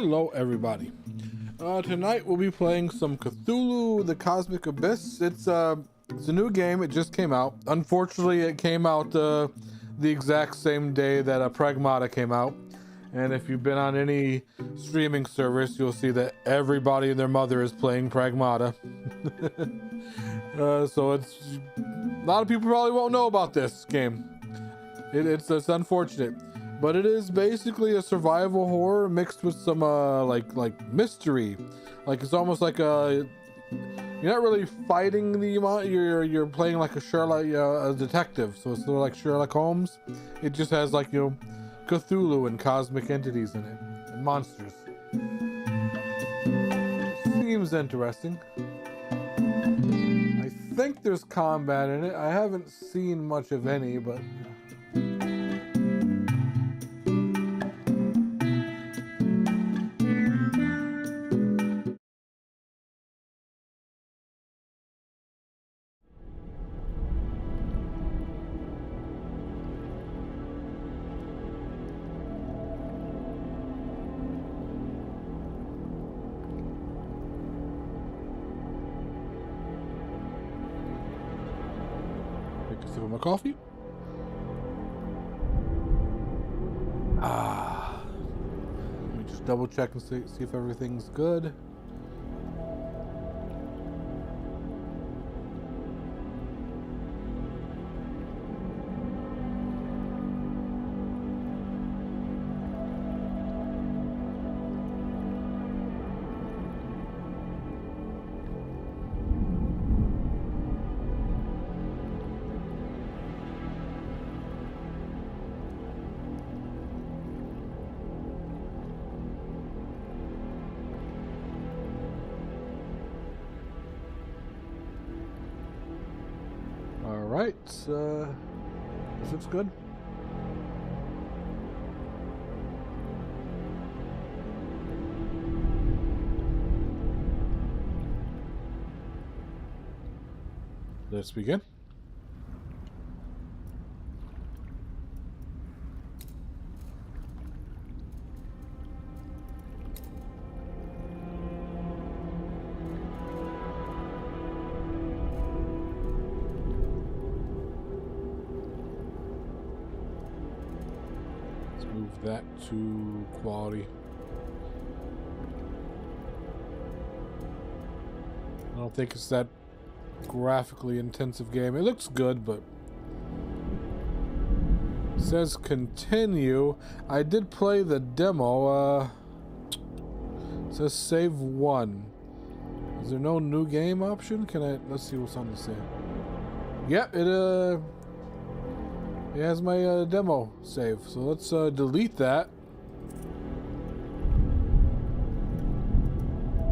Hello everybody. Tonight we'll be playing some Cthulhu, the Cosmic Abyss. It's a new game. It just came out. Unfortunately, it came out the exact same day that Pragmata came out. And if you've been on any streaming service, you'll see that everybody and their mother is playing Pragmata. So it's a lot of people probably won't know about this game. It's unfortunate. But it is basically a survival horror mixed with some like mystery. Like it's almost like you're not really fighting the you're playing like a detective. So it's sort of like Sherlock Holmes. It just has like, you know, Cthulhu and cosmic entities in it and monsters. Seems interesting. I think there's combat in it. I haven't seen much of any, but my coffee. Let me just double check and see if everything's good. Alright, this looks good. Let's begin. Move that to quality. I don't think it's that graphically intensive game. It looks good, but it says continue. I did play the demo. It says save one. Is there no new game option? Let's see what's on the save. Yep, it has my demo save, so let's delete that.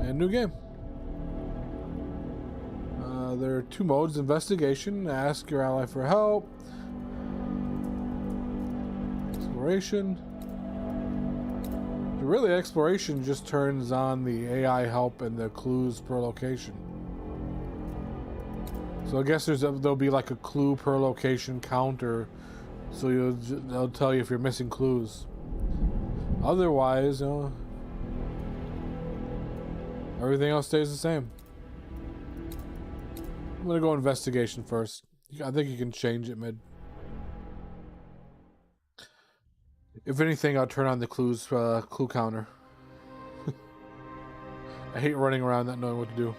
And new game. There are two modes: investigation, ask your ally for help, exploration. Really, exploration just turns on the AI help and the clues per location. So I guess there'll be like a clue per location counter. So they'll tell you if you're missing clues. Otherwise, you know, everything else stays the same. I'm gonna go investigation first. I think you can change it mid. If anything, I'll turn on the clue counter. I hate running around not knowing what to do.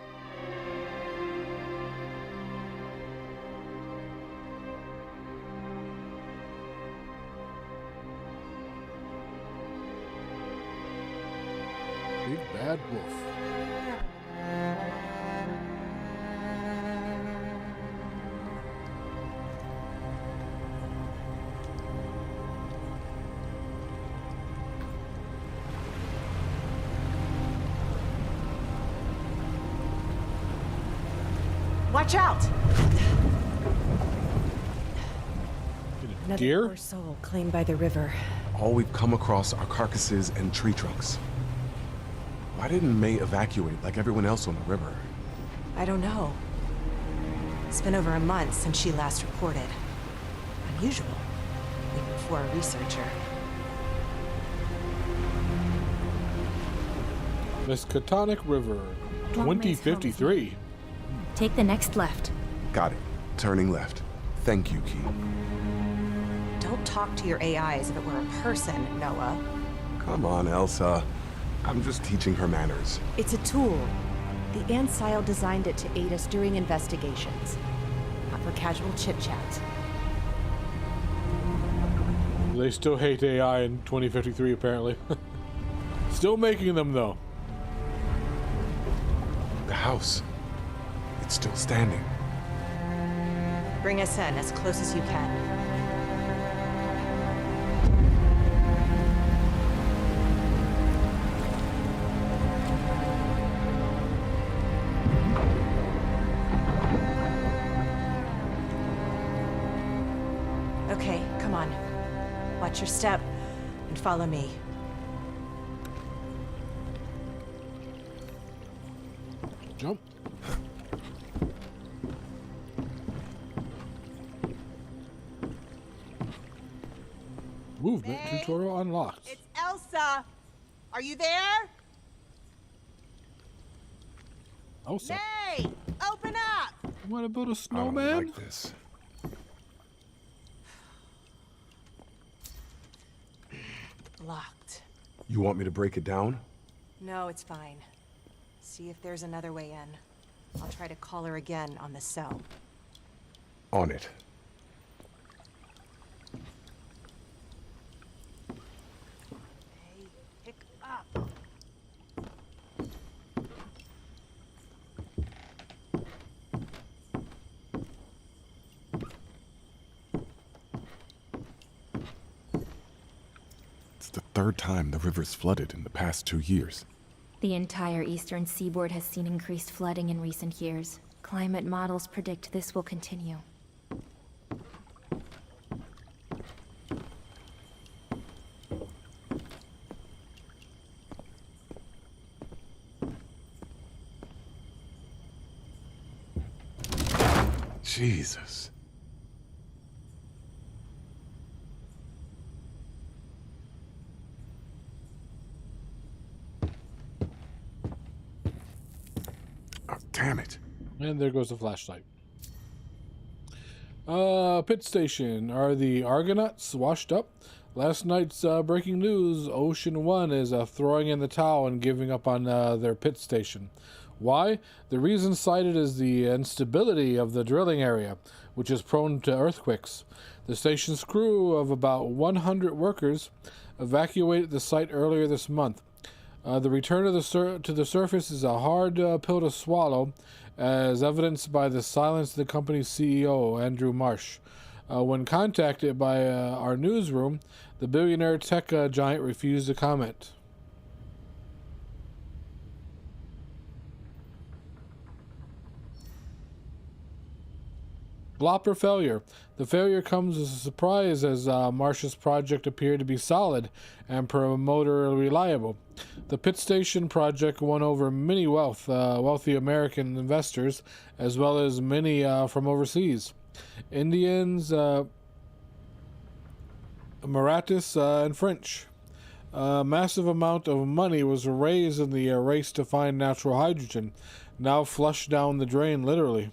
Big bad wolf. Watch out! Another deer? Poor soul claimed by the river. All we've come across are carcasses and tree trunks. Why didn't May evacuate like everyone else on the river? I don't know. It's been over a month since she last reported. Unusual, even for a researcher. Miskatonic River, 2053. Take the next left. Got it. Turning left. Thank you, Key. Don't talk to your AI as if it were a person, Noah. Come on, Elsa. I'm just teaching her manners. It's a tool. The Ancile designed it to aid us during investigations, not for casual chit-chat. They still hate AI in 2053, apparently. Still making them, though. The house. It's still standing. Bring us in as close as you can. Okay, come on. Watch your step and follow me. Jump. Movement May? tutorial unlocked. It's Elsa. Are you there? Elsa. May, open up. You want to build a I snowman? don't like this. Locked. You want me to break it down? No, it's fine. See if there's another way in. I'll try to call her again on the cell. On it. Hey, pick up. It's the third time the river's flooded in the past 2 years. The entire eastern seaboard has seen increased flooding in recent years. Climate models predict this will continue. Jesus. Oh, damn it. And there goes the flashlight. Pit station. Are the Argonauts washed up? Last night's breaking news, Ocean One is throwing in the towel and giving up on their pit station. Why? The reason cited is the instability of the drilling area, which is prone to earthquakes. The station's crew of about 100 workers evacuated the site earlier this month. The return of to the surface is a hard pill to swallow, as evidenced by the silence of the company's CEO, Andrew Marsh. When contacted by our newsroom, the billionaire tech giant refused to comment. Flop or failure? The failure comes as a surprise, as Marsh's project appeared to be solid and promoter reliable. The pit station project won over many wealthy American investors, as well as many from overseas. Indians, Marathis, and French. A massive amount of money was raised in the race to find natural hydrogen, now flushed down the drain, literally.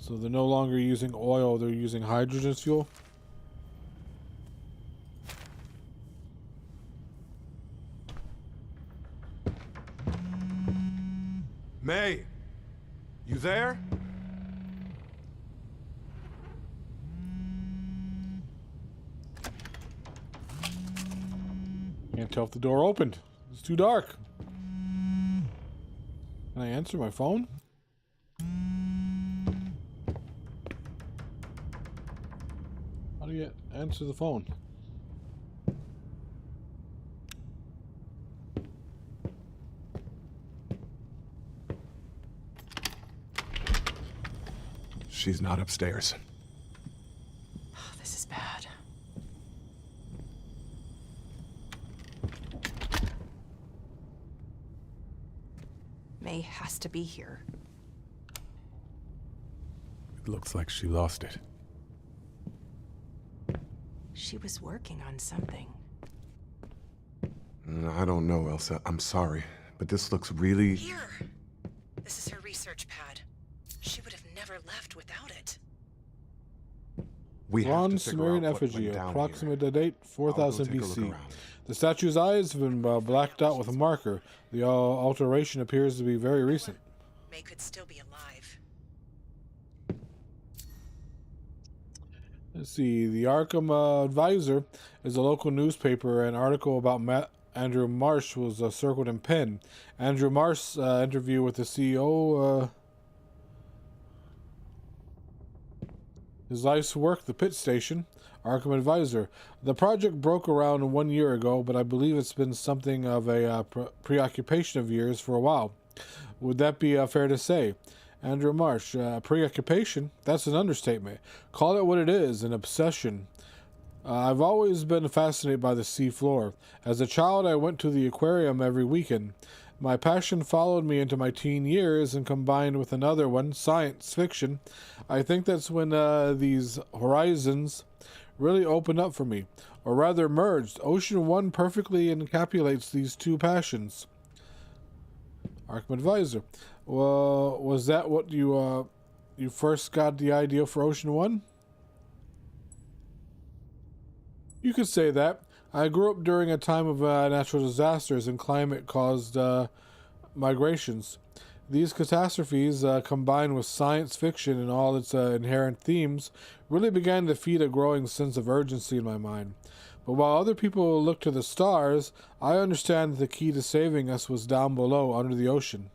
So they're no longer using oil, they're using hydrogen fuel. May, you there? Can't tell if the door opened. It's too dark. Can I answer my phone? How do you answer the phone? She's not upstairs. Oh, this is bad. May has to be here. It looks like she lost it. She was working on something. I don't know, Elsa. I'm sorry, but this looks really... Here! This is her research pad. She would have never left without it. We have to Bronze figure Sumerian out what effigy, went down approximate here. date I'll 4000 go take a BC. look around. The statue's eyes have been blacked out with a marker. The alteration appears to be very recent. May could still be alive. Let's see. The Arkham Advisor is a local newspaper. An article about Andrew Marsh was circled in pen. Andrew Marsh's interview with the CEO. His life's work, the Pit Station. Arkham Advisor. The project broke around 1 year ago, but I believe it's been something of a preoccupation of yours for a while. Would that be fair to say? Andrew Marsh, preoccupation? That's an understatement. Call it what it is, an obsession. I've always been fascinated by the sea floor. As a child, I went to the aquarium every weekend. My passion followed me into my teen years, and combined with another one, science fiction, I think that's when these horizons really opened up for me, or rather merged. Ocean One perfectly encapsulates these two passions. Arkham Advisor. Well, was that what you first got the idea for Ocean One? You could say that. I grew up during a time of natural disasters and climate-caused migrations. These catastrophes, combined with science fiction and all its inherent themes, really began to feed a growing sense of urgency in my mind. But while other people look to the stars, I understand that the key to saving us was down below, under the ocean.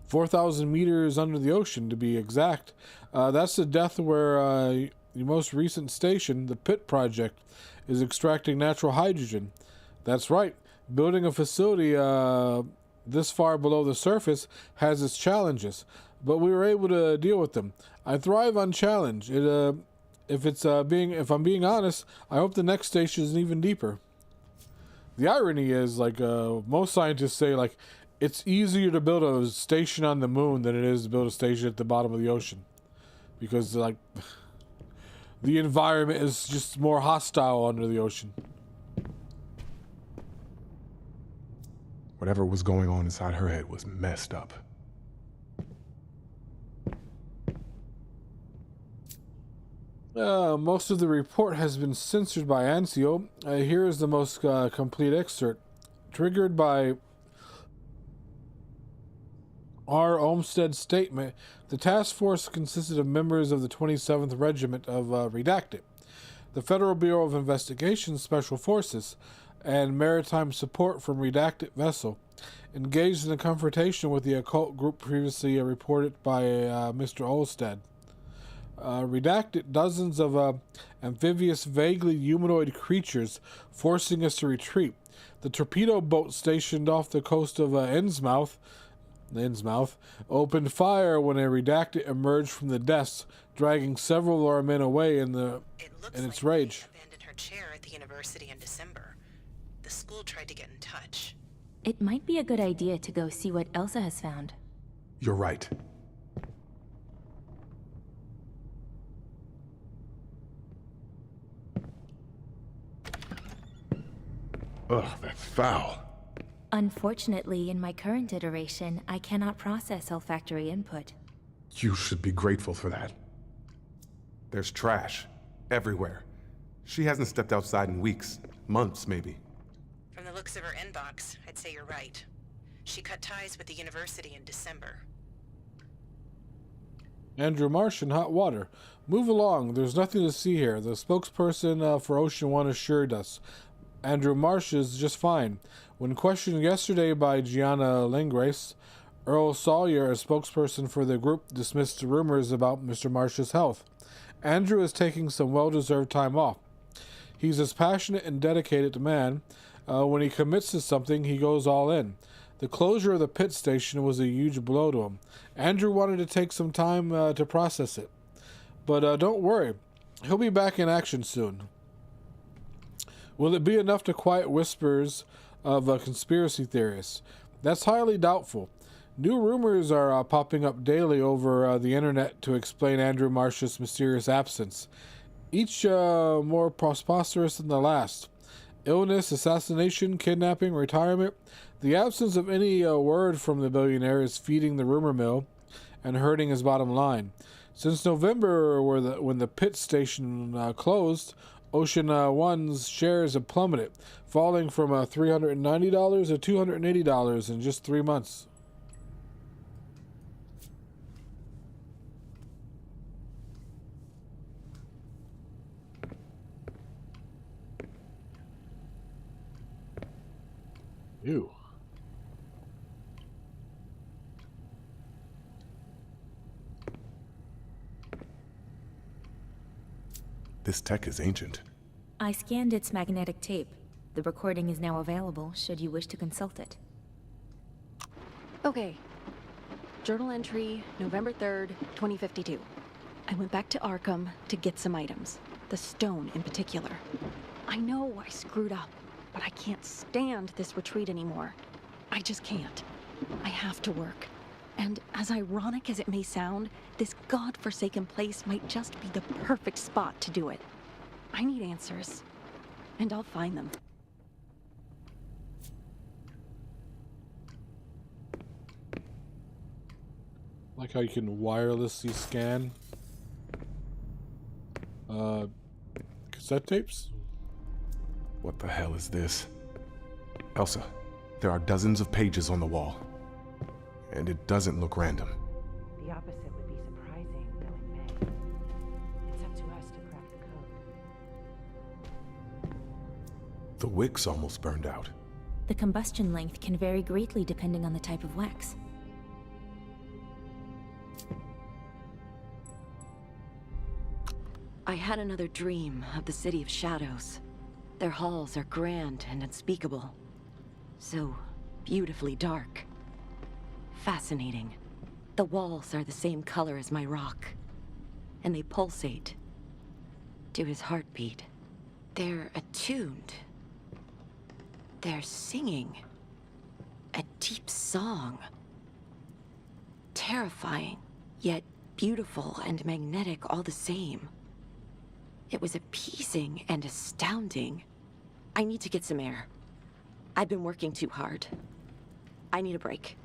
4,000 meters under the ocean, to be exact. That's the depth where the most recent station, the Pit Project, is extracting natural hydrogen. That's right. Building a facility this far below the surface has its challenges, but we were able to deal with them. I thrive on challenge. If I'm being honest, I hope the next station is even deeper. The irony is, most scientists say, it's easier to build a station on the moon than it is to build a station at the bottom of the ocean, because the environment is just more hostile under the ocean. Whatever was going on inside her head was messed up. Most of the report has been censored by ANSIO. Here is the most complete excerpt. Triggered by R. Olmsted's statement, the task force consisted of members of the 27th Regiment of Redacted, the Federal Bureau of Investigation Special Forces, and maritime support from Redacted vessel, engaged in a confrontation with the occult group previously reported by Mr. Olmsted. Redacted dozens of amphibious, vaguely humanoid creatures, forcing us to retreat. The torpedo boat stationed off the coast of Innsmouth opened fire when a Redacted emerged from the depths, dragging several of our men away in its rage. May abandoned her chair at the university in December. The school tried to get in touch. It might be a good idea to go see what Elsa has found. You're right. Ugh, that's foul. Unfortunately, in my current iteration, I cannot process olfactory input. You should be grateful for that. There's trash everywhere. She hasn't stepped outside in weeks, months maybe. From the looks of her inbox, I'd say you're right. She cut ties with the university in December. Andrew Marsh in hot water. Move along. There's nothing to see here. The spokesperson for Ocean One assured us. Andrew Marsh is just fine. When questioned yesterday by Gianna Langgrace, Earl Sawyer, a spokesperson for the group, dismissed rumors about Mr. Marsh's health. Andrew is taking some well-deserved time off. He's a passionate and dedicated man. When he commits to something, he goes all in. The closure of the pit station was a huge blow to him. Andrew wanted to take some time to process it. But don't worry, he'll be back in action soon. Will it be enough to quiet whispers of conspiracy theorists? That's highly doubtful. New rumors are popping up daily over the internet to explain Andrew Marsh's mysterious absence, each more preposterous than the last. Illness, assassination, kidnapping, retirement. The absence of any word from the billionaire is feeding the rumor mill and hurting his bottom line. Since November, when the pit station closed, Ocean One's shares have plummeted, falling from $390 to $280 in just 3 months. Ew. This tech is ancient. I scanned its magnetic tape. The recording is now available, should you wish to consult it. Okay. Journal entry, November 3rd, 2052. I went back to Arkham to get some items. The stone in particular. I know I screwed up, but I can't stand this retreat anymore. I just can't. I have to work. And as ironic as it may sound, this godforsaken place might just be the perfect spot to do it. I need answers, and I'll find them. Like how you can wirelessly scan cassette tapes? What the hell is this? Elsa, there are dozens of pages on the wall. And it doesn't look random. The opposite would be surprising, though it may. It's up to us to crack the code. The wick's almost burned out. The combustion length can vary greatly depending on the type of wax. I had another dream of the City of Shadows. Their halls are grand and unspeakable. So beautifully dark. Fascinating. The walls are the same color as my rock. And they pulsate to his heartbeat. They're attuned. They're singing a deep song. Terrifying, yet beautiful and magnetic all the same. It was appeasing and astounding. I need to get some air. I've been working too hard. I need a break.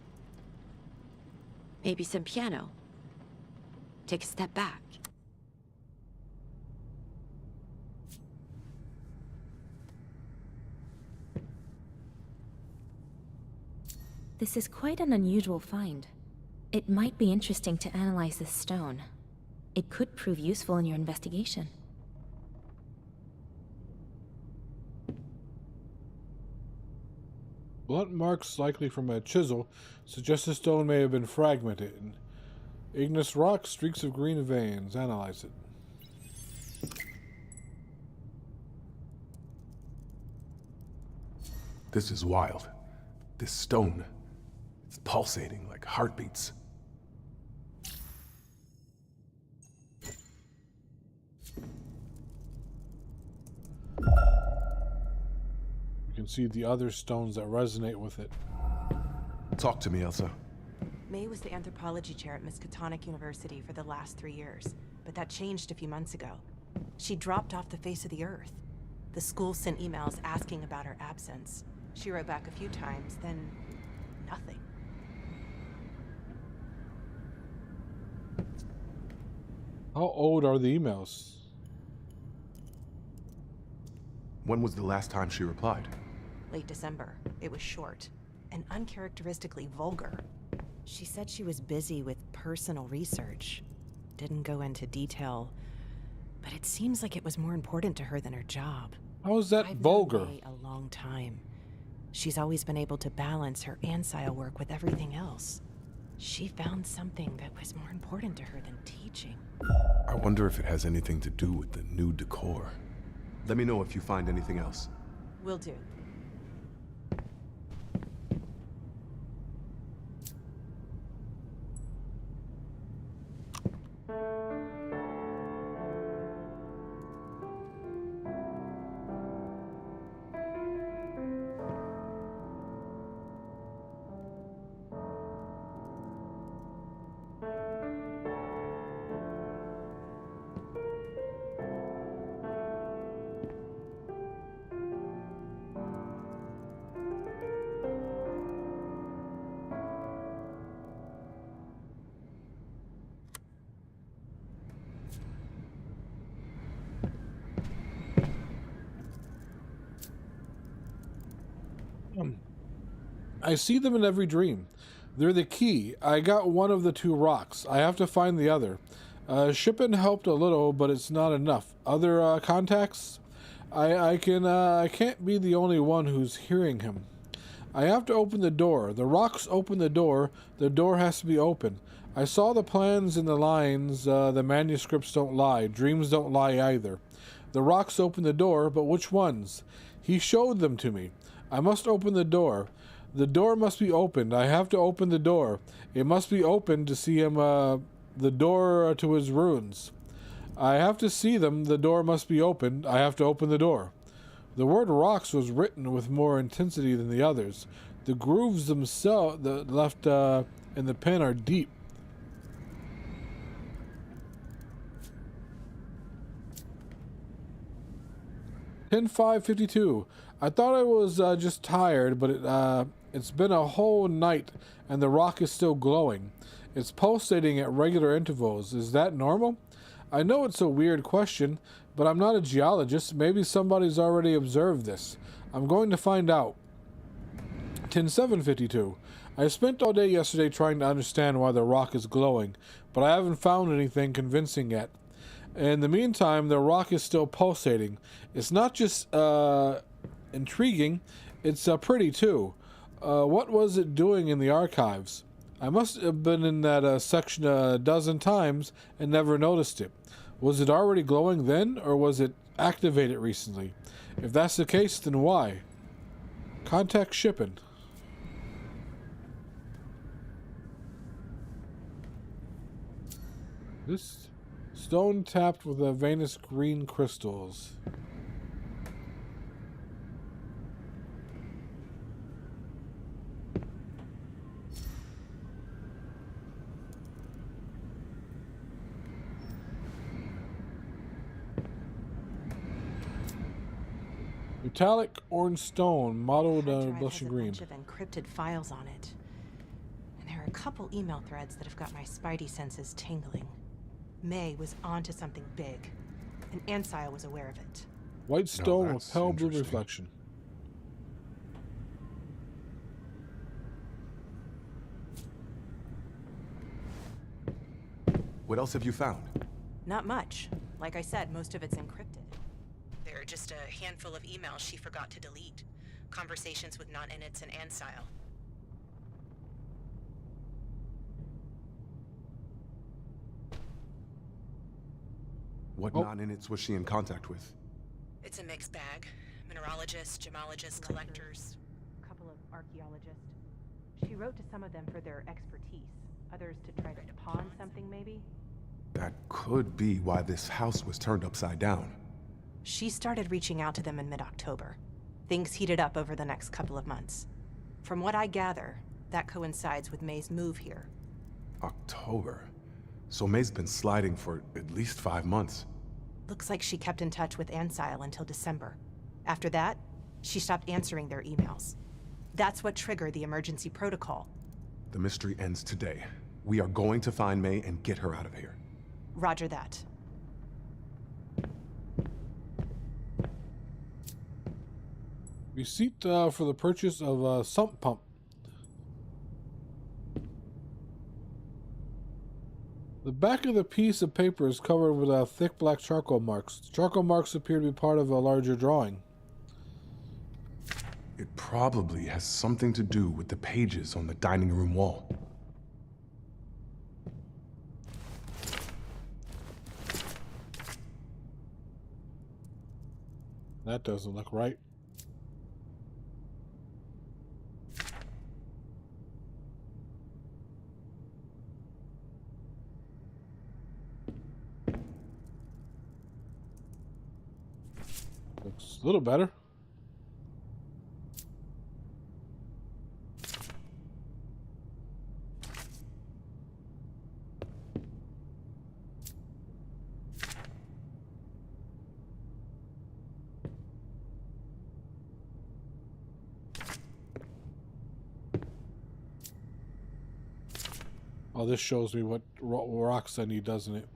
Maybe some piano. Take a step back. This is quite an unusual find. It might be interesting to analyze this stone. It could prove useful in your investigation. Blunt marks, likely from a chisel, suggest the stone may have been fragmented. Igneous rock, streaks of green veins. Analyze it. This is wild. This stone, it's pulsating like heartbeats. You can see the other stones that resonate with it. Talk to me, Elsa. May was the anthropology chair at Miskatonic University for the last 3 years, but that changed a few months ago. She dropped off the face of the earth. The school sent emails asking about her absence. She wrote back a few times, then nothing. How old are the emails? When was the last time she replied? Late December. It was short and uncharacteristically vulgar. She said she was busy with personal research. Didn't go into detail, but it seems like it was more important to her than her job. How is that I've vulgar? known May a long time. She's always been able to balance her ancile work with everything else. She found something that was more important to her than teaching. I wonder if it has anything to do with the new decor. Let me know if you find anything else. Will do. I see them in every dream. They're the key. I got one of the two rocks. I have to find the other. Shipping helped a little, but it's not enough. Other contacts? I can't be the only one who's hearing him. I have to open the door. The rocks open the door. The door has to be open. I saw the plans and the lines. The manuscripts don't lie. Dreams don't lie either. The rocks open the door, but which ones? He showed them to me. I must open the door. The door must be opened. I have to open the door. It must be opened to see him, the door to his ruins. I have to see them. The door must be opened. I have to open the door. The word rocks was written with more intensity than the others. The grooves themselves left in the pen are deep. "10-5-52. I thought I was just tired, but it's been a whole night, and the rock is still glowing. It's pulsating at regular intervals. Is that normal? I know it's a weird question, but I'm not a geologist. Maybe somebody's already observed this. I'm going to find out." 10-7-52. I spent all day yesterday trying to understand why the rock is glowing, but I haven't found anything convincing yet. In the meantime, the rock is still pulsating. It's not just intriguing, it's pretty too. What was it doing in the archives? I must have been in that section a dozen times and never noticed it. Was it already glowing then, or was it activated recently? If that's the case, then why? Contact shipping. This stone tapped with Venus green crystals. Metallic orange stone, mottled Hard drive blushing has a green. bunch of encrypted files on it. And there are a couple email threads that have got my spidey senses tingling. May was onto something big, and Ansile was aware of it. White stone with that's pale blue interesting. reflection. What else have you found? Not much. Like I said, most of it's encrypted. There are just a handful of emails she forgot to delete. Conversations with non-inits and Ansile. What non-inits was she in contact with? It's a mixed bag. Mineralogists, gemologists, collectors. A couple of archaeologists. She wrote to some of them for their expertise. Others to try to pawn something, maybe? That could be why this house was turned upside down. She started reaching out to them in mid-October. Things heated up over the next couple of months. From what I gather, that coincides with May's move here. October. So May's been sliding for at least 5 months. Looks like she kept in touch with Ansile until December. After that, she stopped answering their emails. That's what triggered the emergency protocol. The mystery ends today. We are going to find May and get her out of here. Roger that. Receipt for the purchase of a sump pump. The back of the piece of paper is covered with thick black charcoal marks. The charcoal marks appear to be part of a larger drawing. It probably has something to do with the pages on the dining room wall. That doesn't look right. Looks a little better. Oh, this shows me what rocks I need, doesn't it?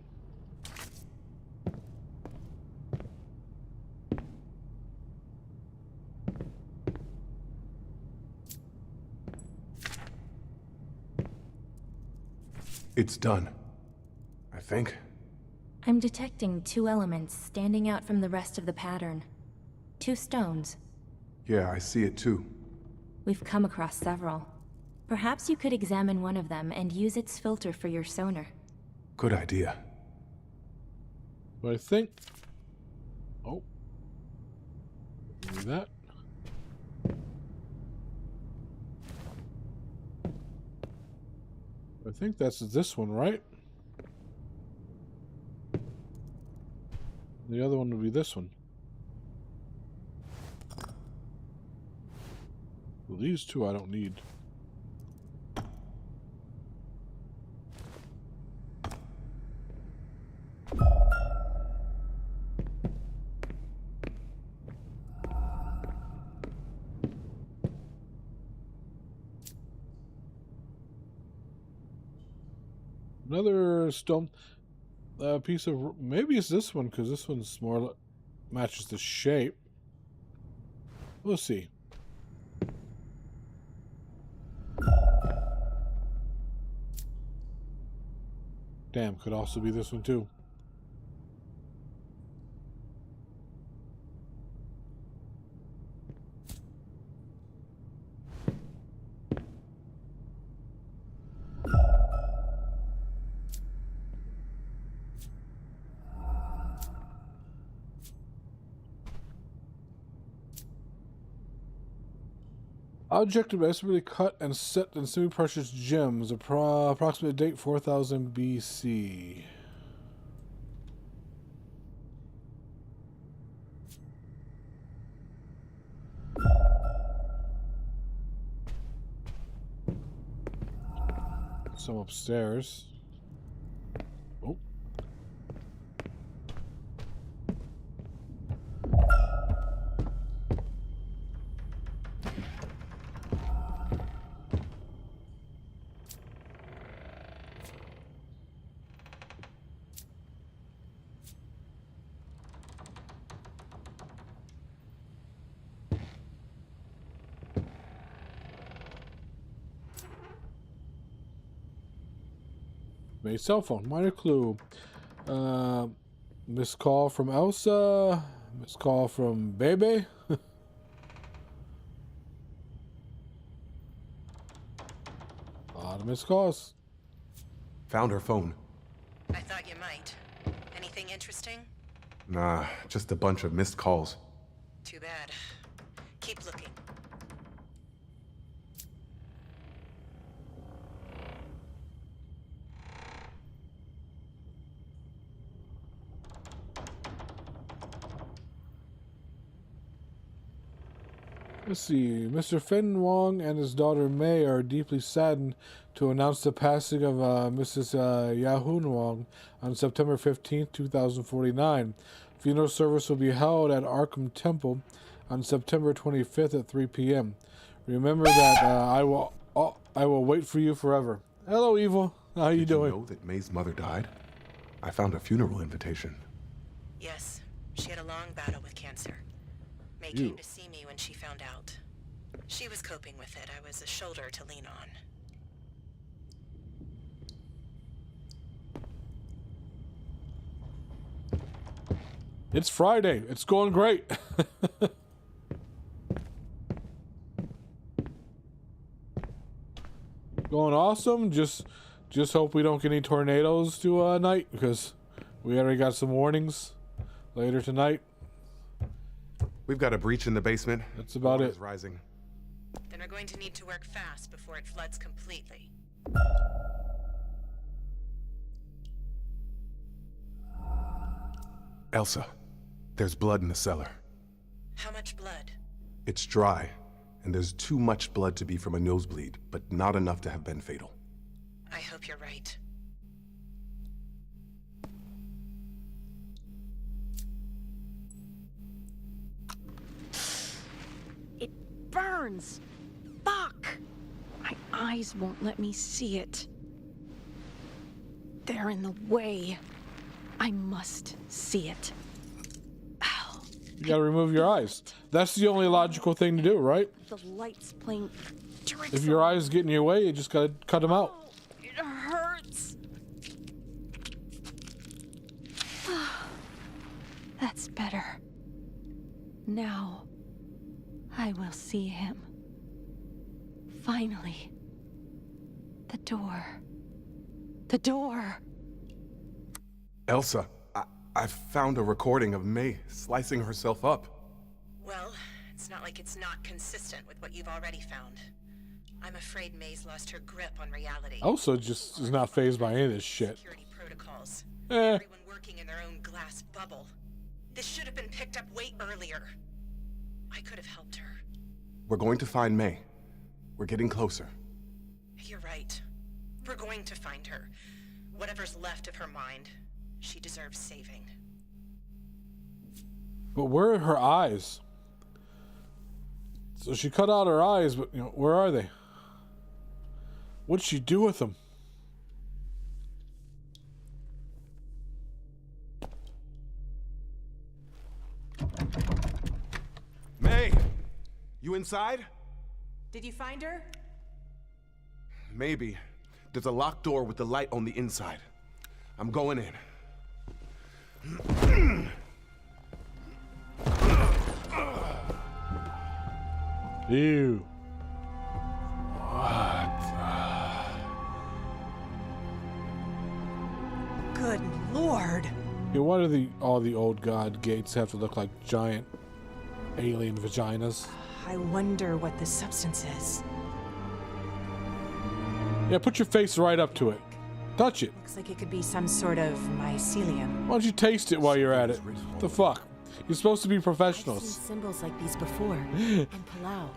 It's done, I think. I'm detecting 2 elements standing out from the rest of the pattern. 2 stones. Yeah, I see it too. We've come across several. Perhaps you could examine one of them and use its filter for your sonar. Good idea. But I think... Oh. Do that. I think that's this one, right? The other one would be this one. Well, these two I don't need. Another stone piece of... Maybe it's this one, because this one's more... matches the shape. We'll see. Damn, could also be this one too. Object of expertly cut and set in semi-precious gems. Approximate date 4000 BC. Some upstairs. Oh. Made cell phone. Minor clue. Missed call from Elsa. Missed call from Bebe. A lot of missed calls. Found her phone. I thought you might. Anything interesting? Nah, just a bunch of missed calls. Too bad. Keep looking. Let's see. Mr. Fen Wong and his daughter May are deeply saddened to announce the passing of Mrs. Yahun Wong on September 15th, 2049. Funeral service will be held at Arkham Temple on September 25th at 3 p.m. Remember that I will wait for you forever. Hello, Evil. How you doing? Did you know that May's mother died? I found a funeral invitation. Yes, she had a long battle with cancer. May Ew. came to see me when she found out. She was coping with it. I was a shoulder to lean on. It's Friday. It's going great. Going awesome. Just hope we don't get any tornadoes tonight, because we already got some warnings later tonight. We've got a breach in the basement. That's about Water it. is rising. Then we're going to need to work fast before it floods completely. Elsa, there's blood in the cellar. How much blood? It's dry, and there's too much blood to be from a nosebleed, but not enough to have been fatal. I hope you're right. It burns! Fuck! My eyes won't let me see it. They're in the way. I must see it. Ow. You gotta remove your eyes. That's the only logical thing to do, right? The light's playing tricks If your on eyes get in your way, you just gotta cut them out. me. It hurts. That's better. Now, I will see him. Finally. The door. The door. Elsa, I found a recording of May slicing herself up. Well, it's not like it's not consistent with what you've already found. I'm afraid May's lost her grip on reality. Also, just is not phased by any of this shit. Security protocols. Eh. Everyone working in their own glass bubble. This should have been picked up way earlier. I could have helped her. We're going to find May. We're getting closer. You're right. We're going to find her. Whatever's left of her mind. She deserves saving. But where are her eyes? So she cut out her eyes, but where are they? What'd she do with them? May! You inside? Did you find her? Maybe. There's a locked door with the light on the inside. I'm going in. Ew. Good lord. Yeah, why do all the old god gates have to look like giant alien vaginas? I wonder what this substance is. Yeah, put your face right up to it. Touch it. Looks like it could be some sort of mycelium. Why don't you taste it while you're at it? The fuck? You're supposed to be I've professionals. seen symbols like these before. In Palau.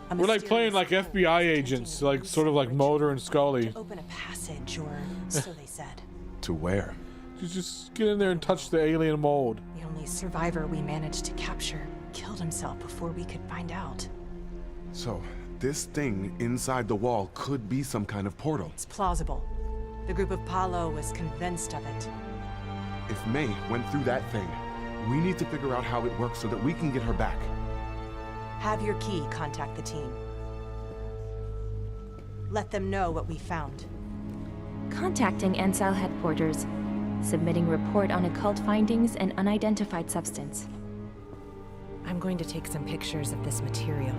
A We're like playing like mysterious code FBI attempting agents, to like use sort of like ritual Mulder and Scully. to open a passage, or so they said. To where? You just get in there and touch the alien mold. The only survivor we managed to capture killed himself before we could find out. So, this thing inside the wall could be some kind of portal. It's plausible. The group of Palo was convinced of it. If May went through that thing, we need to figure out how it works so that we can get her back. Have your key contact the team. Let them know what we found. Contacting Ansel headquarters. Submitting report on occult findings and unidentified substance. I'm going to take some pictures of this material.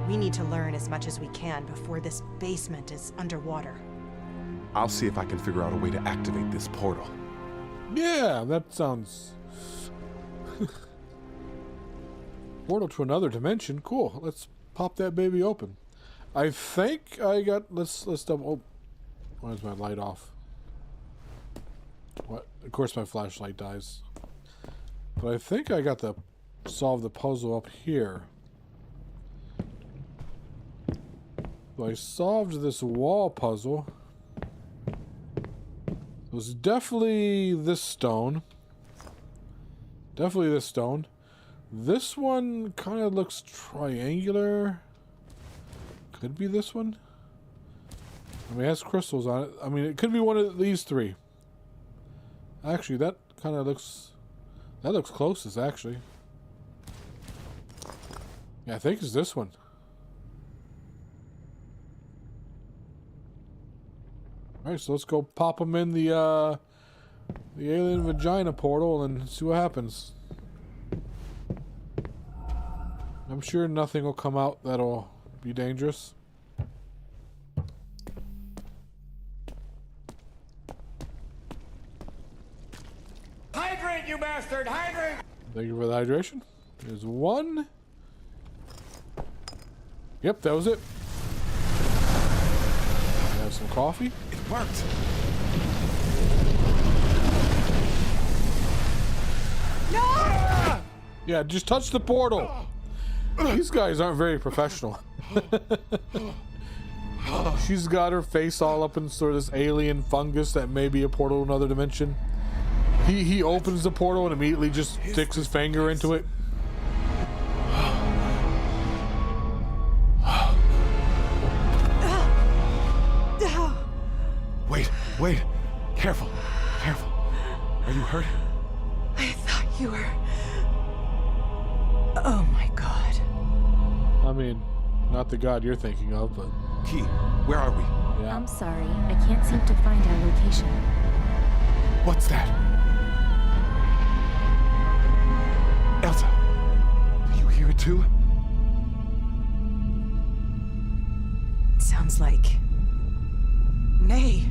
We need to learn as much as we can before this basement is underwater. I'll see if I can figure out a way to activate this portal. Yeah, that sounds... Portal to another dimension. Cool. Let's pop that baby open. I think I got... Let's double... Oh. Why is my light off? What? Of course my flashlight dies. But I think I got to solve the puzzle up here. So I solved this wall puzzle. It was definitely this stone. Definitely this stone. This one kind of looks triangular. Could be this one. I mean, it has crystals on it. I mean, it could be one of these three. Actually, that kind of looks... That looks closest, actually. Yeah, I think it's this one. Alright, so let's go pop them in the alien vagina portal and see what happens. I'm sure nothing will come out that'll be dangerous. Hydrate, you bastard! Hydrate! Thank you for the hydration. There's one. Yep, that was it. Have some coffee. It worked. No! Yeah, just touch the portal. These guys aren't very professional. She's got her face all up in sort of this alien fungus that may be a portal to another dimension. He opens the portal and immediately just sticks his finger into it. Wait. Careful. Are you hurt? I thought you were... Oh my god. I mean, not the god you're thinking of, but... Key, where are we? Yeah. I'm sorry, I can't seem to find our location. What's that? Elsa, do you hear it too? It sounds like... May.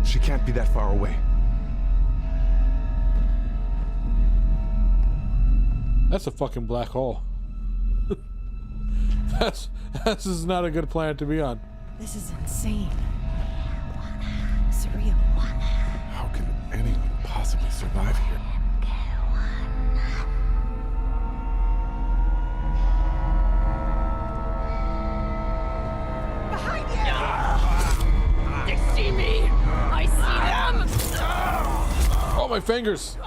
She can't be that far away. That's a fucking black hole. This is not a good planet to be on. This is insane. Surreal. How can anyone possibly survive here? Behind you! They see me! I see them! Oh, my fingers!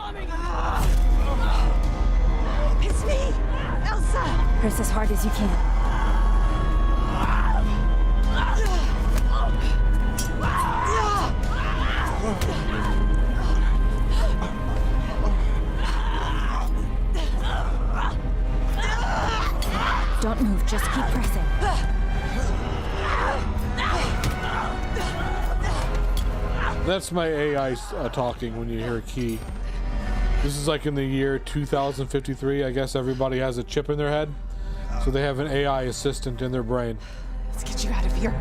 It's me! Elsa! Press as hard as you can. Don't move, just keep pressing. That's my AI talking when you hear a key. This is like in the year 2053. I guess everybody has a chip in their head. So they have an AI assistant in their brain. Let's get you out of here.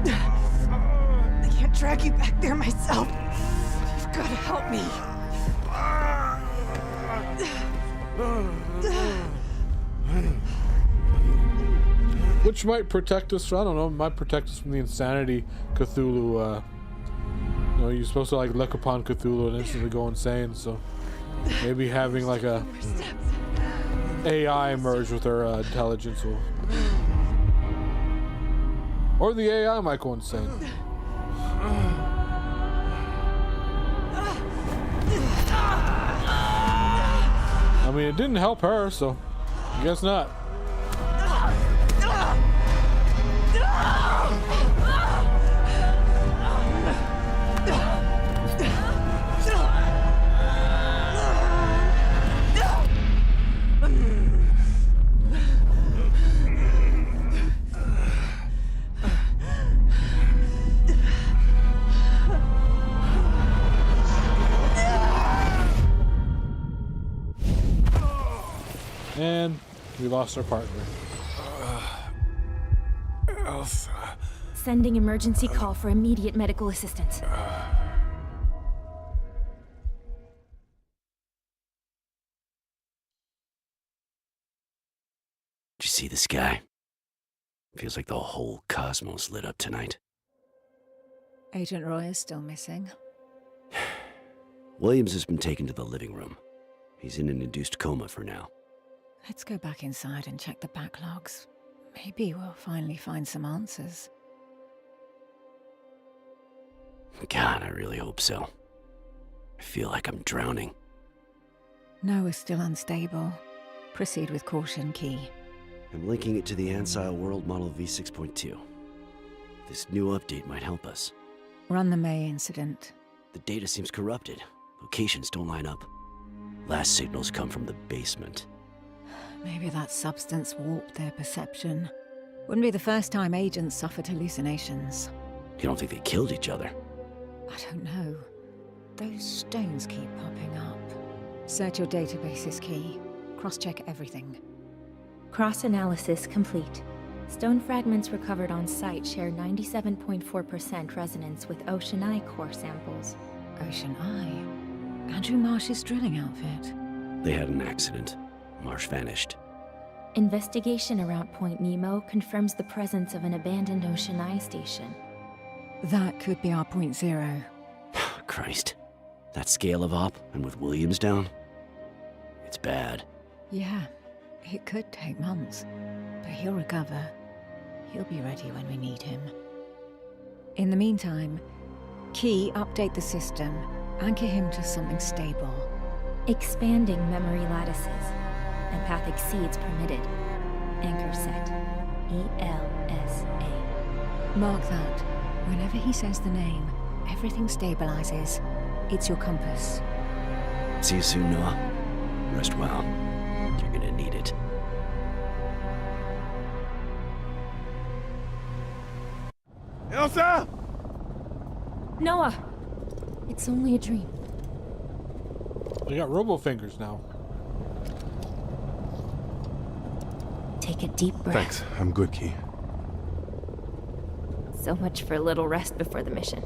I can't drag you back there myself. You've got to help me. Which might protect us, I don't know, might protect us from the insanity Cthulhu, you know, you're supposed to like look upon Cthulhu and instantly go insane, so maybe having like a AI merge with our intelligence will... Or the AI might go insane. I mean, it didn't help her, so I guess not. And we lost our partner. Elsa. Sending emergency call for immediate medical assistance. Did you see the sky? Feels like the whole cosmos lit up tonight. Agent Roy is still missing. Williams has been taken to the living room. He's in an induced coma for now. Let's go back inside and check the backlogs. Maybe we'll finally find some answers. God, I really hope so. I feel like I'm drowning. Noah's still unstable. Proceed with caution, Key. I'm linking it to the Ansile World Model V6.2. This new update might help us. Run the May incident. The data seems corrupted. Locations don't line up. Last signals come from the basement. Maybe that substance warped their perception. Wouldn't be the first time agents suffered hallucinations. You don't think they killed each other? I don't know. Those stones keep popping up. Search your databases, Key. Cross-check everything. Cross-analysis complete. Stone fragments recovered on site share 97.4% resonance with Ocean Eye core samples. Ocean Eye? Andrew Marsh's drilling outfit. They had an accident. Marsh vanished. Investigation around Point Nemo confirms the presence of an abandoned Ocean Eye station. That could be our Point Zero. Christ. That scale of op, and with Williams down? It's bad. Yeah, it could take months, but he'll recover. He'll be ready when we need him. In the meantime, Key, update the system. Anchor him to something stable. Expanding memory lattices. Empathic seeds permitted. Anchor set. ELSA. Mark that. Whenever he says the name, everything stabilizes. It's your compass. See you soon, Noah. Rest well. You're gonna need it. Elsa! Noah! It's only a dream. We got robo fingers now. Take a deep breath. Thanks, I'm good, Key. So much for a little rest before the mission.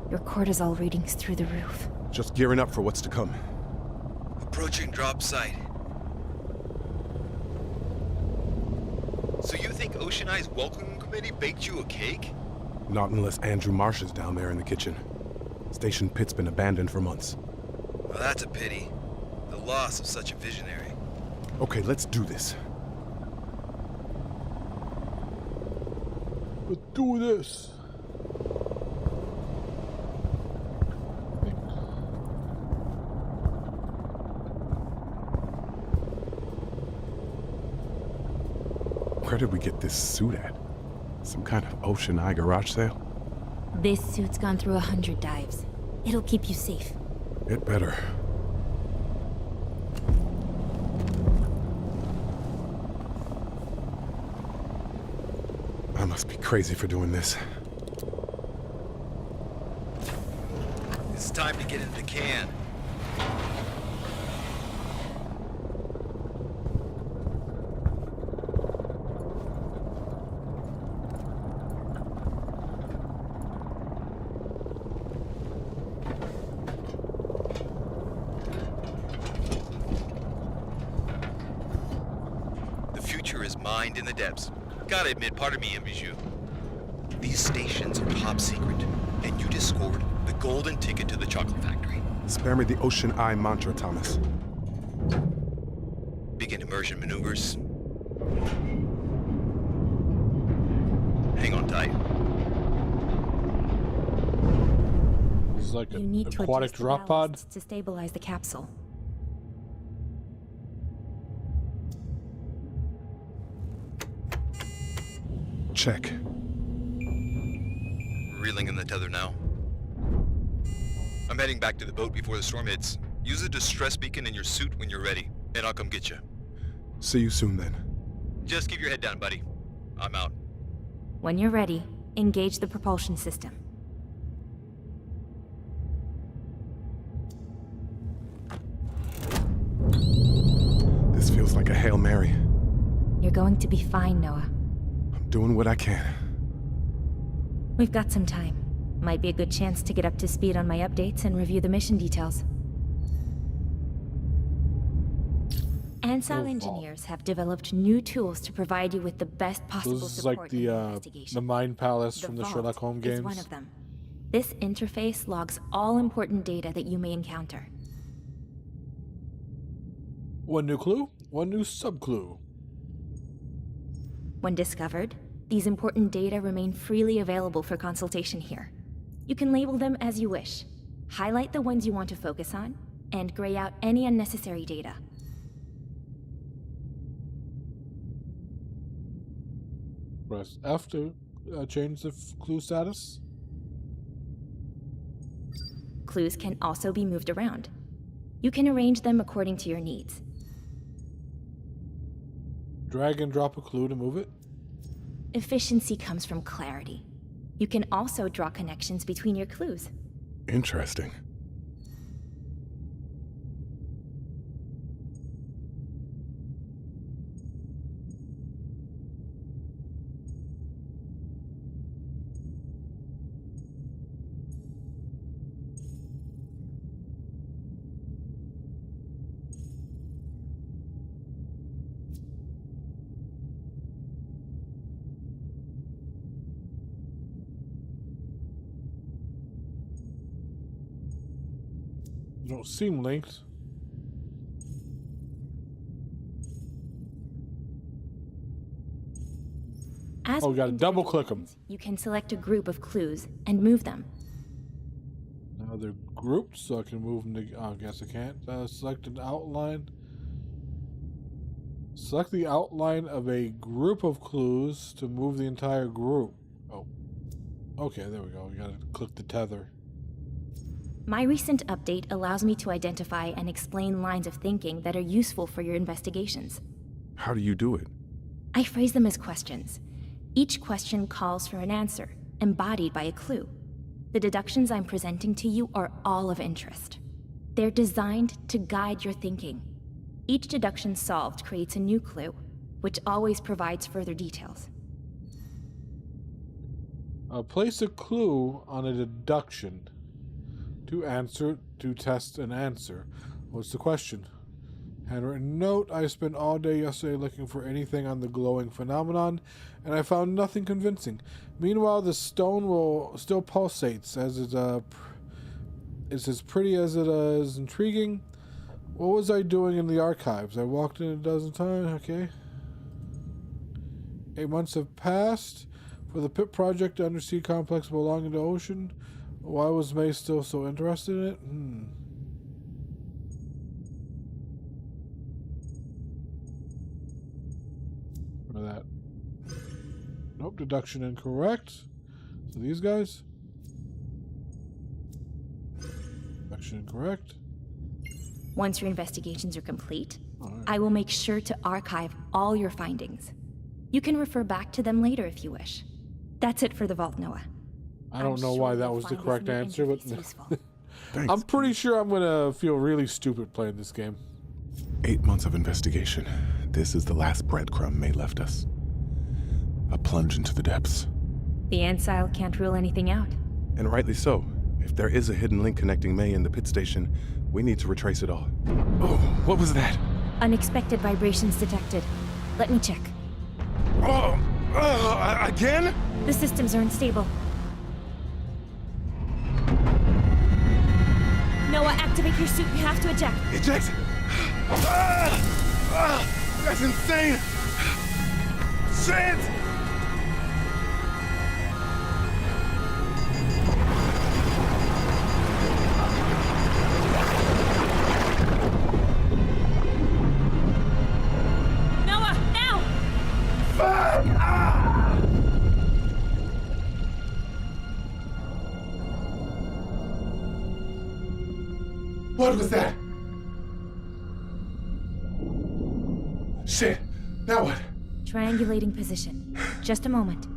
Your cortisol readings through the roof. Just gearing up for what's to come. Approaching drop site. So you think Ocean Eye's welcoming committee baked you a cake? Not unless Andrew Marsh is down there in the kitchen. Station Pit's been abandoned for months. Well, that's a pity. The loss of such a visionary. Okay, let's do this. Let's do this. Where did we get this suit at? Some kind of Ocean Eye garage sale? This suit's gone through 100 dives. It'll keep you safe. It better. I must be crazy for doing this. It's time to get into the can. The future is mined in the depths. Gotta admit, part of me envies you. These stations are top secret, and you just scored the golden ticket to the chocolate factory. Spare me the Ocean Eye mantra, Thomas. Begin immersion maneuvers. Hang on tight. This is like You an need to aquatic adjust the drop pod. ballasts to stabilize the capsule. Check. Reeling in the tether now. I'm heading back to the boat before the storm hits. Use a distress beacon in your suit when you're ready, and I'll come get you. See you soon then. Just keep your head down, buddy. I'm out. When you're ready, engage the propulsion system. This feels like a Hail Mary. You're going to be fine, Noah. I'm doing what I can. We've got some time. Might be a good chance to get up to speed on my updates and review the mission details. Ansal engineers have developed new tools to provide you with the best possible This is support like in the the investigation. Mind Palace from the Vault Sherlock Holmes is games. one of them. This interface logs all important data that you may encounter. One new clue, one new sub-clue. When discovered, these important data remain freely available for consultation here. You can label them as you wish. Highlight the ones you want to focus on, and gray out any unnecessary data. Press F to change the clue status? Clues can also be moved around. You can arrange them according to your needs. Drag and drop a clue to move it? Efficiency comes from clarity. You can also draw connections between your clues. Interesting. You don't seem linked. As Oh, we gotta with double click them. individuals, you can select a group of clues and move them. Now they're grouped, so I can move them to. Oh, I guess I can't. Select an outline. Select the outline of a group of clues to move the entire group. Oh. Okay, there we go. We gotta click the tether. My recent update allows me to identify and explain lines of thinking that are useful for your investigations. How do you do it? I phrase them as questions. Each question calls for an answer, embodied by a clue. The deductions I'm presenting to you are all of interest. They're designed to guide your thinking. Each deduction solved creates a new clue, which always provides further details. Place a clue on a deduction. To test an answer. What's the question? Handwritten note. I spent all day yesterday looking for anything on the glowing phenomenon, and I found nothing convincing. Meanwhile, the stone will still pulsates, as it's as pretty as it is intriguing. What was I doing in the archives? I walked in a dozen times. Okay. 8 months have passed for the pit project undersea complex belonging to ocean. Why was May still so interested in it? For that. Nope, deduction incorrect. So these guys. Deduction incorrect. Once your investigations are complete, All right. I will make sure to archive all your findings. You can refer back to them later if you wish. That's it for the vault, Noah. I don't know why that was the correct answer, but Useful. Thanks. I'm pretty sure I'm gonna feel really stupid playing this game. 8 months of investigation. This is the last breadcrumb May left us. A plunge into the depths. The Ancile can't rule anything out. And rightly so. If there is a hidden link connecting May and the pit station, we need to retrace it all. Oh, what was that? Unexpected vibrations detected. Let me check. Oh, again? The systems are unstable. Noah, activate your suit. You have to eject. Eject! That's insane! Shit! Noah, now! Fuck! What was that? Shit! Now what? Triangulating position. Just a moment.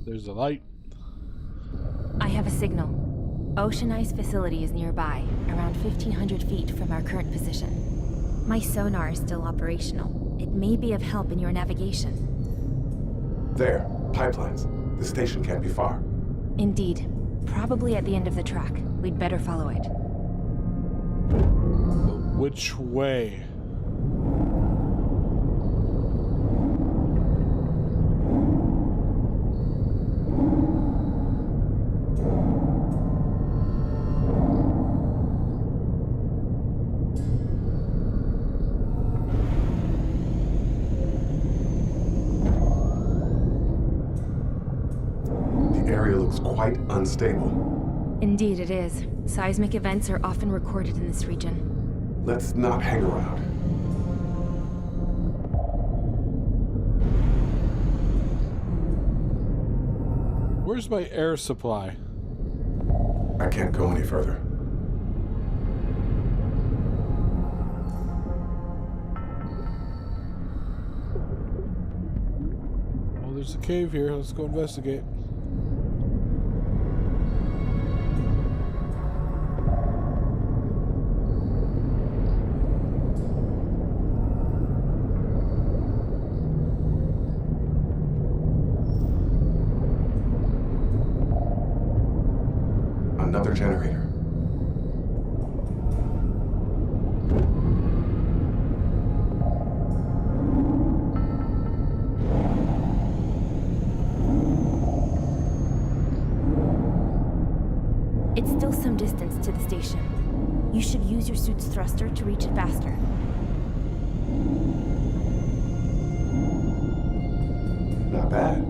There's a light. I have a signal. Ocean Ice facility is nearby, around 1,500 feet from our current position. My sonar is still operational. It may be of help in your navigation. There. Pipelines. The station can't be far. Indeed. Probably at the end of the track. We'd better follow it. Which way? The area looks quite unstable. Indeed it is. Seismic events are often recorded in this region. Let's not hang around. Where's my air supply? I can't go any further. Oh, there's a cave here. Let's go investigate. Another generator. It's still some distance to the station. You should use your suit's thruster to reach it faster. Not bad.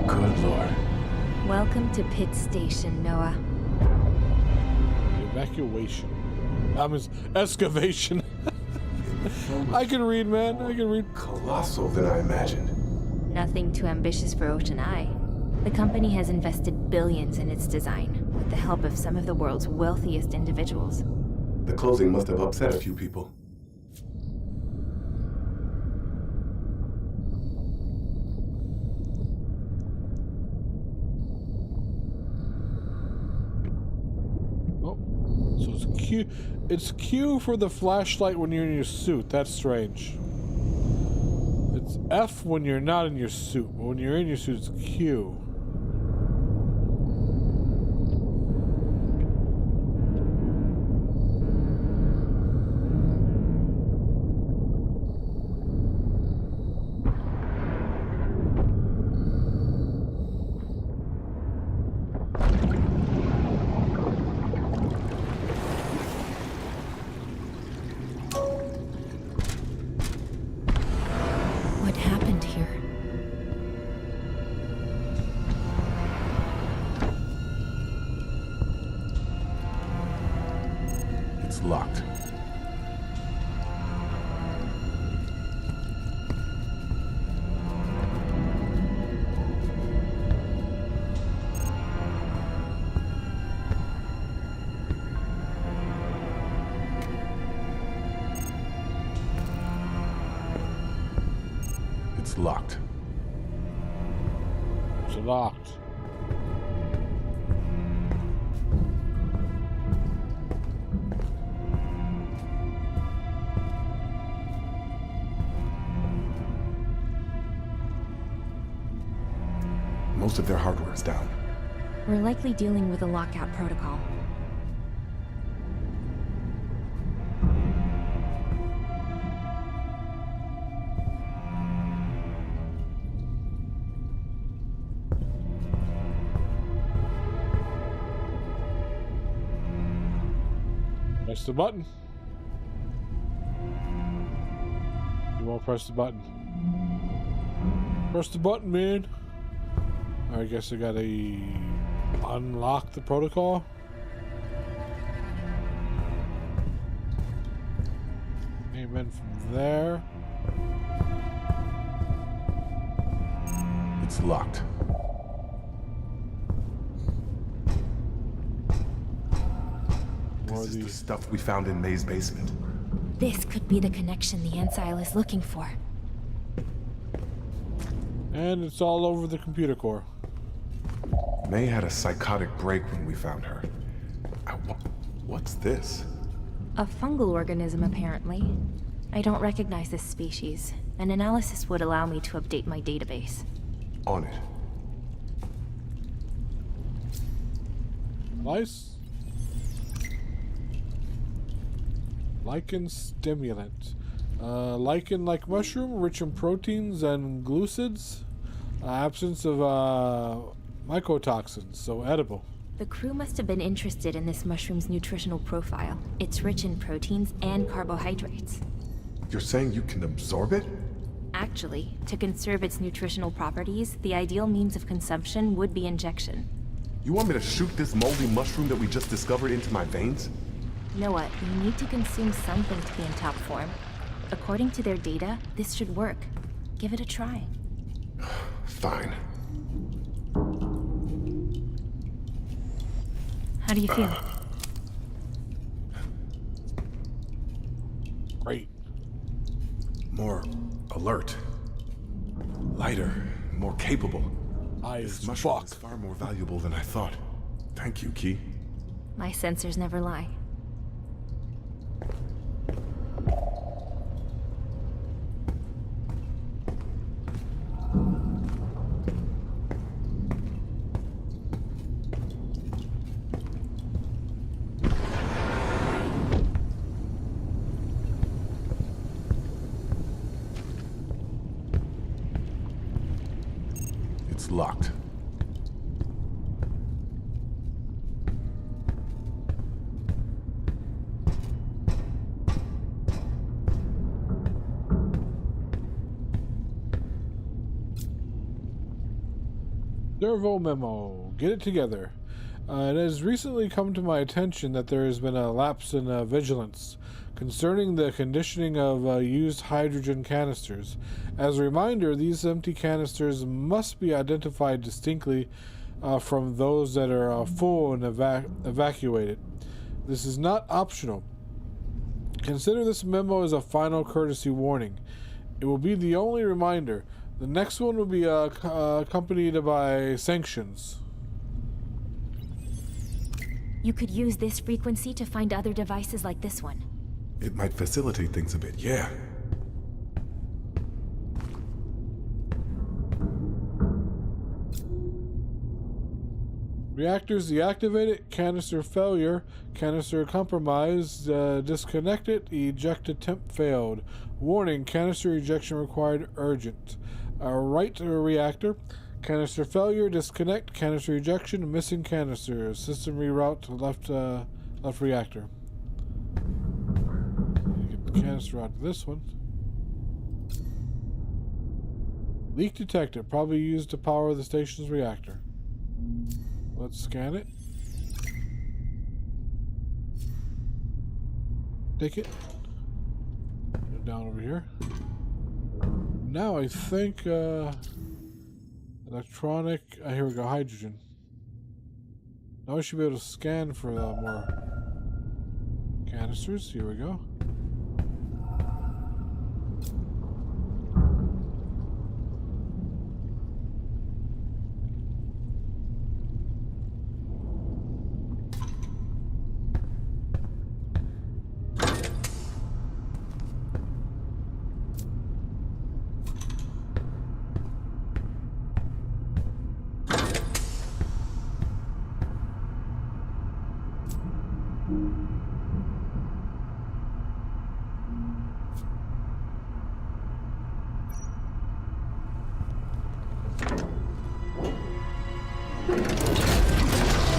Good Lord. Welcome to Pit Station, Noah. Evacuation. Excavation. I can read, man. I can read. Colossal than I imagined. Nothing too ambitious for Ocean Eye. The company has invested billions in its design, with the help of some of the world's wealthiest individuals. The closing must have upset a few people. Oh, so it's Q. It's Q for the flashlight when you're in your suit. That's strange. It's F when you're not in your suit, but when you're in your suit, it's Q. What happened here? It's locked. It's locked. It's locked. Most of their hardware is down. We're likely dealing with a lockout protocol. Press the button. You won't press the button. Press the button, man. I guess I gotta unlock the protocol. Amen from there. It's locked. This is the stuff we found in May's basement. This could be the connection the Ensign is looking for. And it's all over the computer core. May had a psychotic break when we found her. What's this? A fungal organism, apparently. I don't recognize this species. An analysis would allow me to update my database. On it. Lice. Lichen stimulant. Lichen-like mushroom, rich in proteins and glucids. Absence of mycotoxins, so edible. The crew must have been interested in this mushroom's nutritional profile. It's rich in proteins and carbohydrates. You're saying you can absorb it? Actually, to conserve its nutritional properties, the ideal means of consumption would be injection. You want me to shoot this moldy mushroom that we just discovered into my veins? Noah, you need to consume something to be in top form. According to their data, this should work. Give it a try. Fine. How do you feel? Great. More alert. Lighter. More capable. High This as mushroom fuck. is far more valuable than I thought. Thank you, Key. My sensors never lie. It's locked. Servo memo. Get it together. It has recently come to my attention that there has been a lapse in vigilance concerning the conditioning of used hydrogen canisters. As a reminder, these empty canisters must be identified distinctly from those that are full and evacuated. This is not optional. Consider this memo as a final courtesy warning. It will be the only reminder. The next one will be accompanied by sanctions. You could use this frequency to find other devices like this one. It might facilitate things a bit, yeah. Reactors deactivated, canister failure, canister compromised, disconnected, eject attempt failed. Warning, canister ejection required urgent. Right reactor, canister failure, disconnect, canister ejection, missing canister, system reroute to left reactor. Get the canister out of this one. Leak detected, probably used to power the station's reactor. Let's scan it. Take it. Put it down over here. Now I think electronic. Here we go. Hydrogen. Now I should be able to scan for more canisters. Here we go.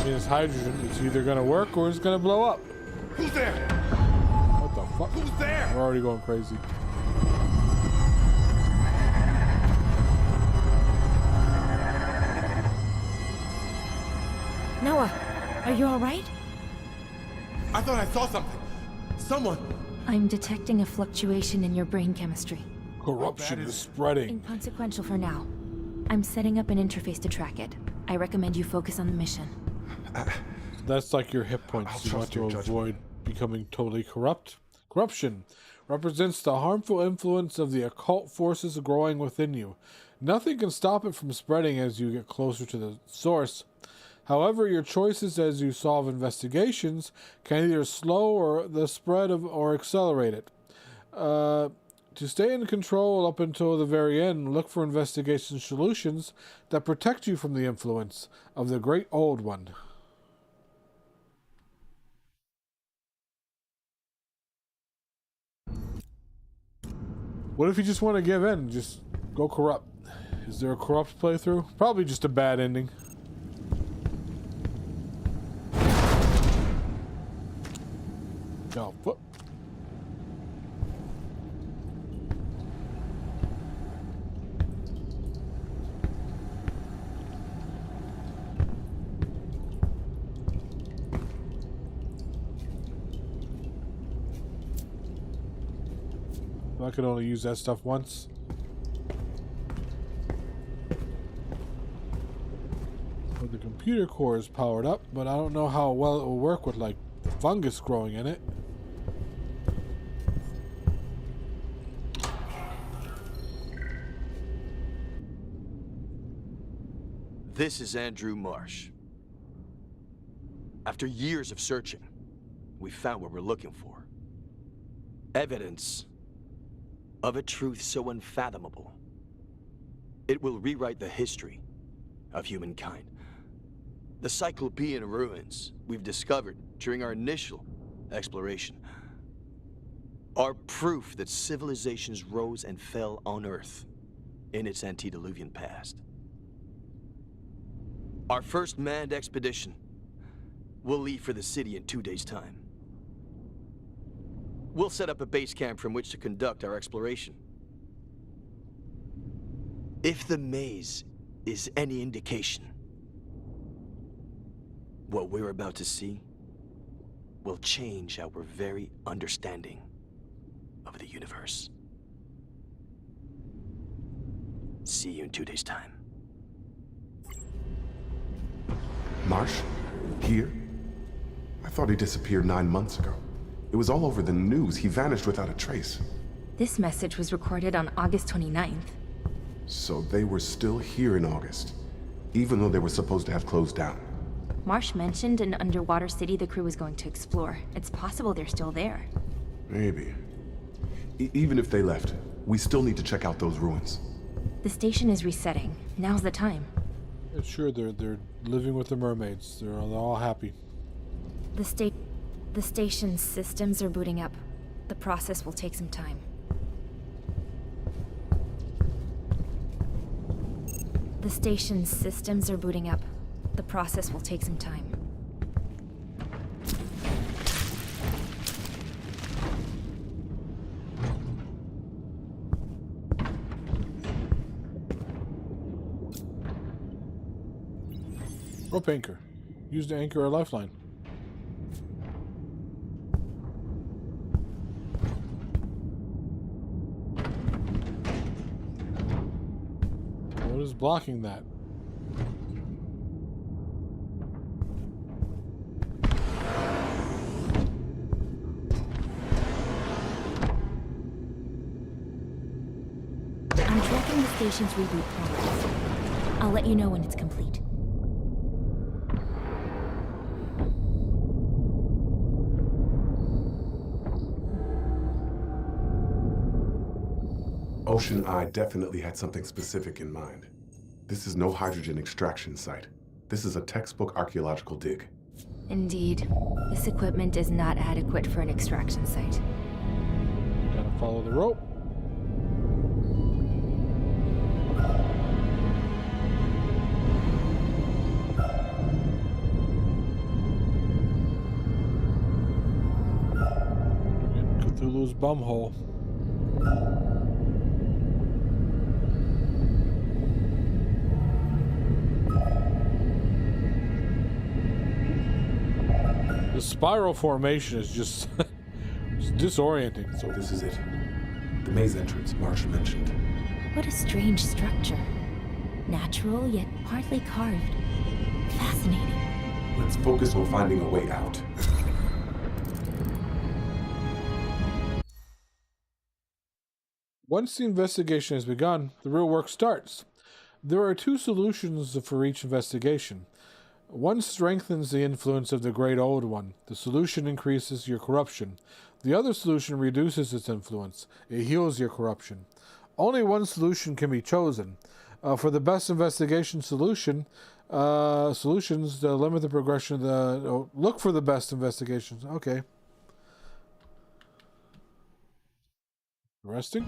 It's hydrogen. It's either gonna work or it's gonna blow up. Who's there? What the fuck? Who's there? We're already going crazy. Noah, are you alright? I thought I saw something. Someone. I'm detecting a fluctuation in your brain chemistry. Corruption is spreading. Inconsequential for now. I'm setting up an interface to track it. I recommend you focus on the mission. That's like your hit points. You want to avoid becoming totally corrupt. Corruption represents the harmful influence of the occult forces growing within you. Nothing can stop it from spreading as you get closer to the source. However, your choices as you solve investigations can either slow the spread or accelerate it. To stay in control up until the very end, look for investigation solutions that protect you from the influence of the Great Old One. What if you just want to give in and just go corrupt? Is there a corrupt playthrough? Probably just a bad ending. Oh, fuck. So I could only use that stuff once. So the computer core is powered up, but I don't know how well it will work with like fungus growing in it. This is Andrew Marsh. After years of searching, we found what we're looking for. Evidence of a truth so unfathomable, it will rewrite the history of humankind. The Cyclopean ruins we've discovered during our initial exploration are proof that civilizations rose and fell on Earth in its antediluvian past. Our first manned expedition will leave for the city in 2 days' time. We'll set up a base camp from which to conduct our exploration. If the maze is any indication, what we're about to see will change our very understanding of the universe. See you in 2 days' time. Marsh? Here? I thought he disappeared 9 months ago. It was all over the news. He vanished without a trace. This message was recorded on August 29th. So they were still here in August, even though they were supposed to have closed down. Marsh mentioned an underwater city the crew was going to explore. It's possible they're still there. Maybe. Even if they left, we still need to check out those ruins. The station is resetting. Now's the time. Yeah, sure, they're living with the mermaids. They're all happy. The station's systems are booting up. The process will take some time. The station's systems are booting up. The process will take some time. Rope anchor. Use to anchor a lifeline. What is blocking that? I'm tracking the station's reboot progress. I'll let you know when it's complete. Ocean Eye definitely had something specific in mind. This is no hydrogen extraction site. This is a textbook archaeological dig. Indeed. This equipment is not adequate for an extraction site. Gotta follow the rope. Cthulhu's bumhole. The spiral formation is just it's disorienting. So this is it. The maze entrance Marsh mentioned. What a strange structure. Natural, yet partly carved. Fascinating. Let's focus on finding a way out. Once the investigation has begun, the real work starts. There are two solutions for each investigation. One strengthens the influence of the Great Old One. The solution increases your corruption. The other solution reduces its influence. It heals your corruption. Only one solution can be chosen. For the best investigation solutions to limit the progression of the... look for the best investigations. Okay. Resting?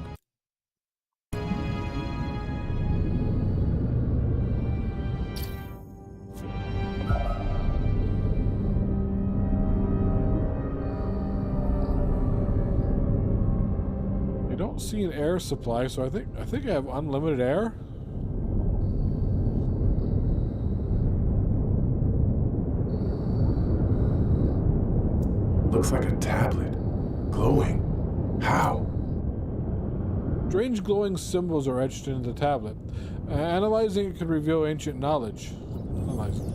I don't see an air supply, so I think I have unlimited air. Looks like a tablet. Glowing. How? Strange glowing symbols are etched into the tablet. Analyzing it could reveal ancient knowledge. Analyzing.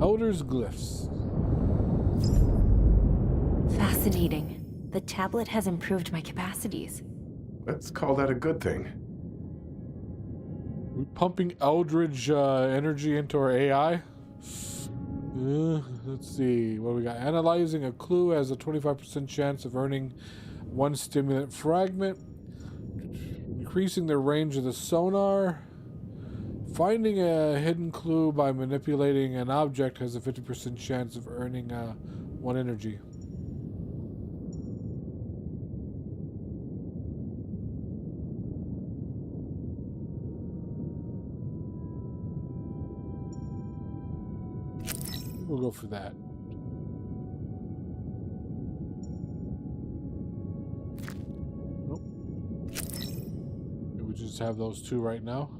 Elder's glyphs. Fascinating. The tablet has improved my capacities. Let's call that a good thing. We're pumping eldritch energy into our AI. Let's see what we got. Analyzing a clue has a 25% chance of earning one stimulant fragment. Increasing the range of the sonar. Finding a hidden clue by manipulating an object has a 50% chance of earning one energy. We'll go for that. Nope. We just have those two right now.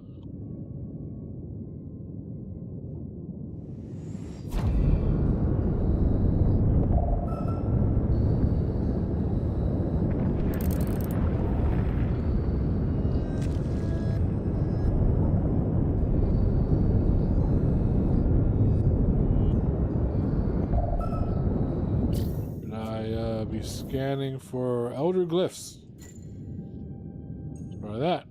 Scanning for elder glyphs. Try that.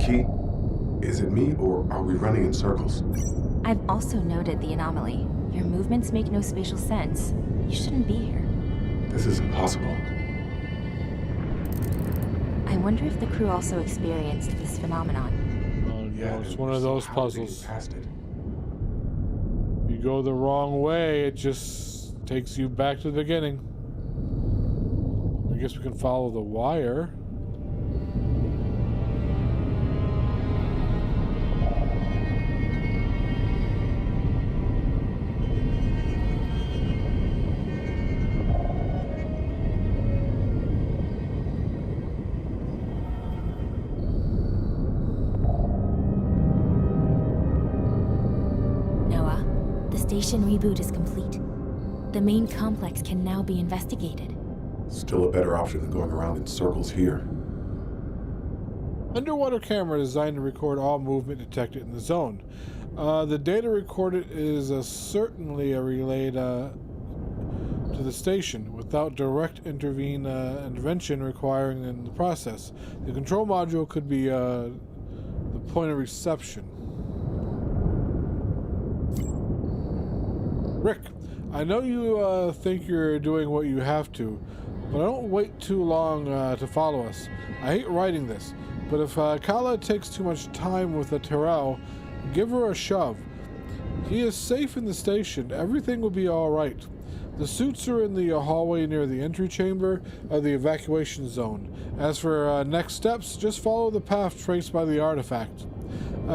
Key? Is it me, or are we running in circles? I've also noted the anomaly. Your movements make no spatial sense. You shouldn't be here. This is impossible. I wonder if the crew also experienced this phenomenon. Oh, Yeah, no, it's one of those puzzles. Past it. You go the wrong way, it just takes you back to the beginning. I guess we can follow the wire. Station reboot is complete. The main complex can now be investigated. Still a better option than going around in circles here. Underwater camera designed to record all movement detected in the zone. The data recorded is certainly a relay to the station without direct intervention requiring in the process. The control module could be the point of reception. Rick, I know you think you're doing what you have to, but don't wait too long to follow us. I hate writing this, but if Kala takes too much time with the Terrell, give her a shove. He is safe in the station. Everything will be all right. The suits are in the hallway near the entry chamber of the evacuation zone. As for next steps, just follow the path traced by the artifact.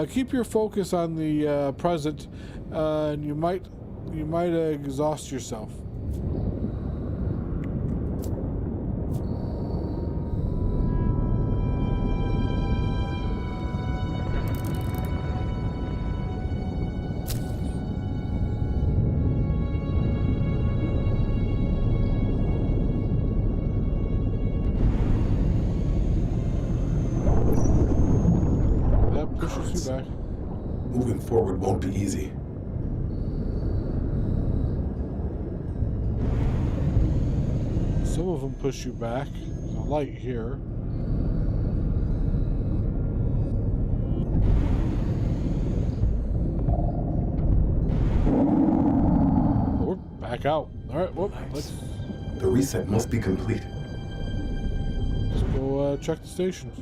Keep your focus on the present, and you might exhaust yourself. That pushes you back. Moving forward won't be easy. Some of them push you back. There's a light here. We're back out. All right, well, let's The reset must be complete. go check the stations.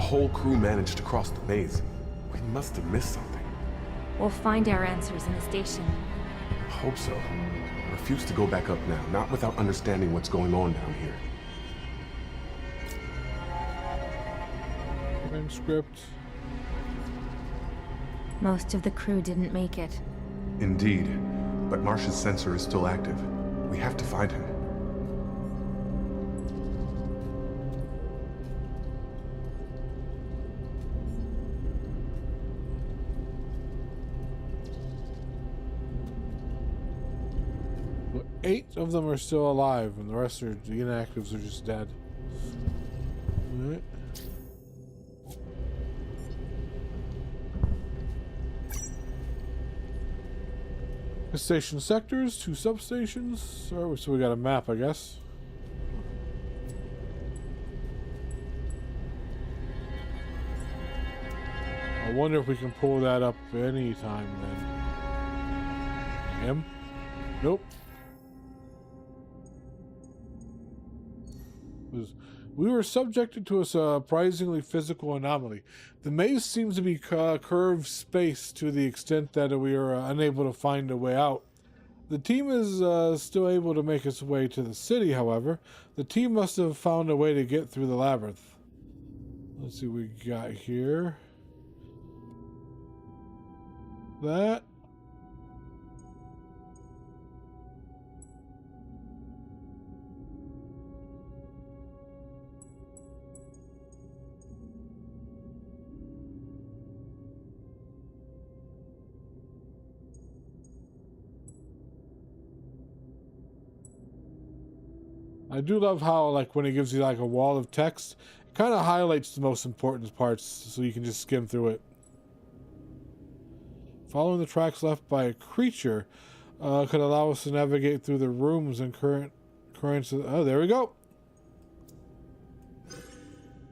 whole crew managed to cross the maze. We must have missed something. We'll find our answers in the station. Hope so. I refuse to go back up now, not without understanding what's going on down here. Transcript. Most of the crew didn't make it. Indeed, but Marsh's sensor is still active. We have to find him. Well, 8 of them are still alive, and the rest are the inactives are just dead. All right. Station sectors, 2 substations. So we got a map, I guess. I wonder if we can pull that up anytime then. Him? Nope. We were subjected to a surprisingly physical anomaly. The maze seems to be curved space to the extent that we are unable to find a way out. The team is still able to make its way to the city, however. The team must have found a way to get through the labyrinth. Let's see what we got here. That. I do love how, like, when it gives you like a wall of text, it kind of highlights the most important parts so you can just skim through it. Following the tracks left by a creature could allow us to navigate through the rooms and currents. Oh, there we go.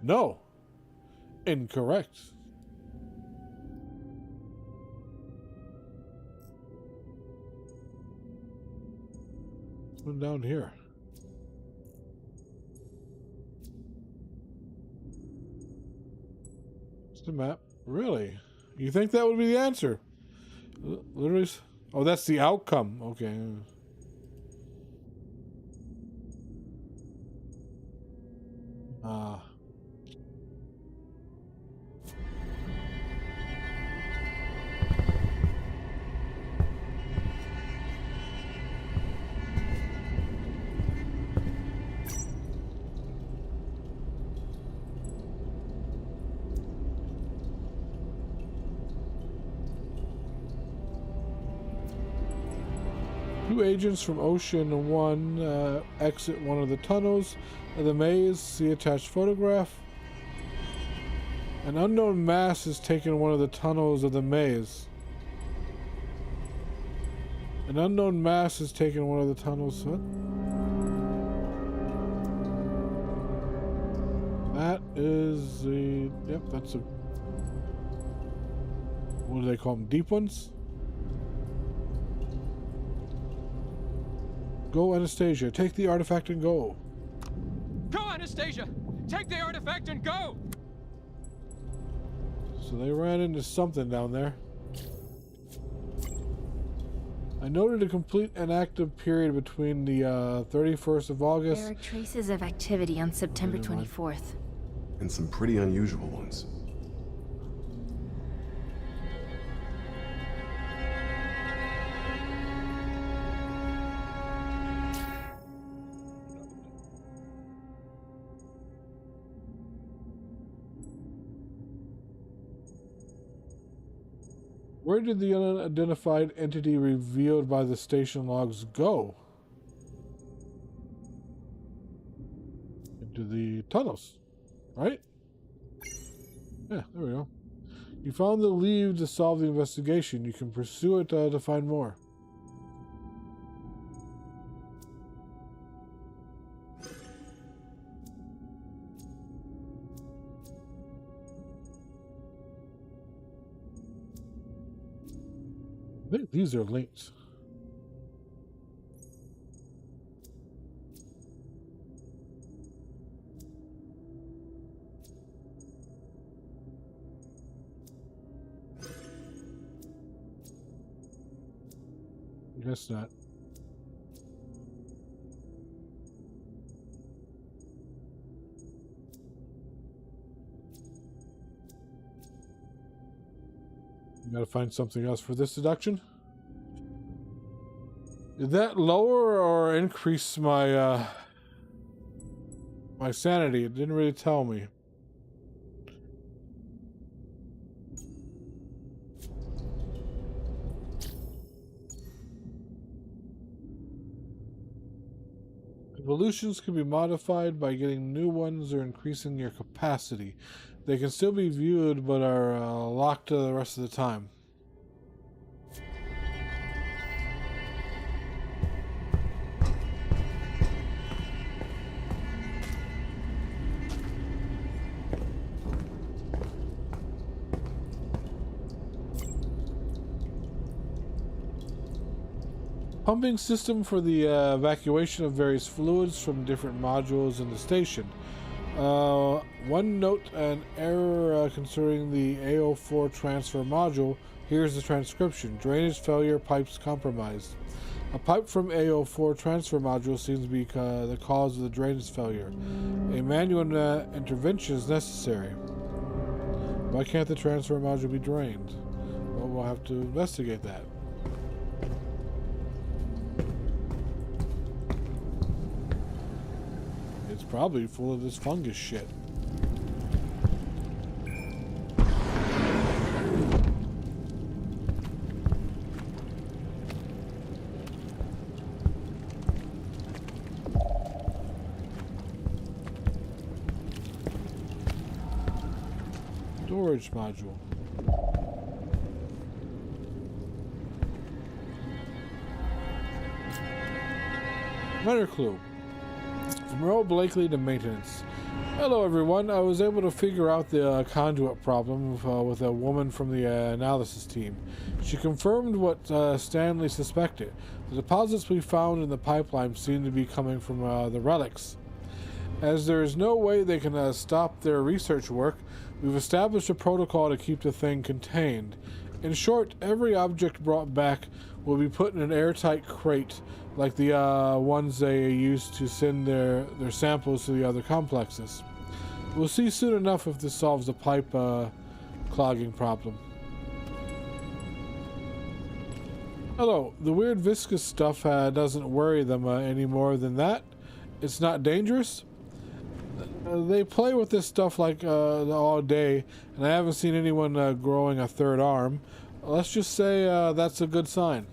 No. Incorrect. One down here. The map. Really? You think that would be the answer? Literally. Oh, that's the outcome. Okay. Two agents from Ocean 1 exit one of the tunnels of the maze. See attached photograph. An unknown mass has taken one of the tunnels of the maze. An unknown mass has taken one of the tunnels. What? That is the... Yep, that's a... What do they call them? Deep ones? Go, Anastasia. Take the artifact and go. Go, Anastasia! Take the artifact and go! So they ran into something down there. I noted a complete inactive period between the 31st of August. There are traces of activity on September 24th. And some pretty unusual ones. Where did the unidentified entity revealed by the station logs go? Into the tunnels, right? Yeah, there we go. You found the lead to solve the investigation. You can pursue it to find more. I think these are linked. Guess not. Gotta find something else for this deduction. Did that lower or increase my my sanity? It didn't really tell me. Evolutions can be modified by getting new ones or increasing your capacity. They can still be viewed, but are locked to the rest of the time. Pumping system for the evacuation of various fluids from different modules in the station. One note and error concerning the A04 transfer module. Here's the transcription. Drainage failure, pipes compromised. A pipe from A04 transfer module seems to be the cause of the drainage failure. A manual intervention is necessary. Why can't the transfer module be drained? Well, we'll have to investigate that. It's probably full of this fungus shit. Storage module. Another clue. From Earl Blakely to maintenance. Hello everyone, I was able to figure out the conduit problem with a woman from the analysis team. She confirmed what Stanley suspected. The deposits we found in the pipeline seem to be coming from the relics. As there is no way they can stop their research work, we've established a protocol to keep the thing contained. In short, every object brought back will be put in an airtight crate, like the ones they used to send their samples to the other complexes. We'll see soon enough if this solves the pipe clogging problem. Hello, the weird viscous stuff doesn't worry them any more than that. It's not dangerous. They play with this stuff like all day, and I haven't seen anyone growing a third arm. Let's just say that's a good sign.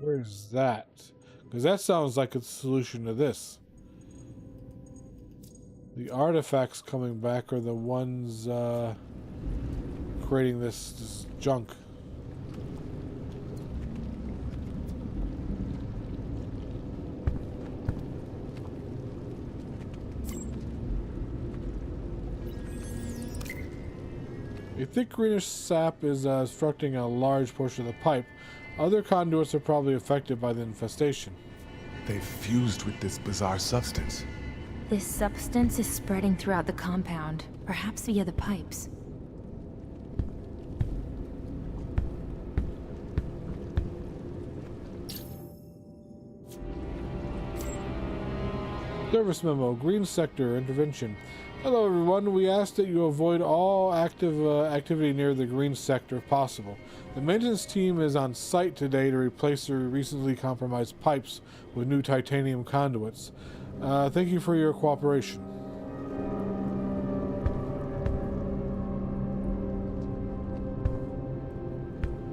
Where's that? Because that sounds like a solution to this. The artifacts coming back are the ones creating this junk. A thick greenish sap is obstructing a large portion of the pipe. Other conduits are probably affected by the infestation. They've fused with this bizarre substance. This substance is spreading throughout the compound, perhaps via the pipes. Service memo, Green Sector, intervention. Hello everyone, we ask that you avoid all activity near the Green Sector if possible. The maintenance team is on site today to replace the recently compromised pipes with new titanium conduits. Thank you for your cooperation.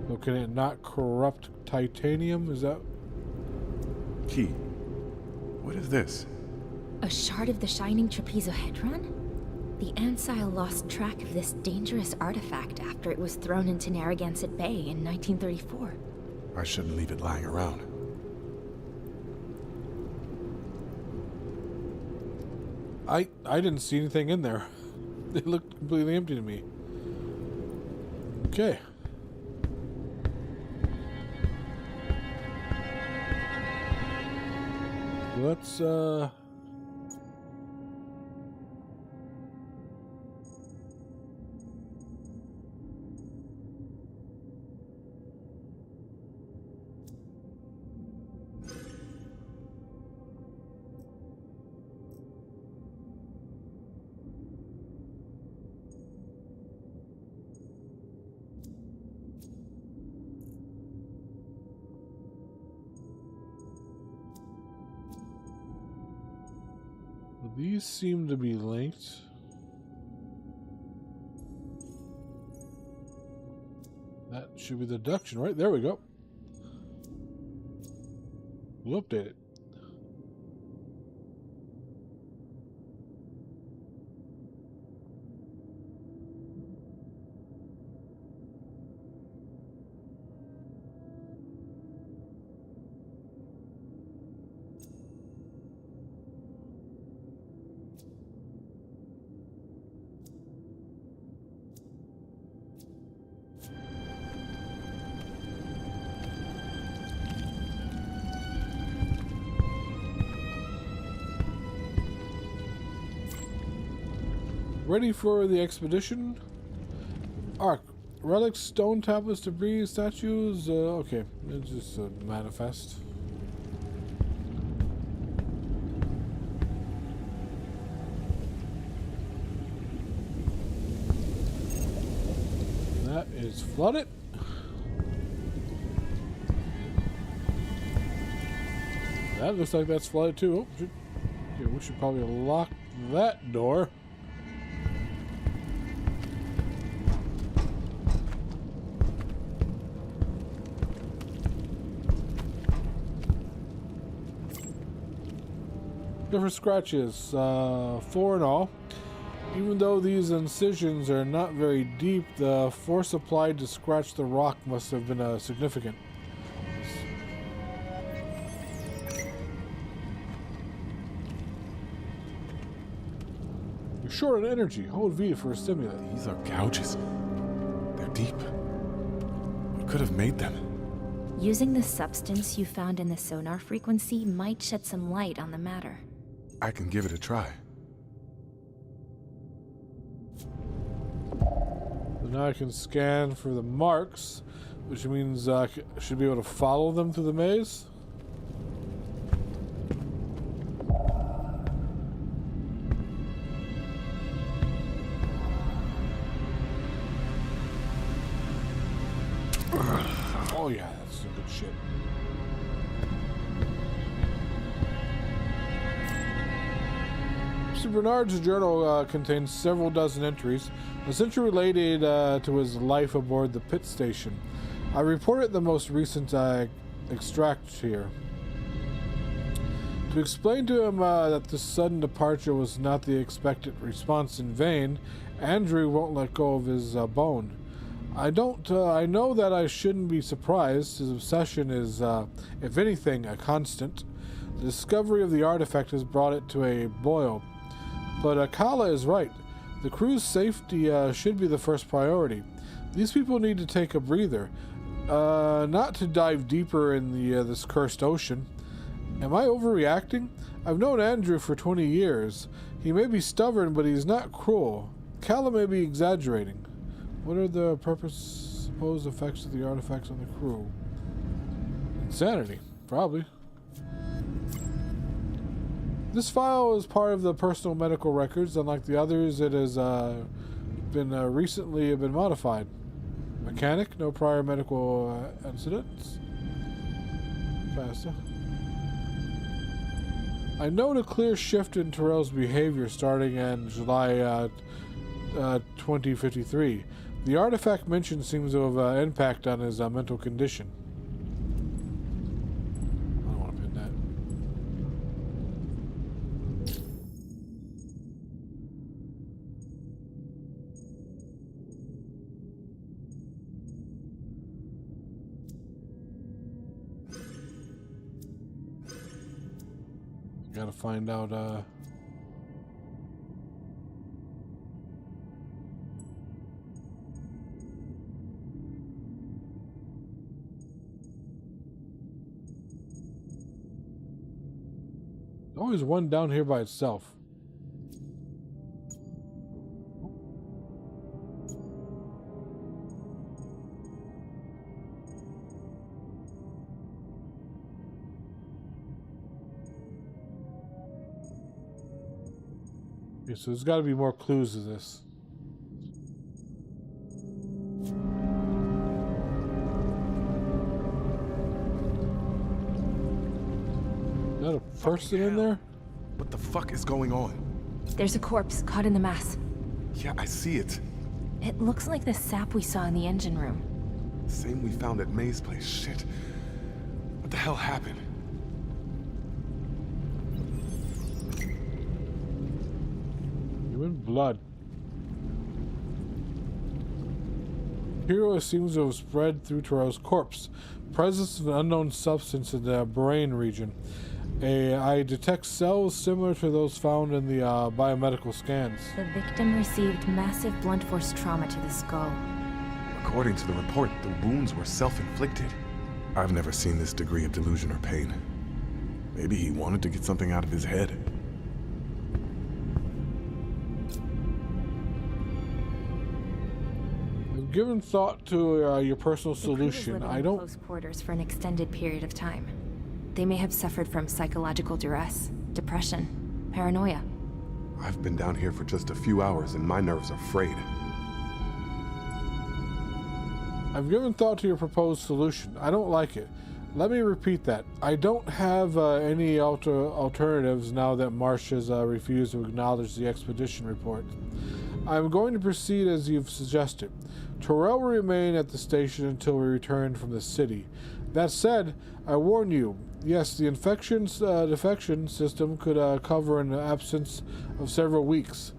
So can it not corrupt titanium? Is that... Key. What is this? A shard of the shining trapezohedron? The Ancile lost track of this dangerous artifact after it was thrown into Narragansett Bay in 1934. I shouldn't leave it lying around. I didn't see anything in there. It looked completely empty to me. Okay. Let's these seem to be linked. That should be the deduction, right? There we go. We'll update it. Ready for the expedition? Ark. Relics, stone tablets, debris, statues. Okay. It's just a manifest. That is flooded. That looks like that's flooded too. Oh, okay, we should probably lock that door. Different scratches, 4 in all. Even though these incisions are not very deep, the force applied to scratch the rock must have been significant. You're short on energy. Hold V for a stimulant. These are gouges. They're deep. What could have made them? Using the substance you found in the sonar frequency might shed some light on the matter. I can give it a try. So now I can scan for the marks, which means I should be able to follow them through the maze. Oh yeah, that's some good shit. Mr. Bernard's journal contains several dozen entries, essentially related to his life aboard the pit station. I reported the most recent extract here. To explain to him that this sudden departure was not the expected response in vain, Andrew won't let go of his bone. I know that I shouldn't be surprised. His obsession is, if anything, a constant. The discovery of the artifact has brought it to a boil. But Kala is right. The crew's safety should be the first priority. These people need to take a breather, not to dive deeper in this cursed ocean. Am I overreacting? I've known Andrew for 20 years. He may be stubborn, but he's not cruel. Kala may be exaggerating. What are the supposed effects of the artifacts on the crew? Insanity, probably. This file is part of the personal medical records. Unlike the others, it has been recently modified. Mechanic, no prior medical incidents. Faster. I note a clear shift in Terrell's behavior starting in July 2053. The artifact mentioned seems to have impact on his mental condition. I don't want to pin that. Gotta find out, Always one down here by itself. Okay, so there's got to be more clues to this. Is that a person in there? What the fuck is going on? There's a corpse caught in the mass. Yeah, I see it. It looks like the sap we saw in the engine room. Same we found at May's place. Shit. What the hell happened? Human blood. Hero seems to have spread through Taro's corpse. Presence of an unknown substance in the brain region. I detect cells similar to those found in the biomedical scans. The victim received massive blunt force trauma to the skull. According to the report, the wounds were self-inflicted. I've never seen this degree of delusion or pain. Maybe he wanted to get something out of his head. I've given thought to your personal The crew was solution. living I in don't. close quarters for an extended period of time. They may have suffered from psychological duress, depression, paranoia. I've been down here for just a few hours and my nerves are frayed. I've given thought to your proposed solution. I don't like it. Let me repeat that. I don't have any alternatives now that Marsh has refused to acknowledge the expedition report. I'm going to proceed as you've suggested. Terrell will remain at the station until we return from the city. That said, I warn you, yes, the defection system could cover an absence of several weeks.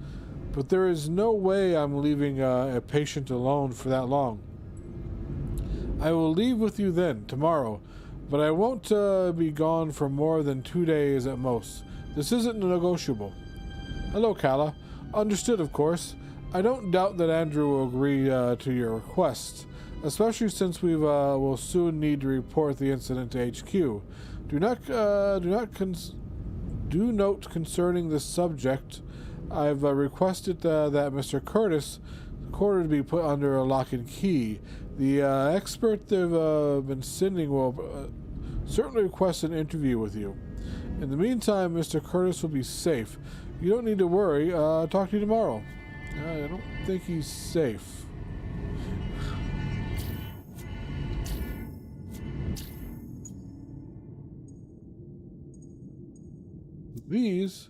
But there is no way I'm leaving a patient alone for that long. I will leave with you then, tomorrow, but I won't be gone for more than 2 days at most. This isn't negotiable. Hello, Kala. Understood, of course. I don't doubt that Andrew will agree to your request, especially since we will soon need to report the incident to HQ. Do note concerning this subject. I've requested that Mr. Curtis' quarter to be put under a lock and key. The expert they've been sending will certainly request an interview with you. In the meantime, Mr. Curtis will be safe. You don't need to worry. Talk to you tomorrow. I don't think he's safe. These...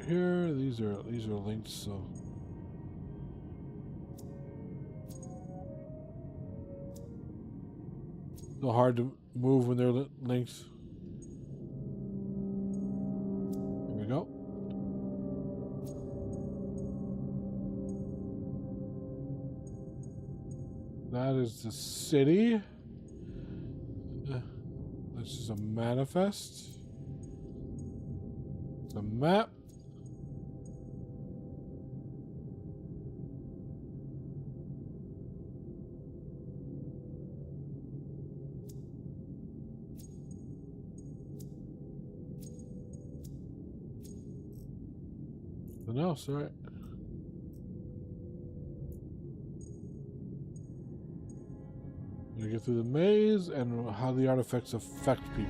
Here, these are linked, so so hard to move when they're linked. Here we go. That is the city. This is a manifest. It's a map. Nothing else, right? Gonna get through the maze and how the artifacts affect people.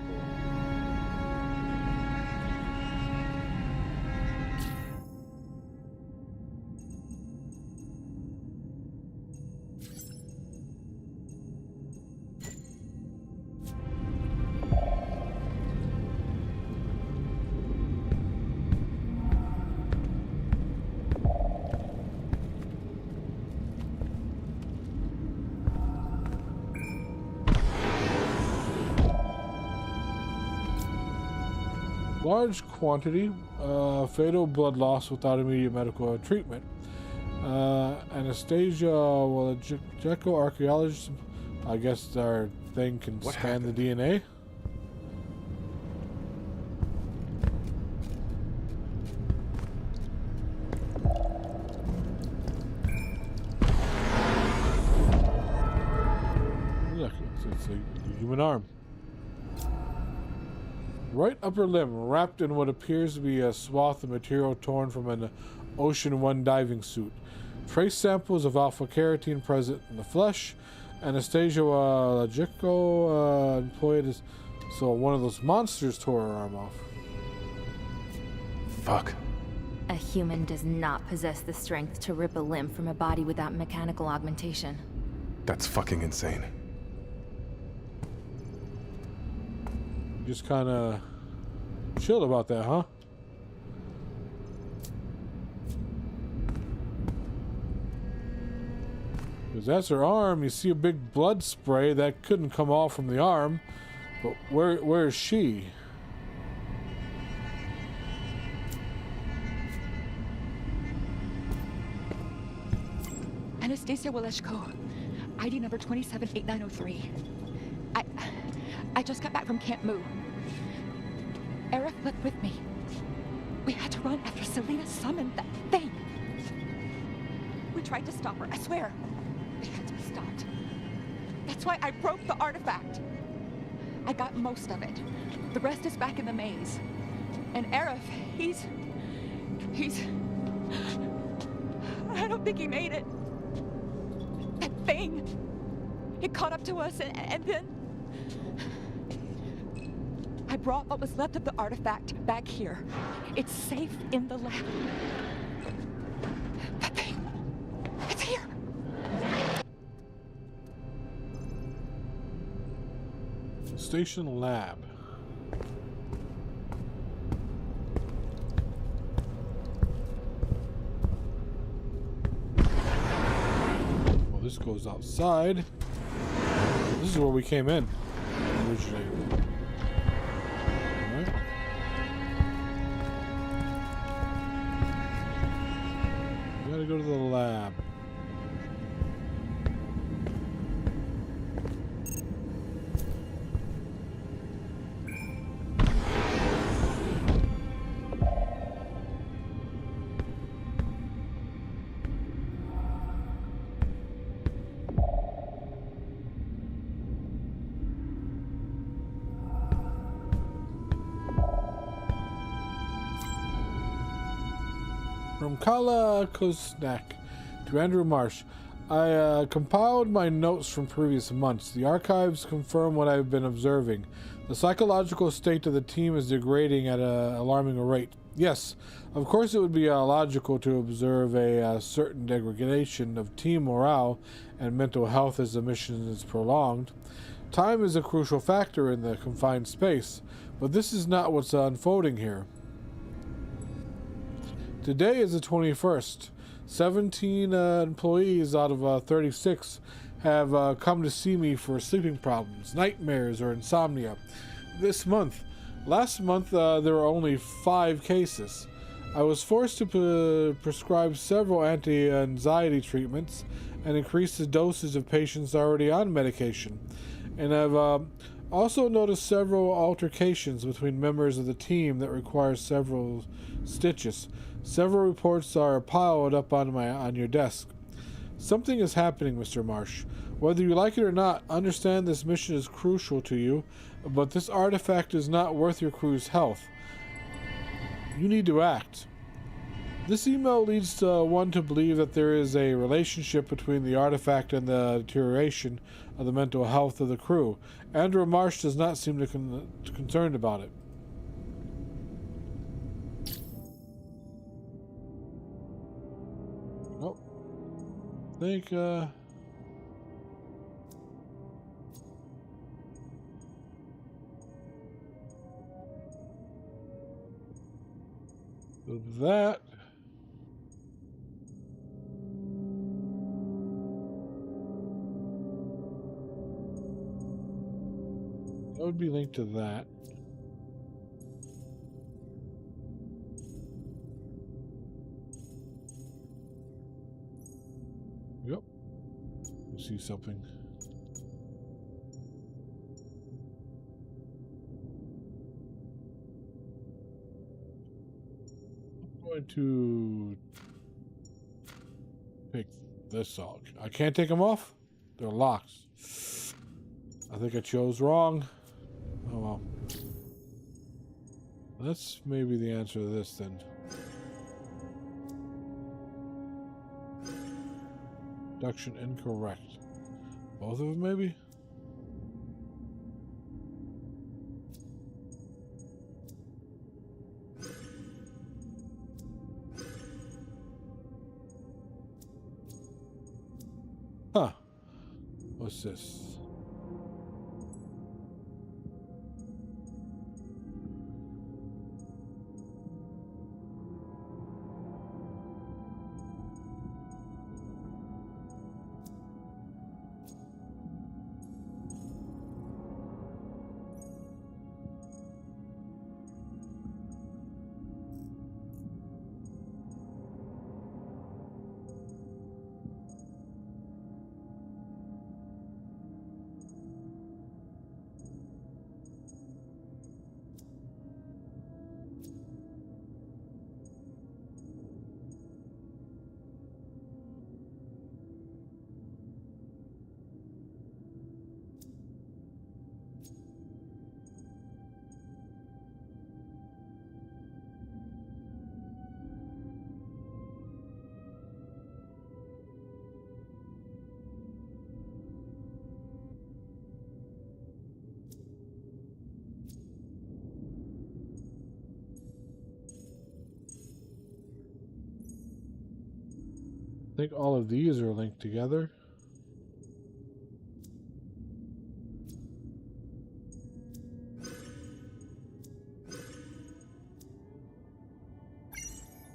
Large quantity, fatal blood loss without immediate medical treatment. Anastasia, well, a Jekyll archaeologist, I guess our thing can scan the DNA. It's a human arm. Right upper limb, wrapped in what appears to be a swath of material torn from an Ocean One diving suit. Trace samples of alpha-carotene present in the flesh. Anastasia Lagico employed as... So one of those monsters tore her arm off. Fuck. A human does not possess the strength to rip a limb from a body without mechanical augmentation. That's fucking insane. Just kind of chilled about that, huh? Because that's her arm. You see a big blood spray that couldn't come off from the arm. But where is she? Anastasia Waleshko, ID number 278903. I just got back from Camp Moo. Arif went with me. We had to run after Selena summoned that thing. We tried to stop her, I swear. We had to be stopped. That's why I broke the artifact. I got most of it. The rest is back in the maze. And Arif, he's... I don't think he made it. That thing. It caught up to us and then... I brought what was left of the artifact back here. It's safe in the lab. That thing. It's here. Station lab. Well, this goes outside. This is where we came in originally. Alright. We gotta go to the lab. From Kala Kosnak to Andrew Marsh. I compiled my notes from previous months. The archives confirm what I've been observing. The psychological state of the team is degrading at an alarming rate. Yes, of course it would be logical to observe a certain degradation of team morale and mental health as the mission is prolonged. Time is a crucial factor in the confined space, but this is not what's unfolding here. Today is the 21st. 17 employees out of 36 have come to see me for sleeping problems, nightmares, or insomnia. This month. Last month, there were only 5 cases. I was forced to prescribe several anti-anxiety treatments and increase the dosage of patients already on medication. And I've also noticed several altercations between members of the team that require several stitches. Several reports are piled up on your desk. Something is happening, Mr. Marsh. Whether you like it or not, understand this mission is crucial to you, but this artifact is not worth your crew's health. You need to act. This email leads one to believe that there is a relationship between the artifact and the deterioration of the mental health of the crew. Andrew Marsh does not seem concerned about it. Nope. I think, of that. That would be linked to that. Yep. You see something. I'm going to take this off. I can't take them off? They're locked. I think I chose wrong. Oh well. That's maybe the answer to this then. Deduction incorrect. Both of them maybe? Huh. What's this? I think all of these are linked together.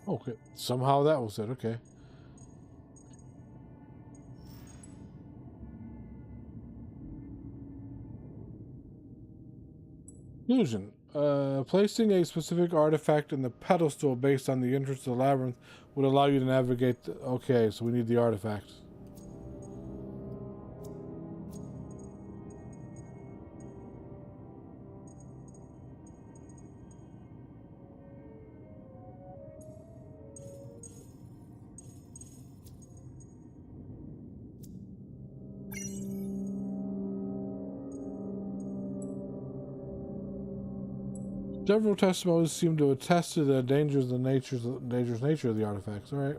Okay, somehow that was it. Okay. Conclusion. Placing a specific artifact in the pedestal based on the entrance to the labyrinth would allow you to navigate the... Okay, so we need the artifact. Several testimonies seem to attest to the dangerous nature of the artifacts. All right.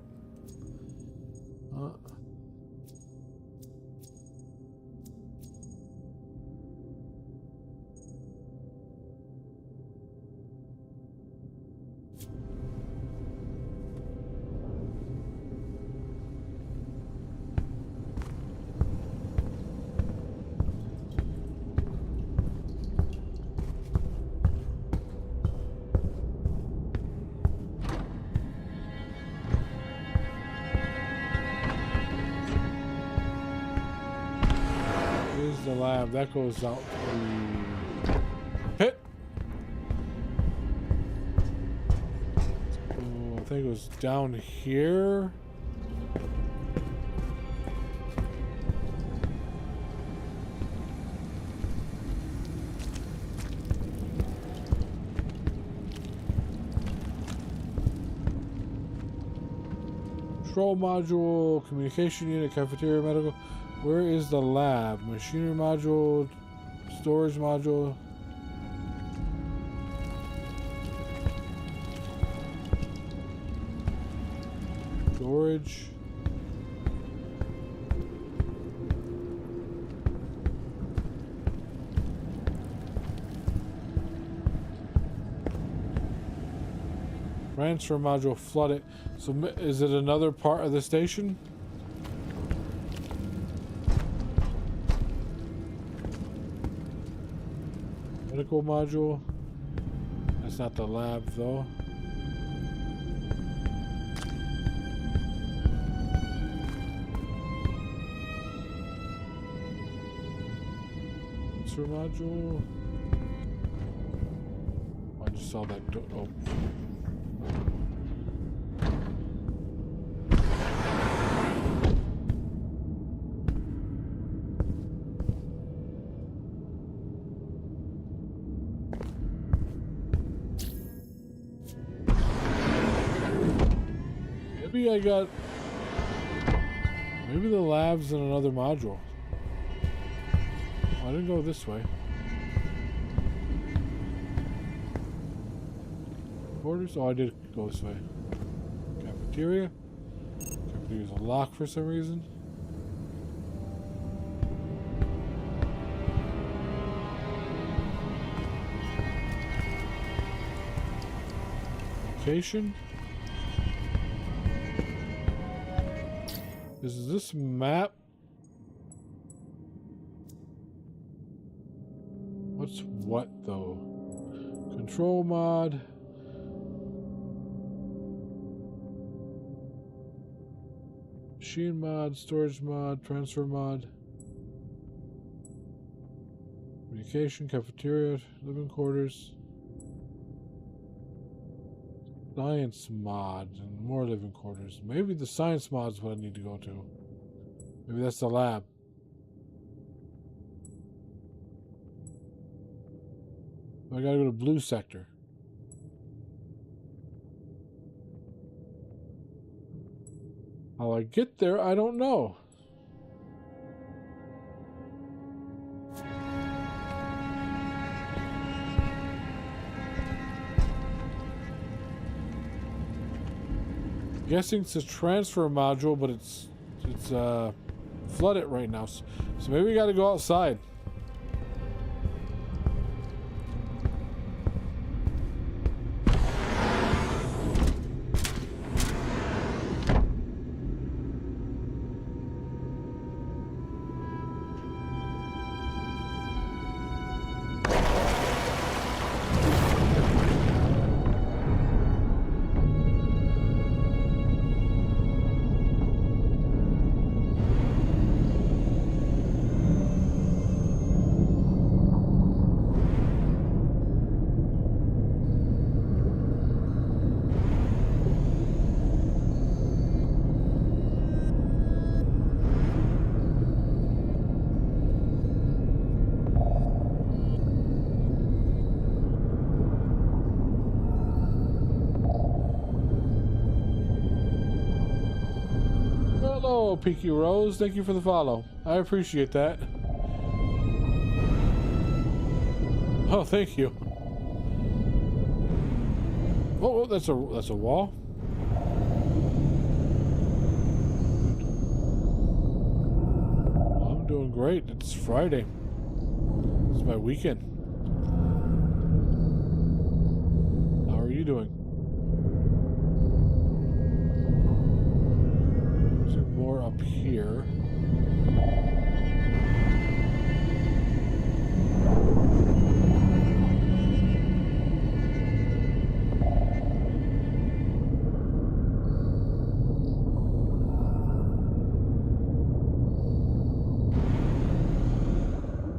The lab that goes out the pit. Oh, I think it was down here. Control module, communication unit, cafeteria, medical. Where is the lab? Machinery module, storage module. Storage. Transfer module flooded. So is it another part of the station? Medical module. That's not the lab though. Transfer module. I just saw that. Oh. Maybe the lab's in another module. I didn't go this way. Quarters? Oh, I did go this way. Cafeteria. Cafeteria's a lock for some reason. Location. Is this map? What's what though? Control mod. Machine mod, storage mod, transfer mod. Communication, cafeteria, living quarters. Science mod and more living quarters. Maybe the science mod is what I need to go to. Maybe that's the lab. I gotta go to blue sector. How I get there, I don't know. Guessing it's a transfer module, but it's flooded right now. So maybe we gotta go outside. Hello, Peaky Rose. Thank you for the follow. I appreciate that. Oh, thank you. Oh, that's a wall. I'm doing great. It's Friday. It's my weekend. How are you doing? More up here.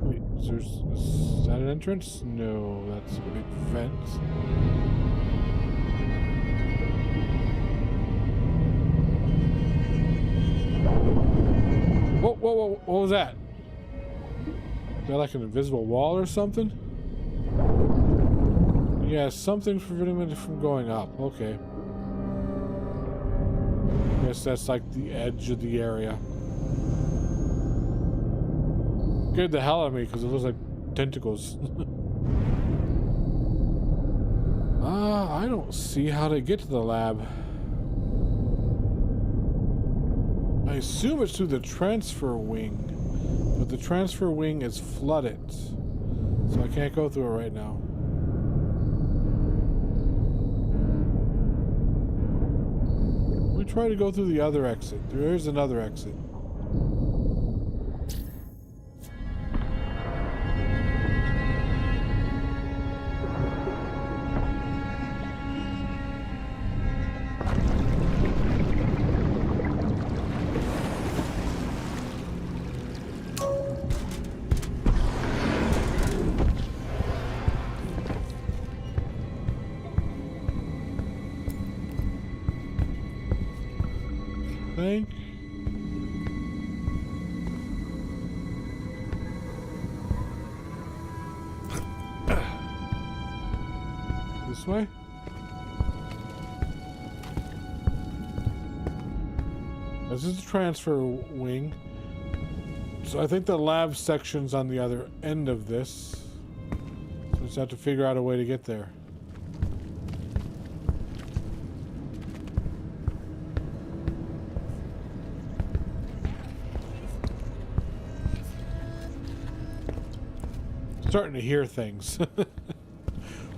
Wait, is that an entrance? No, that's a big fence. Whoa, what was that? Is that like an invisible wall or something? Yeah, something preventing me from going up. Okay. Guess that's like the edge of the area. Scared the hell out of me because it looks like tentacles. I don't see how to get to the lab. I assume it's through the transfer wing, but the transfer wing is flooded, so I can't go through it right now. Let me try to go through the other exit. There is another exit. Think. This way? This is the transfer wing. So I think the lab section's on the other end of this. So we just have to figure out a way to get there. Starting to hear things.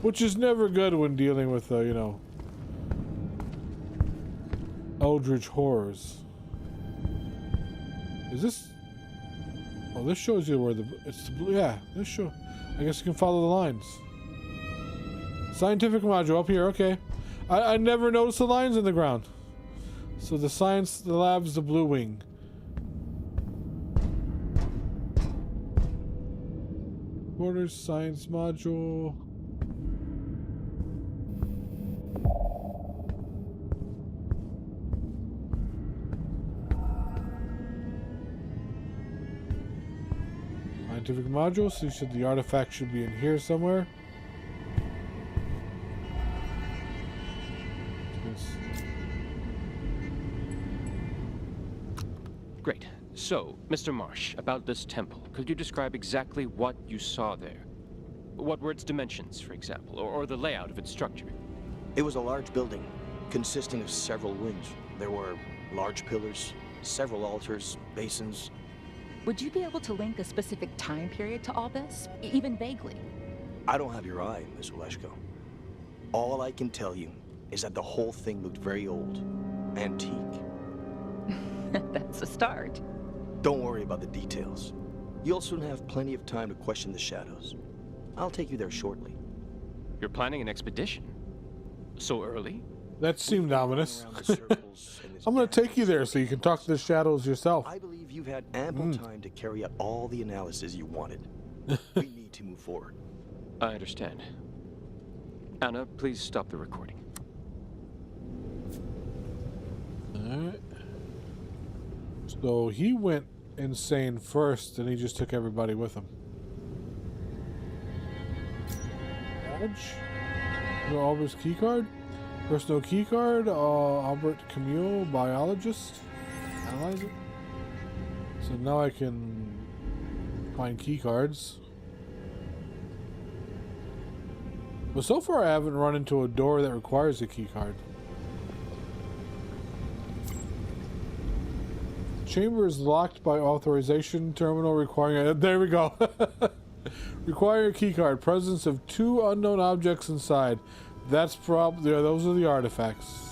Which is never good when dealing with, you know, eldritch horrors. Is this... Oh, this shows you where the... It's the blue... Yeah, this show... I guess you can follow the lines. Scientific module up here, okay. I never noticed the lines in the ground. So the lab's the blue wing. Quarters, science module... Scientific module, so you said the artifact should be in here somewhere. Great. So, Mr. Marsh, about this temple, could you describe exactly what you saw there? What were its dimensions, for example, or the layout of its structure? It was a large building, consisting of several wings. There were large pillars, several altars, basins. Would you be able to link a specific time period to all this, even vaguely? I don't have your eye, Miss Oleshko. All I can tell you is that the whole thing looked very old, antique. That's a start. Don't worry about the details. You'll soon have plenty of time to question the shadows. I'll take you there shortly. You're planning an expedition? So early? That seemed ominous. I'm going to take you there so you can talk to the shadows yourself. I believe you've had ample time to carry out all the analysis you wanted. We need to move forward. I understand. Anna, please stop the recording. Alright. So he went insane first and he just took everybody with him. Badge? No Albert's keycard? Personal keycard, Albert Camille, biologist. Analyze it. So now I can find keycards. But so far I haven't run into a door that requires a keycard. Chamber is locked by authorization terminal requiring... There we go. Requiring a keycard. Presence of 2 unknown objects inside. That's probably... those are the artifacts.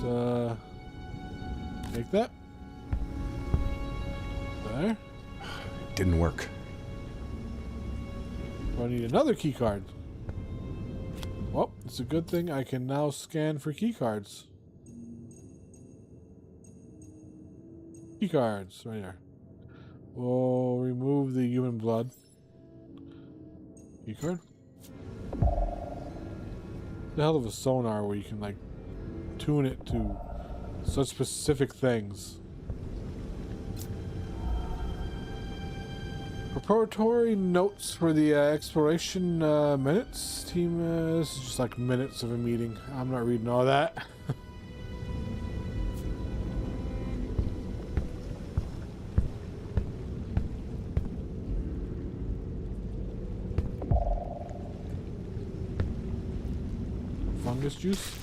Let's, take that. There. Didn't work. I need another keycard. Well, it's a good thing I can now scan for keycards. Keycards, right here. We'll remove the human blood. Keycard. The hell of a sonar where you can like tune it to such specific things. Preparatory notes for the exploration minutes team. This is just like minutes of a meeting. I'm not reading all that. Fungus juice.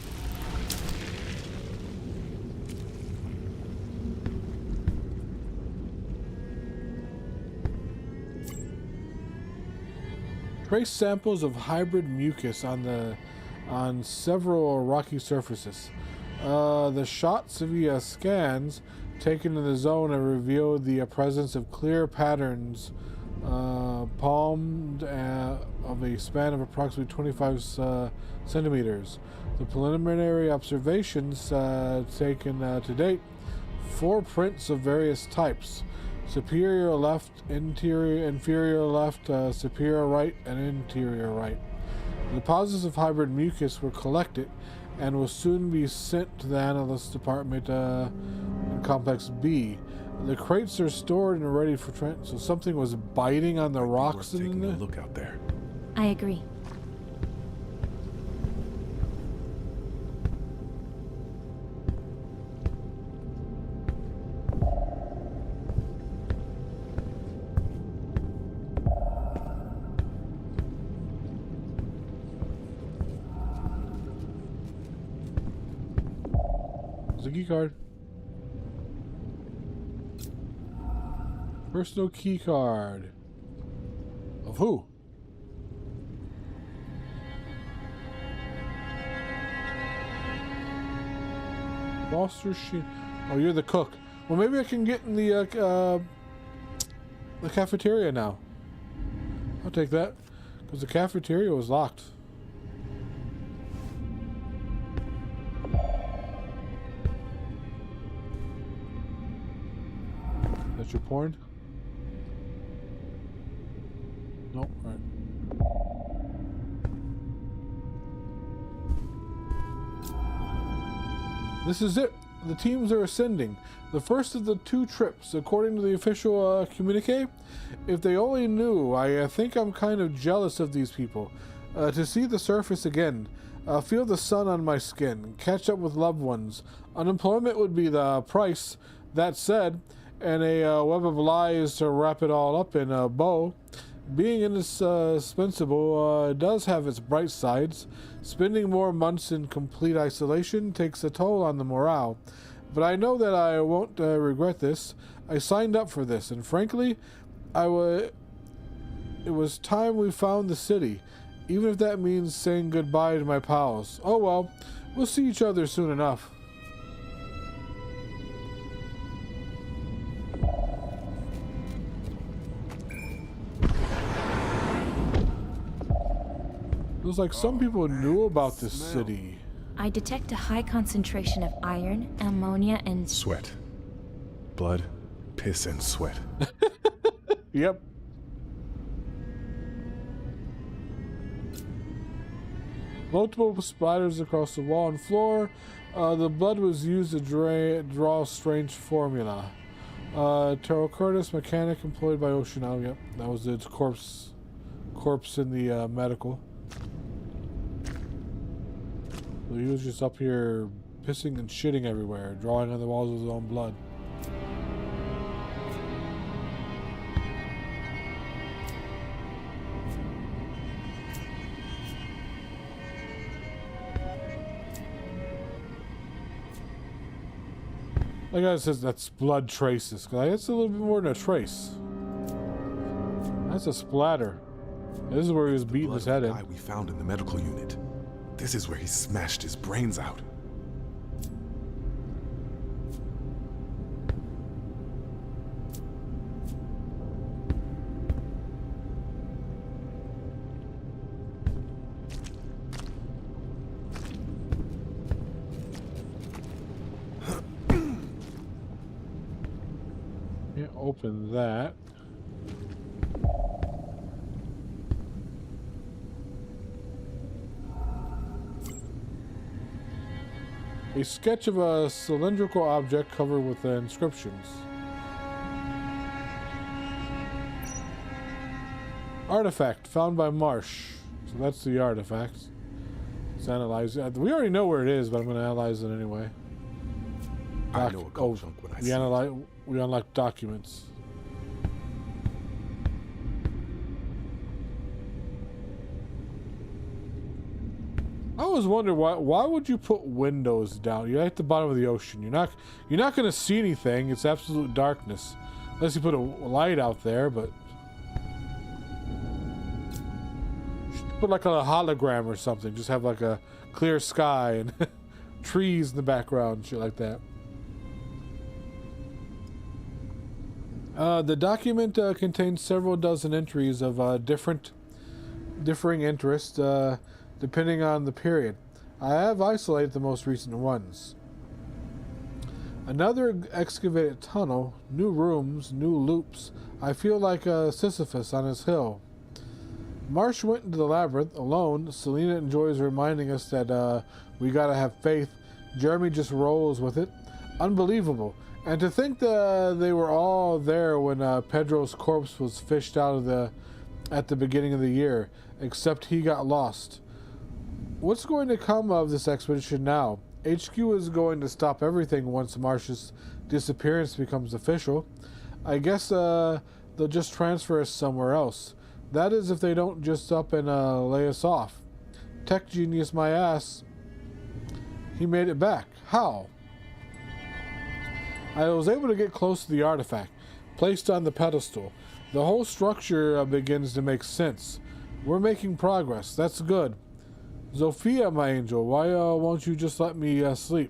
Trace samples of hybrid mucus on several rocky surfaces. The shots via scans taken in the zone have revealed the presence of clear patterns palmed of a span of approximately 25 centimeters. The preliminary observations taken to date, 4 prints of various types: superior left, inferior left, superior right, and interior right. The deposits of hybrid mucus were collected and will soon be sent to the analyst department in Complex B. The crates are stored and ready for transport. So something was biting on the rocks in taking there? a look out there. I agree. There's a key card. Personal key card. Of who? Foster Sheen. Oh, you're the cook. Well, maybe I can get in the cafeteria now. I'll take that, because the cafeteria was locked. That's your porn? Nope. All right. This is it. The teams are ascending. The first of the 2 trips, according to the official communique. If they only knew, I think I'm kind of jealous of these people. To see the surface again, feel the sun on my skin, catch up with loved ones. Unemployment would be the price. That said, and a web of lies to wrap it all up in a bow. Being indispensable does have its bright sides. Spending more months in complete isolation takes a toll on the morale. But I know that I won't regret this. I signed up for this, and frankly, it was time we found the city, even if that means saying goodbye to my pals. Oh well, we'll see each other soon enough. It was like some people knew about this city. I detect a high concentration of iron, ammonia, and sweat. Blood, piss, and sweat. Yep. Multiple splatters across the wall and floor. The blood was used to draw a strange formula. Terrell Curtis, mechanic employed by Ocean. Oh, yep. That was its corpse in the medical. So he was just up here pissing and shitting everywhere, drawing on the walls with his own blood. Like I said, that's blood traces. That's a little bit more than a trace. That's a splatter. This is where he was beating his head in. The guy we found in the medical unit. This is where he smashed his brains out. Yeah, open that. A sketch of a cylindrical object covered with inscriptions. Artifact found by Marsh. So that's the artifact. Let's analyze it. We already know where it is, but I'm going to analyze it anyway. I know a cold chunk when I see it. We unlock documents. I always wonder why would you put windows down? You're at the bottom of the ocean. You're not going to see anything. It's absolute darkness, unless you put a light out there. But put like a hologram or something. Just have like a clear sky and trees in the background, and shit like that. The document contains several dozen entries of differing interests. Depending on the period. I have isolated the most recent ones. Another excavated tunnel, new rooms, new loops. I feel like Sisyphus on his hill. Marsh went into the labyrinth alone. Selena enjoys reminding us that we gotta have faith. Jeremy just rolls with it. Unbelievable. And to think that they were all there when Pedro's corpse was fished out of at the beginning of the year, except he got lost. What's going to come of this expedition now? HQ is going to stop everything once Marsh's disappearance becomes official. I guess they'll just transfer us somewhere else. That is if they don't just up and lay us off. Tech genius my ass. He made it back. How? I was able to get close to the artifact, placed on the pedestal. The whole structure begins to make sense. We're making progress. That's good. Zofia, my angel, why won't you just let me sleep?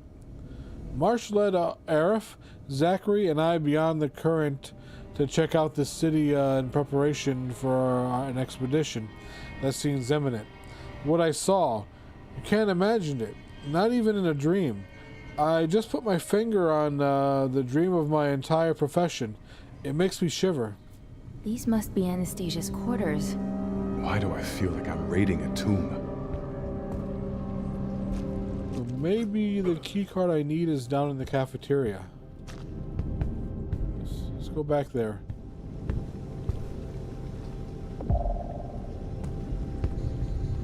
Marsh led Arif, Zachary, and I beyond the current to check out the city in preparation for an expedition that seems imminent. What I saw, you can't imagine it, not even in a dream. I just put my finger on the dream of my entire profession. It makes me shiver. These must be Anastasia's quarters. Why do I feel like I'm raiding a tomb? Maybe the key card I need is down in the cafeteria. Let's go back there.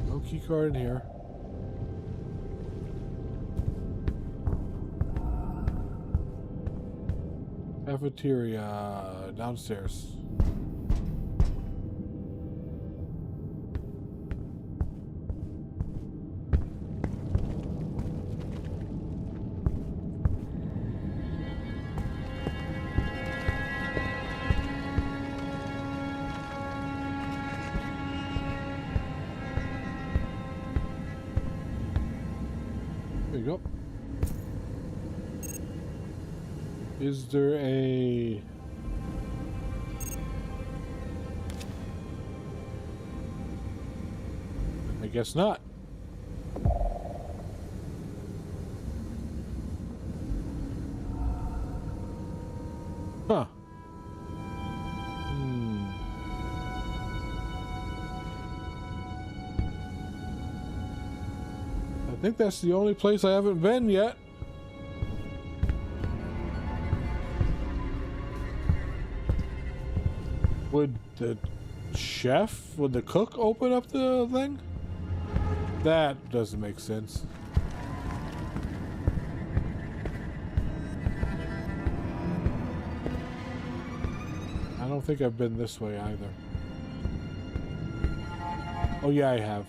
No key card in here. Cafeteria downstairs. There you go. Is there a... I guess not. Huh. I think that's the only place I haven't been yet. Would the chef, would the cook open up the thing? That doesn't make sense. I don't think I've been this way either. Oh yeah, I have.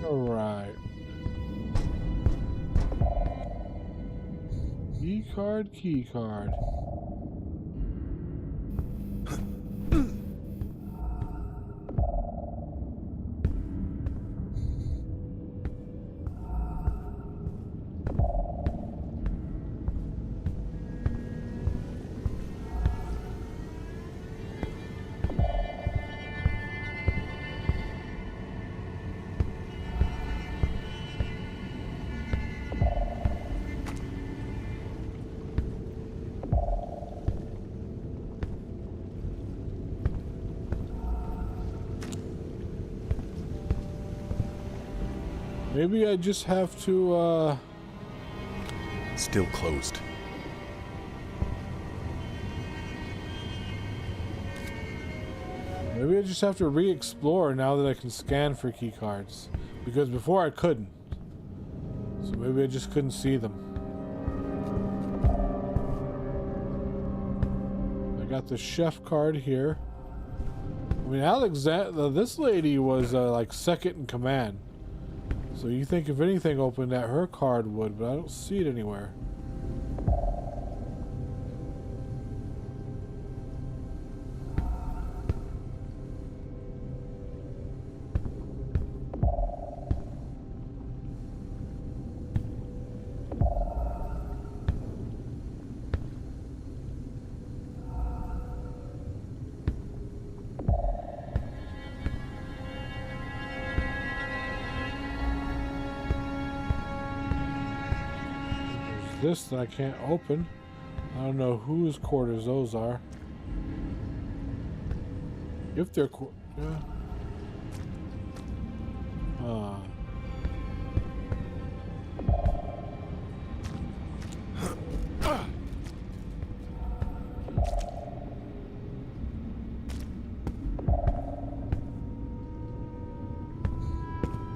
Alright. Key card. Maybe I just have to, Still closed. maybe I just have to re-explore now that I can scan for key cards. Because before I couldn't. So maybe I just couldn't see them. I got the chef card here. I mean, this lady was like second in command. So you think if anything opened that her card would, but I don't see it anywhere. This that I can't open. I don't know whose quarters those are. If they're yeah.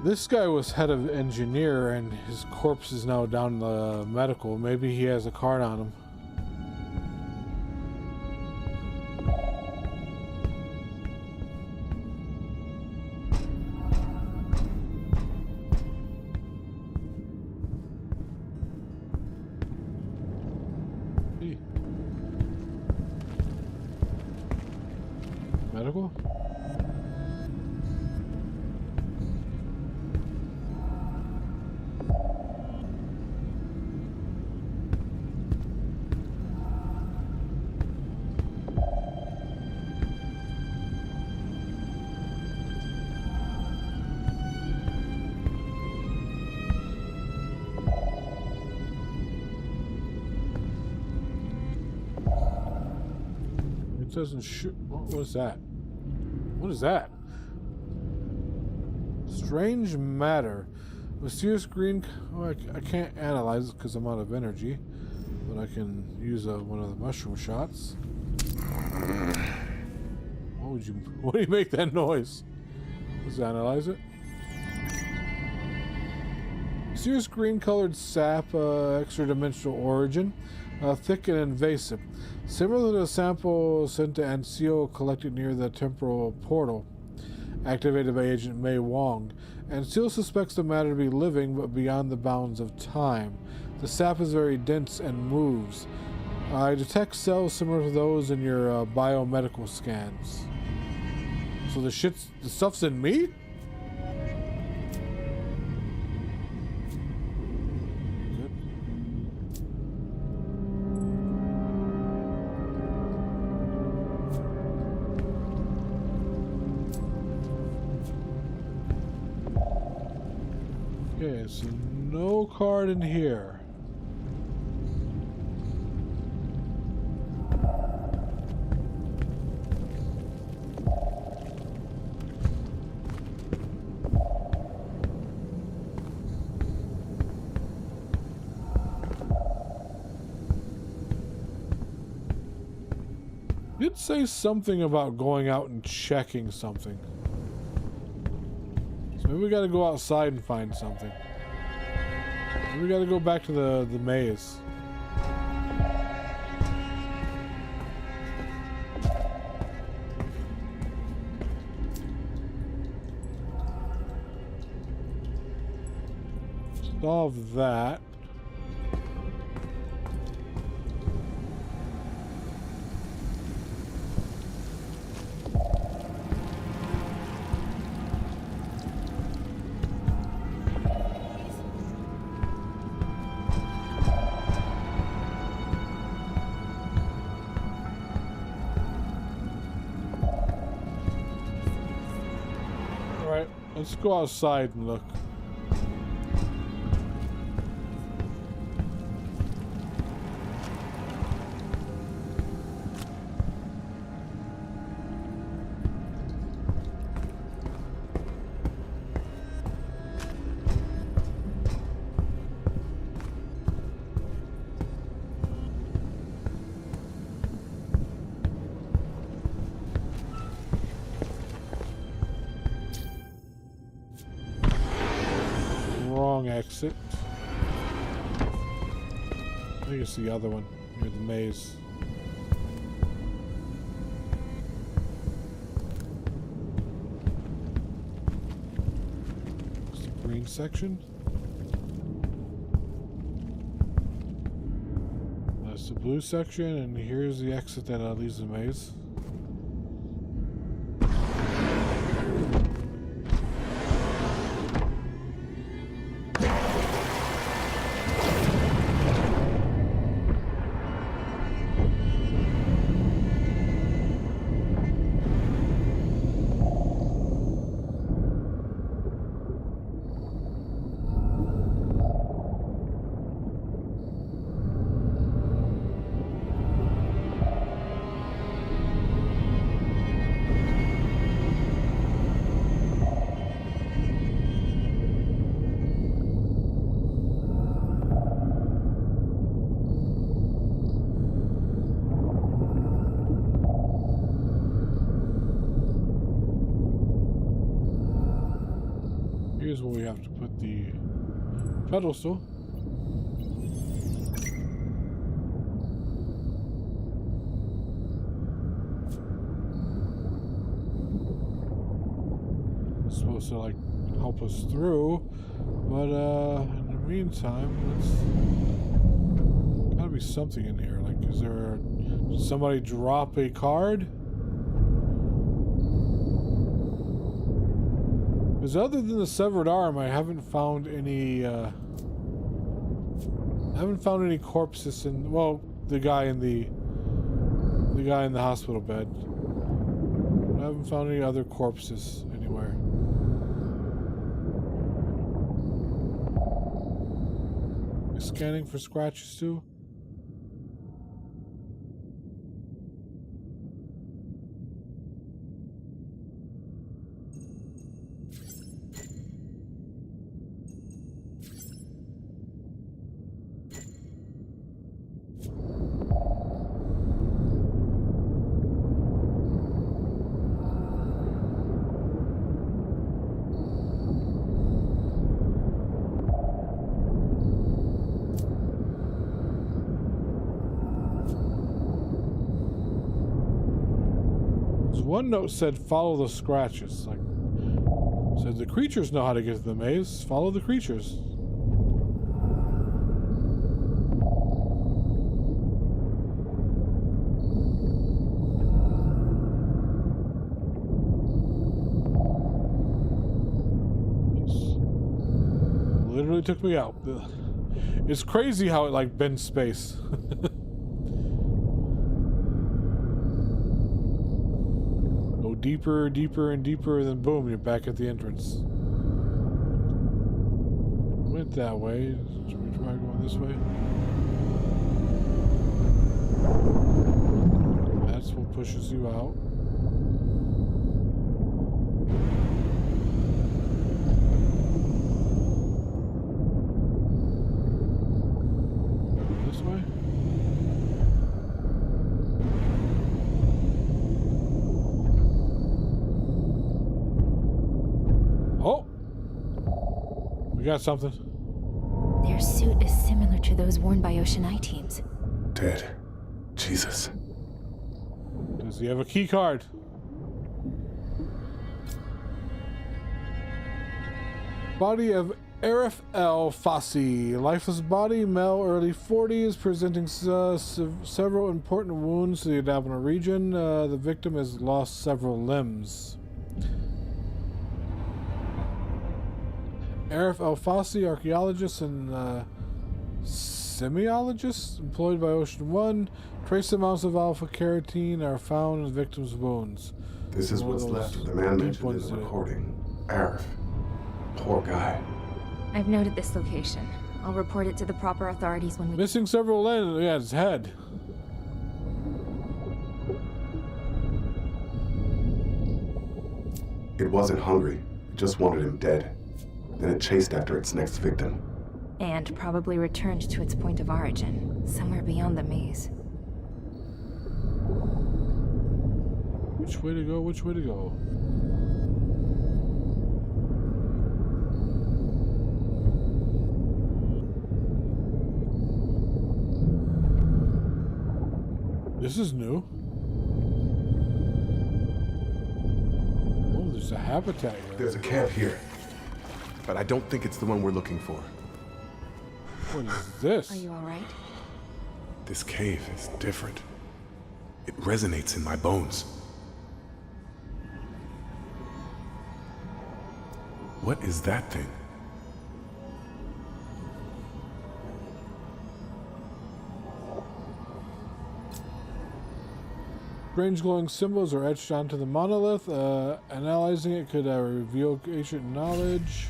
This guy was head of engineer and his corpse is now down in the medical. Maybe he has a card on him. Medical? It doesn't shoot. What is that? What is that? Strange matter. Mysterious green. Oh, I can't analyze it because I'm out of energy. But I can use one of the mushroom shots. What do you make that noise? Let's analyze it. Mysterious green colored sap, extra-dimensional origin. Thick and invasive. Similar to the sample sent to Ancio collected near the temporal portal, activated by Agent Mei Wong. Ancio suspects the matter to be living, but beyond the bounds of time. The sap is very dense and moves. I detect cells similar to those in your biomedical scans. So the stuff's in me? Okay, so no card in here. Did say something about going out and checking something. So maybe we gotta go outside and find something. Maybe we gotta go back to the maze. Solve that. Let's go outside and look. Exit. I think it's the other one near the maze. It's the green section. That's the blue section, and here's the exit that leads the maze. Here's where we have to put the pedestal. It's supposed to like help us through, but in the meantime, there's gotta be something in here. Like, did somebody drop a card? Because other than the severed arm, I haven't found any corpses in, well, the guy in the hospital bed. I haven't found any other corpses anywhere. Scanning for scratches too. One note said follow the scratches. Like, said the creatures know how to get to the maze. Follow the creatures. Literally took me out. It's crazy how it like bends space. Deeper, deeper, and deeper, then boom, you're back at the entrance. Went that way. Should we try going this way? That's what pushes you out. This way? Got something. Their suit is similar to those worn by Ocean Eye teams. Dead. Jesus. Does he have a key card? Body of Arif El Fassi. Lifeless body, male, early 40s, presenting several important wounds to the abdominal region. The victim has lost several limbs. Arif El Fassi, archaeologist and semiologist employed by Ocean One. Trace amounts of alpha carotene are found in the victim's wounds. This is what's left of the man mentioned in the recording. Arif. Poor guy. I've noted this location. I'll report it to the proper authorities when we... Missing several limbs. Yeah, his head. It wasn't hungry. It just wanted him dead. Then it chased after its next victim. And probably returned to its point of origin, somewhere beyond the maze. Which way to go? Which way to go? This is new. Oh, there's a habitat here. There's a camp here. But I don't think it's the one we're looking for. What is this? Are you all right? This cave is different. It resonates in my bones. What is that thing? Strange glowing symbols are etched onto the monolith. Analyzing it could reveal ancient knowledge.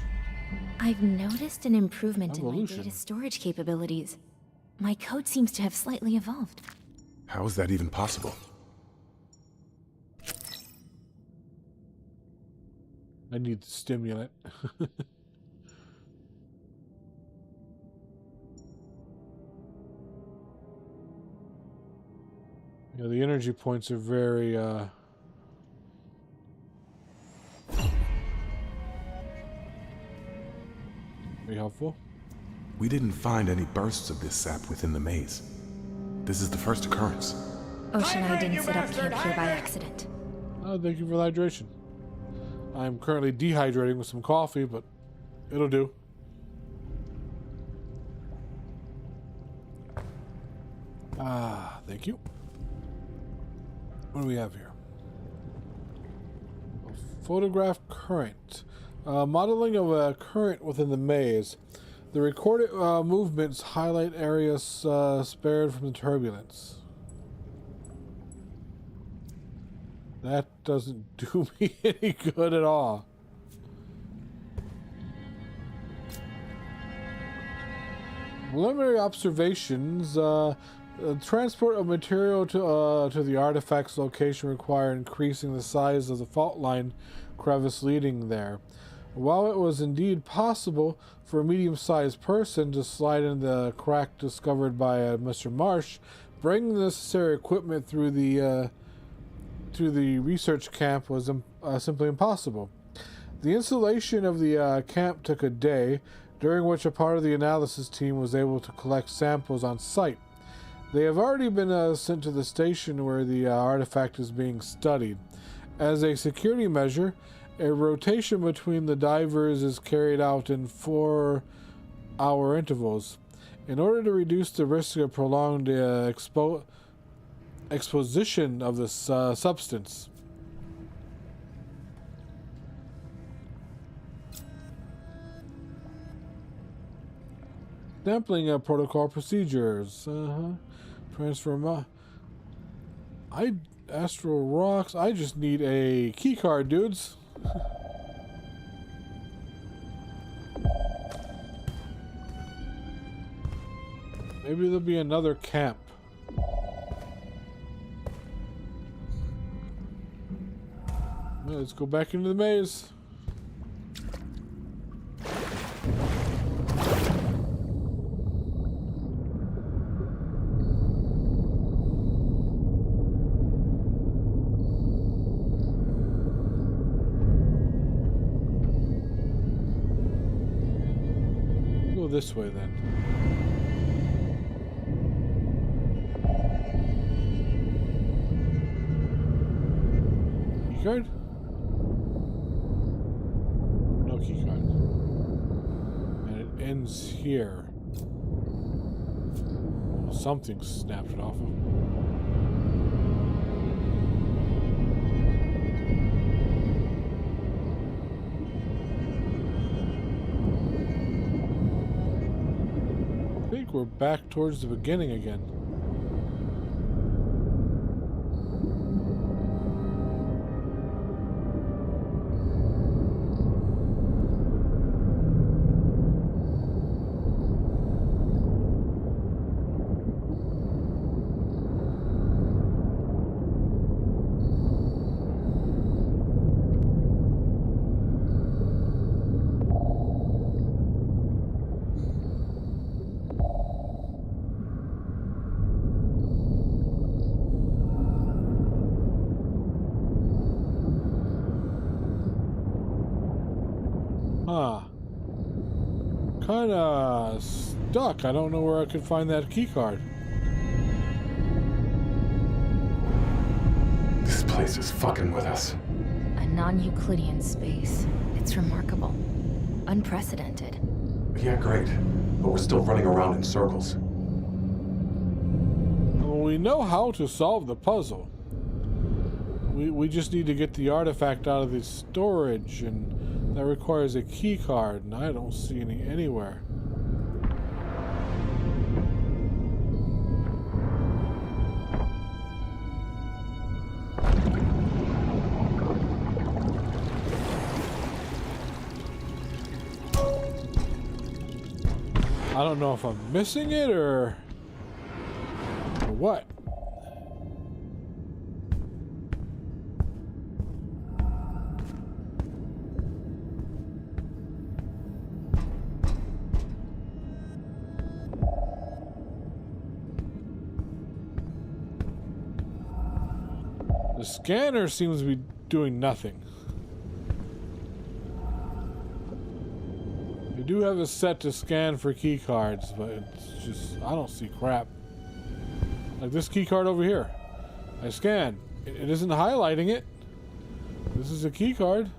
I've noticed an improvement Evolution. in my data storage capabilities. My code seems to have slightly evolved. How is that even possible? I need the stimulant. Yeah, the energy points are very, very helpful. We didn't find any bursts of this sap within the maze. This is the first occurrence. Ocean Eye didn't set up camp here by accident. Oh, thank you for the hydration. I'm currently dehydrating with some coffee, but it'll do. Ah, thank you. What do we have here? A photograph current. Modeling of a current within the maze. The recorded movements highlight areas spared from the turbulence. That doesn't do me any good at all. Preliminary observations. Transport of material to the artifact's location require increasing the size of the fault line crevice leading there. While it was indeed possible for a medium-sized person to slide in the crack discovered by Mr. Marsh, bringing the necessary equipment through the research camp was simply impossible. The installation of the camp took a day, during which a part of the analysis team was able to collect samples on site. They have already been sent to the station where the artifact is being studied. As a security measure, a rotation between the divers is carried out in 4-hour intervals. In order to reduce the risk of prolonged exposition of this substance. Sampling protocol procedures. Transfer astral rocks. I just need a key card, dudes. Maybe there'll be another camp. Well, let's go back into the maze. This way then. Key card? No key card. And it ends here. Well, something snapped it off of. We're back towards the beginning again. Kinda stuck. I don't know where I could find that key card. This place is fucking with us. A non-Euclidean space. It's remarkable. Unprecedented. Yeah, great. But we're still running around in circles. Well, we know how to solve the puzzle. We just need to get the artifact out of the storage, and that requires a key card, and I don't see any anywhere. I don't know if I'm missing it or what. The scanner seems to be doing nothing. We do have a set to scan for key cards, but it's just, I don't see crap. Like this key card over here. I scan. It isn't highlighting it. This is a key card.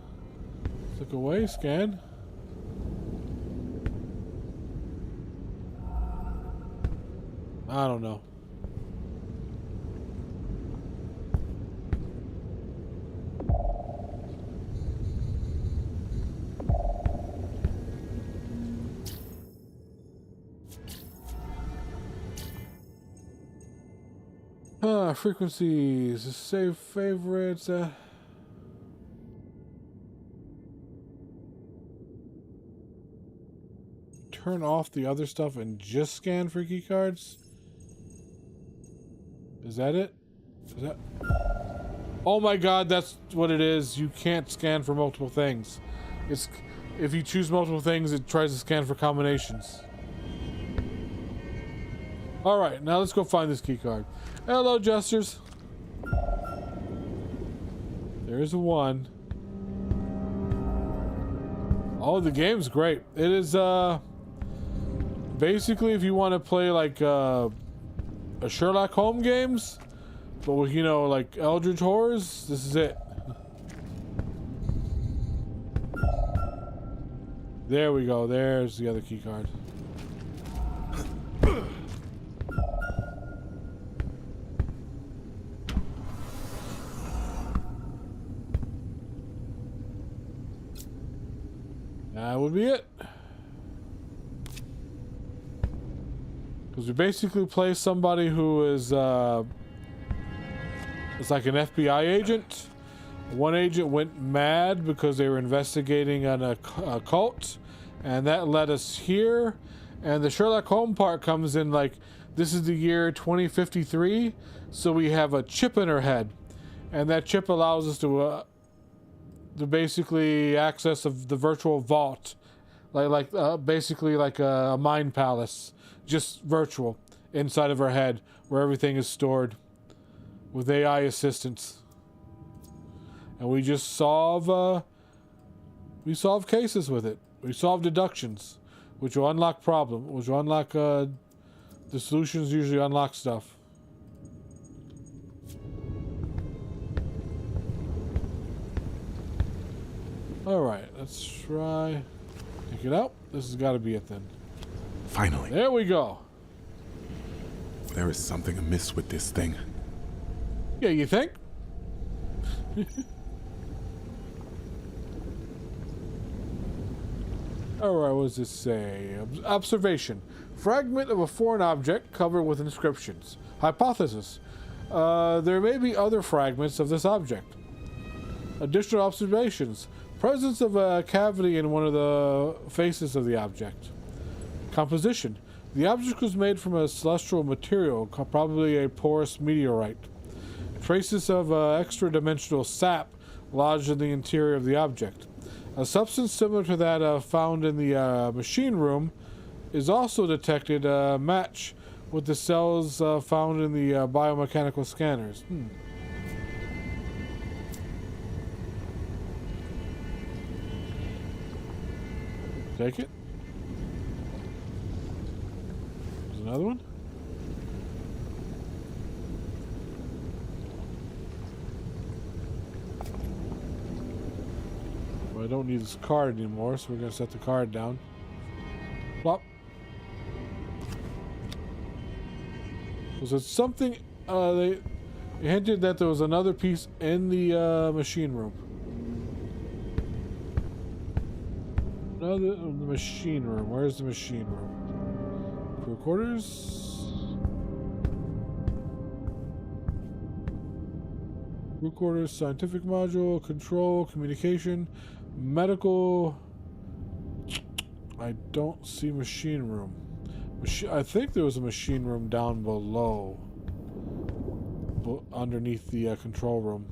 Click away, scan. I don't know. Frequencies. Save favorites. Turn off the other stuff and just scan for key cards. Is that it? Is that... Oh my god, that's what it is. You can't scan for multiple things. It's if you choose multiple things, it tries to scan for combinations. Alright, now let's go find this key card. Hello, Jesters. There's a 1. Oh, the game's great. It is, basically, if you want to play, like, a Sherlock Holmes games, but with, you know, like, Eldritch Horrors, this is it. There we go. There's the other key card. That would be it. Because we basically play somebody who is, it's like an FBI agent. One agent went mad because they were investigating on a cult, and that led us here. And the Sherlock Holmes part comes in like, this is the year 2053, so we have a chip in her head, and that chip allows us to basically access of the virtual vault, basically like a mind palace, just virtual inside of her head where everything is stored with AI assistance. And we just solve cases with it. We solve deductions, which will unlock which will unlock the solutions usually unlock stuff. Alright, let's try take it out. This has got to be it then. Finally. There we go. There is something amiss with this thing. Yeah, you think? Alright, what does this say? Observation. Fragment of a foreign object covered with inscriptions. Hypothesis. There may be other fragments of this object. Additional observations. Presence of a cavity in one of the faces of the object. Composition. The object was made from a celestial material, probably a porous meteorite. Traces of extra-dimensional sap lodged in the interior of the object. A substance similar to that found in the machine room is also detected match with the cells found in the biomechanical scanners. Take it. There's another one. Well, I don't need this card anymore, so we're going to set the card down. Plop. Was it something... they hinted that there was another piece in the machine room. The machine room. Where's the machine room? Crew quarters. Crew quarters, scientific module, control, communication, medical. I don't see machine room. I think there was a machine room down below, underneath the control room.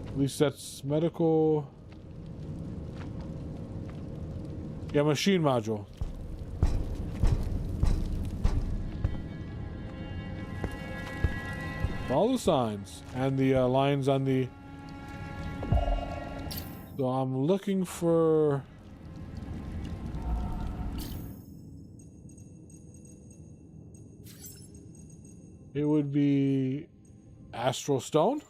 At least that's medical. Yeah, machine module. Follow the signs and the lines on the... So I'm looking for... It would be Astral Stone.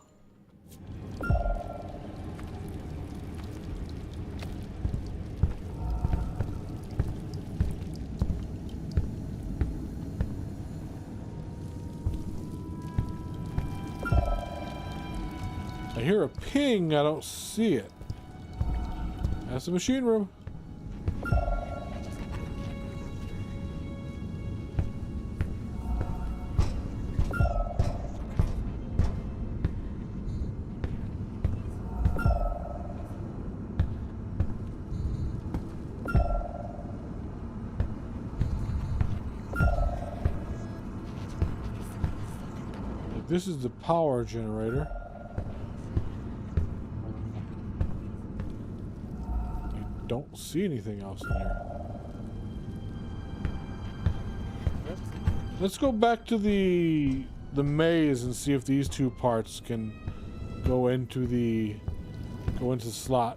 I hear a ping, I don't see it. That's the machine room. This is the power generator. I don't see anything else in here. Let's go back to the maze and see if these two parts can go into the slot.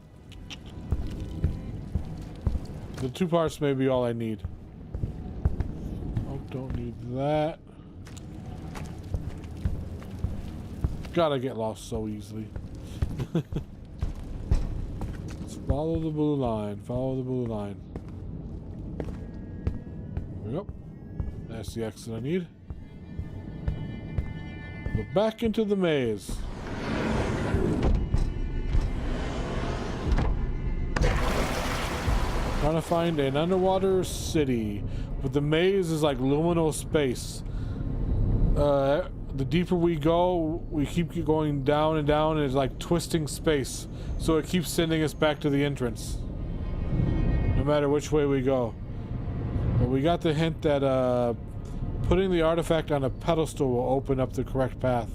The two parts may be all I need. Oh, don't need that. God, I get lost so easily. Let's follow the blue line. Follow the blue line. Yep. That's the exit I need. Go back into the maze. Trying to find an underwater city, but the maze is like liminal space. The deeper we go, we keep going down and down, and it's like twisting space. So it keeps sending us back to the entrance, no matter which way we go. But we got the hint that putting the artifact on a pedestal will open up the correct path.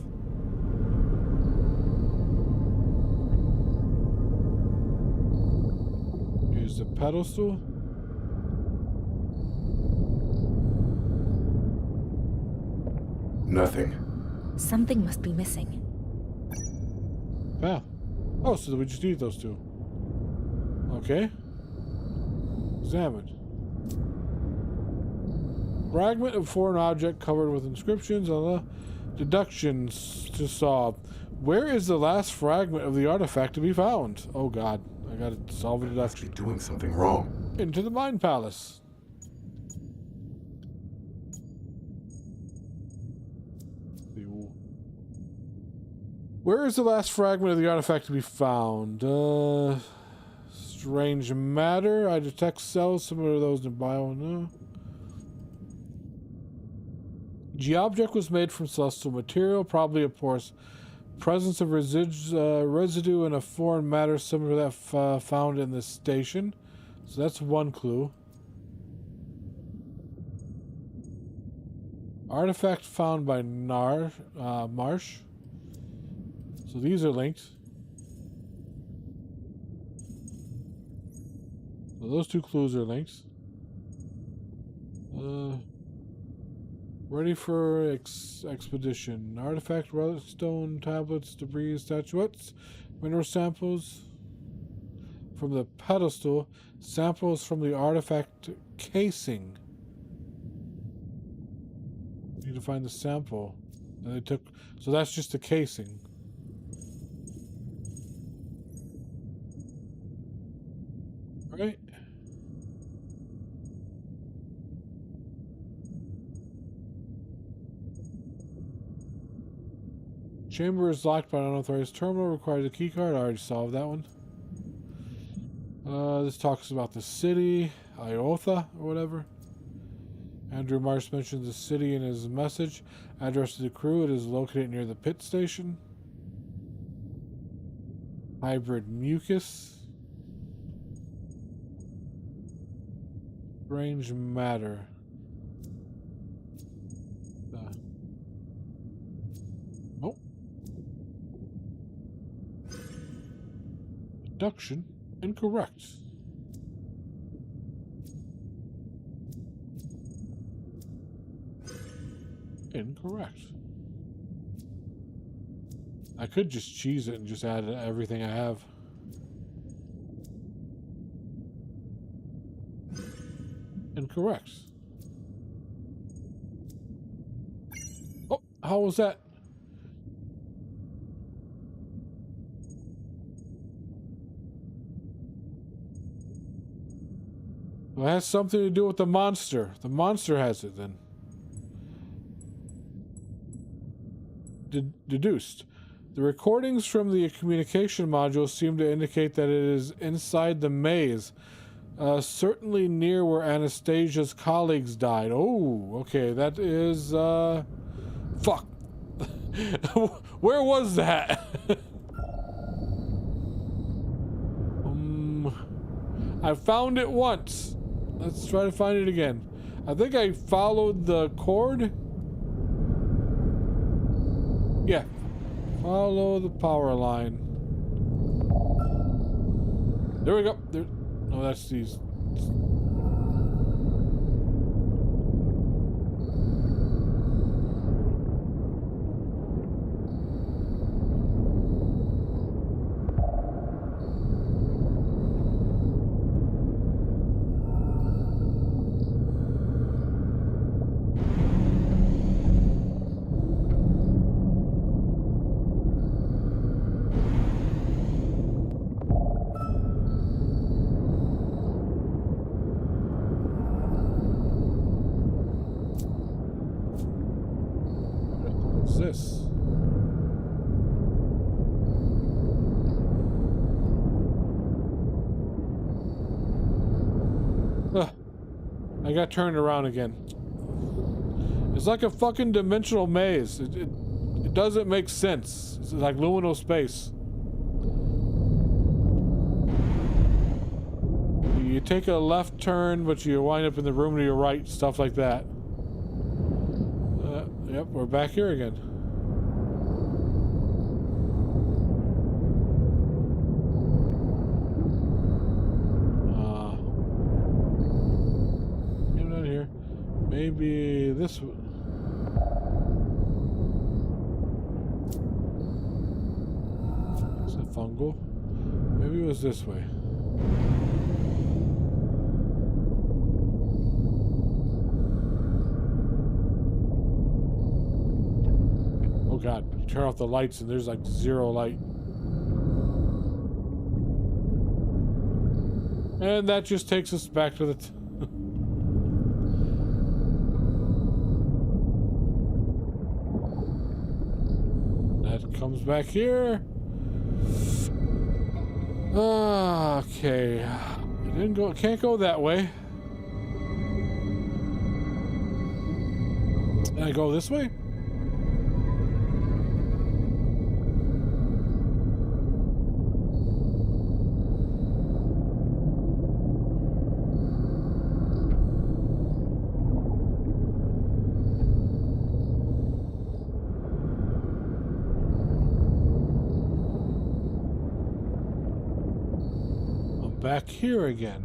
Use the pedestal. Nothing. Something must be missing. Path. Oh, so we just need those two. Okay. Examine. Fragment of foreign object covered with inscriptions. Deductions to solve. Where is the last fragment of the artifact to be found? Oh God, I gotta solve a deduction. Must be doing something wrong. Into the Mind Palace. Where is the last fragment of the artifact to be found? Strange matter. I detect cells similar to those in bio. No. The object was made from celestial material, probably a porous. Presence of residue in a foreign matter similar to that found in this station. So that's one clue. Artifact found by Marsh. So these are linked. So those two clues are linked. Ready for expedition. Artifact, relic stone, tablets, debris, statuettes, mineral samples from the pedestal, samples from the artifact casing. Need to find the sample. And they took, so that's just the casing. Right. Chamber is locked by an unauthorized terminal. Requires a keycard. I already solved that one. This talks about the city, Iotha or whatever. Andrew Marsh mentions the city in his message. Address to the crew. It is located near the pit station. Hybrid mucus. Strange matter. Oh. Deduction incorrect. Incorrect. I could just cheese it and just add everything I have. Incorrect. Oh, how was that? Well, it has something to do with the monster. The monster has it then. Deduced. The recordings from the communication module seem to indicate that it is inside the maze. Certainly near where Anastasia's colleagues died. Oh, okay, that is, fuck. Where was that? I found it once. Let's try to find it again. I think I followed the cord. Yeah. Follow the power line. There we go. There. Oh, that's these. What's this? Ugh. I got turned around again. It's like a fucking dimensional maze. It doesn't make sense. It's like liminal space. You take a left turn, but you wind up in the room to your right, stuff like that. Yep, we're back here again. Maybe not here. Maybe this one. Is it fungal? Maybe it was this way. Oh god, turn off the lights and there's like zero light. And that just takes us back to the that comes back here. Okay. It didn't go, can't go that way. Can I go this way? Back here again.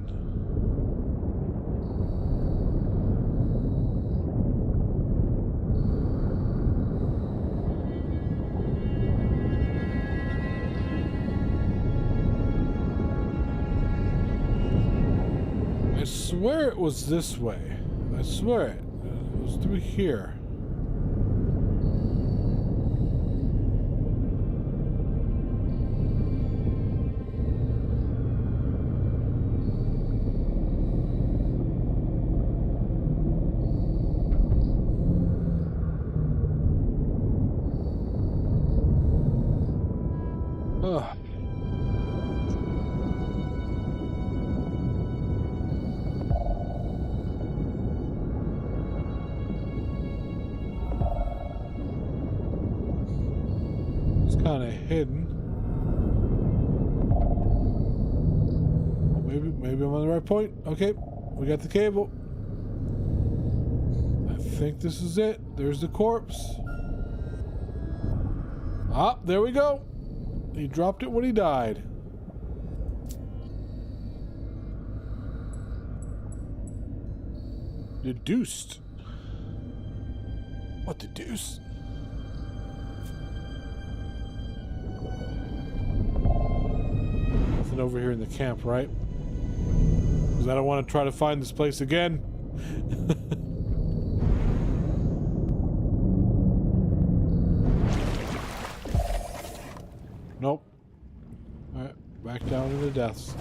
I swear it was this way. I swear it was through here. Kind of hidden. Maybe I'm on the right point. Okay, we got the cable. I think this is it. There's the corpse. Ah, there we go. He dropped it when he died. Deduced. What the deuce? Nothing over here in the camp, right? Because I don't want to try to find this place again. Nope. Alright, back down to the deaths.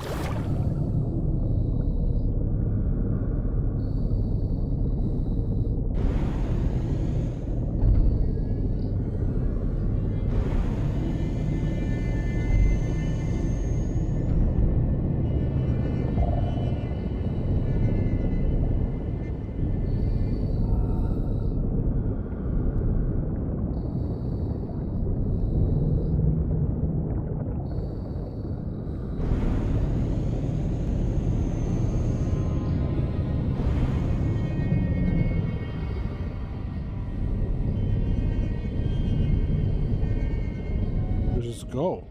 go.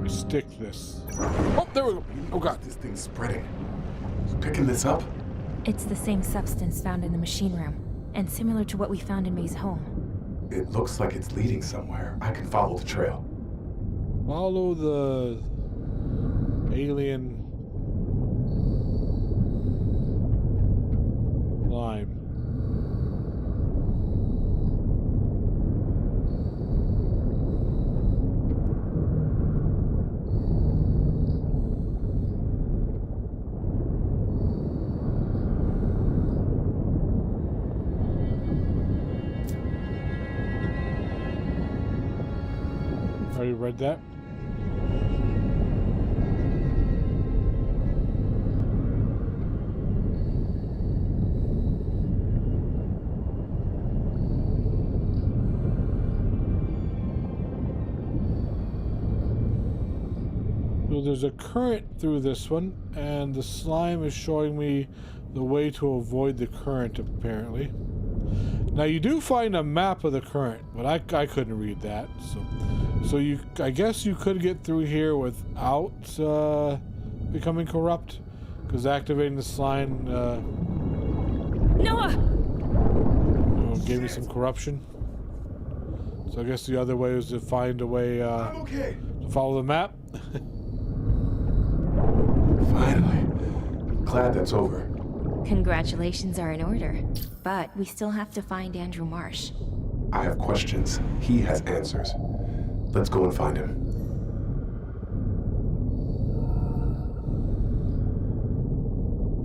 Stick this. Oh, there we go. Oh god, this thing's spreading. It's picking this up? It's the same substance found in the machine room, and similar to what we found in May's home. It looks like it's leading somewhere. I can follow the trail. Follow the alien lime. Already read that? So there's a current through this one, and the slime is showing me the way to avoid the current, apparently. Now you do find a map of the current, but I couldn't read that, so I guess you could get through here without becoming corrupt, because activating the slime Noah! Gave me some corruption. So I guess the other way is to find a way to follow the map. Finally. I'm glad that's over. Congratulations are in order, but we still have to find Andrew Marsh. I have questions. He has answers. Let's go and find him.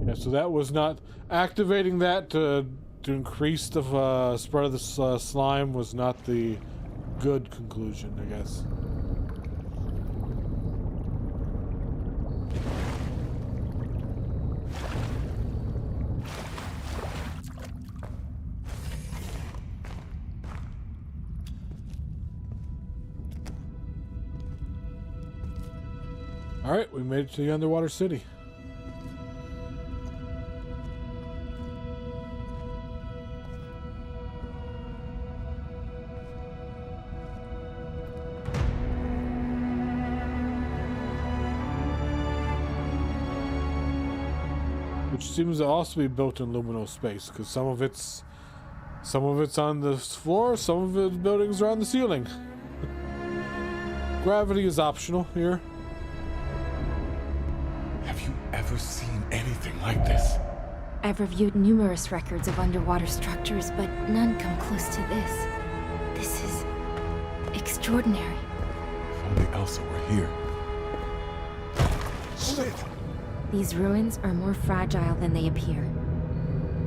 Yeah, so that was not activating that to increase the spread of the slime was not the good conclusion, I guess. All right, we made it to the underwater city. Which seems to also be built in liminal space, because some of it's on the floor, some of the buildings are on the ceiling. Gravity is optional here. Have you ever seen anything like this? I've reviewed numerous records of underwater structures, but none come close to this. This is extraordinary. If only Elsa were here. Shit! These ruins are more fragile than they appear.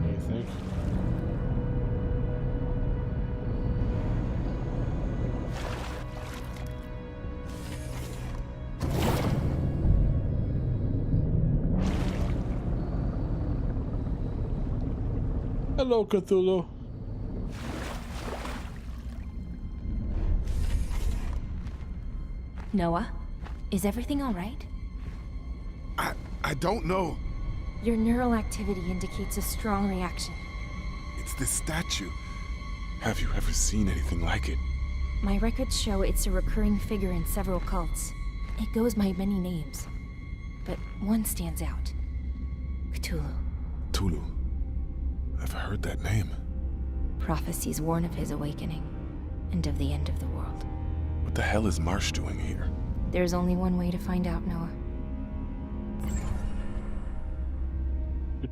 You think? Hello, Cthulhu. Noah, is everything all right? I don't know. Your neural activity indicates a strong reaction. It's this statue. Have you ever seen anything like it? My records show it's a recurring figure in several cults. It goes by many names, but one stands out. Cthulhu. Cthulhu. I've heard that name. Prophecies warn of his awakening, and of the end of the world. What the hell is Marsh doing here? There's only one way to find out, Noah.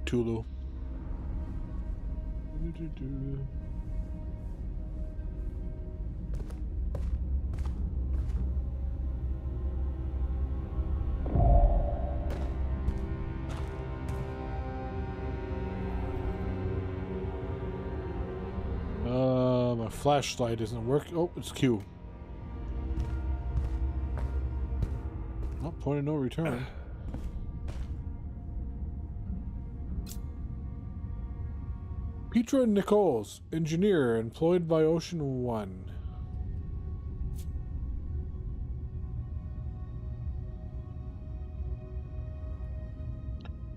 Cthulhu. My flashlight isn't working. Oh, it's Q. Oh, point of no return. Petra Nichols, engineer, employed by Ocean One.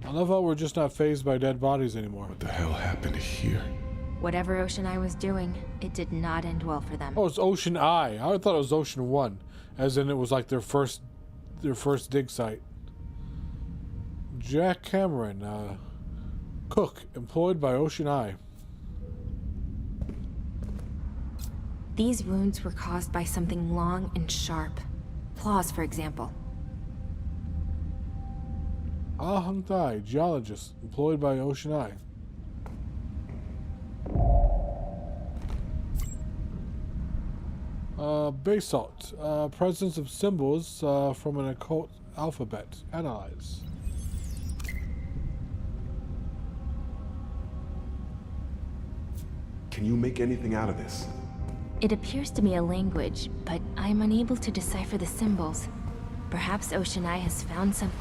I love how we're just not fazed by dead bodies anymore. What the hell happened here? Whatever Ocean Eye was doing, it did not end well for them. Oh, it's Ocean Eye. I thought it was Ocean One, as in it was like their first dig site. Jack Cameron, cook, employed by Ocean Eye. These wounds were caused by something long and sharp. Claws, for example. Ah Hung Tai, geologist, employed by Ocean Eye. Basalt, presence of symbols from an occult alphabet. Analyze. Can you make anything out of this? It appears to be a language, but I am unable to decipher the symbols. Perhaps Ocean Eye has found some...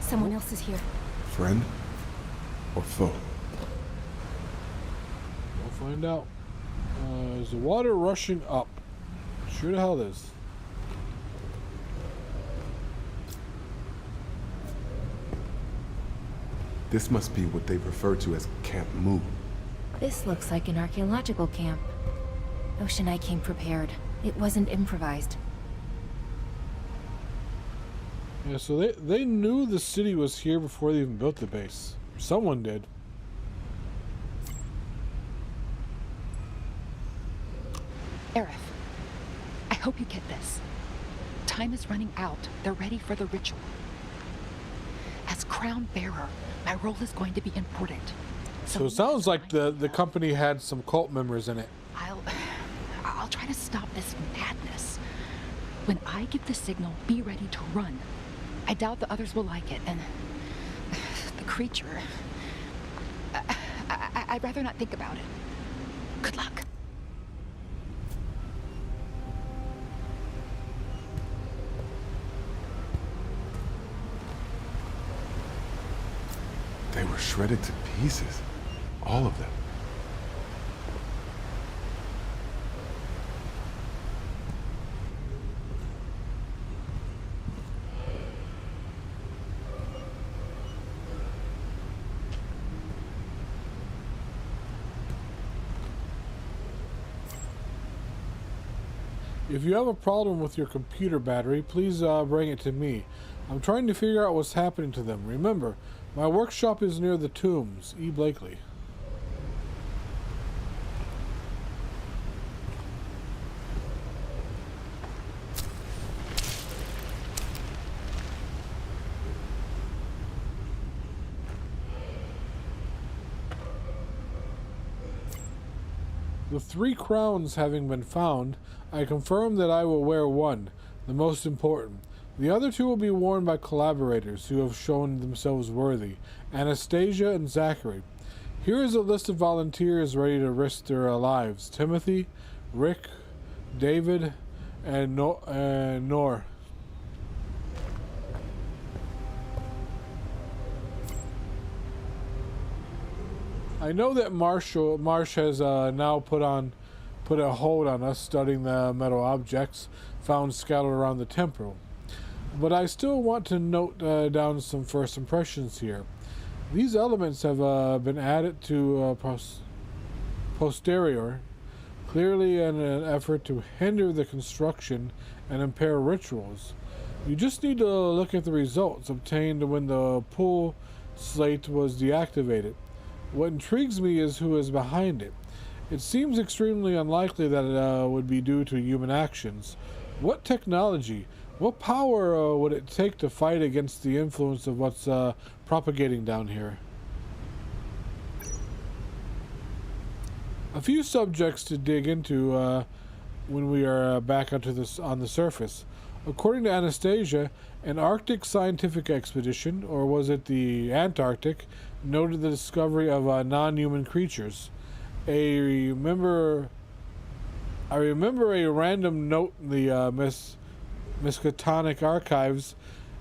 Someone else is here. Friend or foe? We'll find out. Is the water rushing up? Sure the hell is. This must be what they refer to as Camp Moo. This looks like an archaeological camp. Ocean Eye came prepared. It wasn't improvised. Yeah, so they knew the city was here before they even built the base. Someone did. Aerith, I hope you get this. Time is running out. They're ready for the ritual. As crown bearer, my role is going to be important. So it sounds like the company had some cult members in it. I'll try to stop this madness. When I give the signal, be ready to run. I doubt the others will like it, and the creature... I'd rather not think about it. Good luck. They were shredded to pieces. All of them. If you have a problem with your computer battery, please bring it to me. I'm trying to figure out what's happening to them. Remember, my workshop is near the tombs. E. Blakely. The 3 crowns having been found, I confirm that I will wear one, the most important. The other 2 will be worn by collaborators who have shown themselves worthy, Anastasia and Zachary. Here is a list of volunteers ready to risk their lives. Timothy, Rick, David, and Nor. I know that Marsh has now put a hold on us studying the metal objects found scattered around the temple. But I still want to note down some first impressions here. These elements have been added to posterior, clearly in an effort to hinder the construction and impair rituals. You just need to look at the results obtained when the pull slate was deactivated. What intrigues me is who is behind it. It seems extremely unlikely that it would be due to human actions. What technology, what power would it take to fight against the influence of what's propagating down here? A few subjects to dig into when we are back on the surface. According to Anastasia, an Arctic scientific expedition, or was it the Antarctic, noted the discovery of non-human creatures. I remember a random note in the Miskatonic archives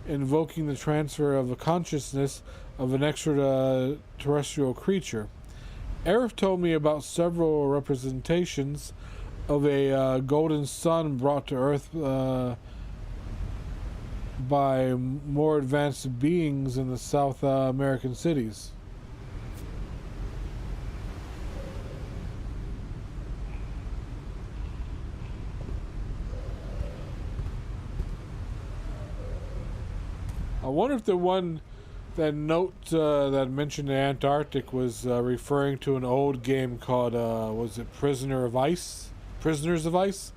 invoking the transfer of the consciousness of an extraterrestrial creature. Aerith told me about several representations of a golden sun brought to Earth by more advanced beings in the South American cities. I wonder if the one, that note that mentioned the Antarctic was referring to an old game called was it Prisoners of Ice,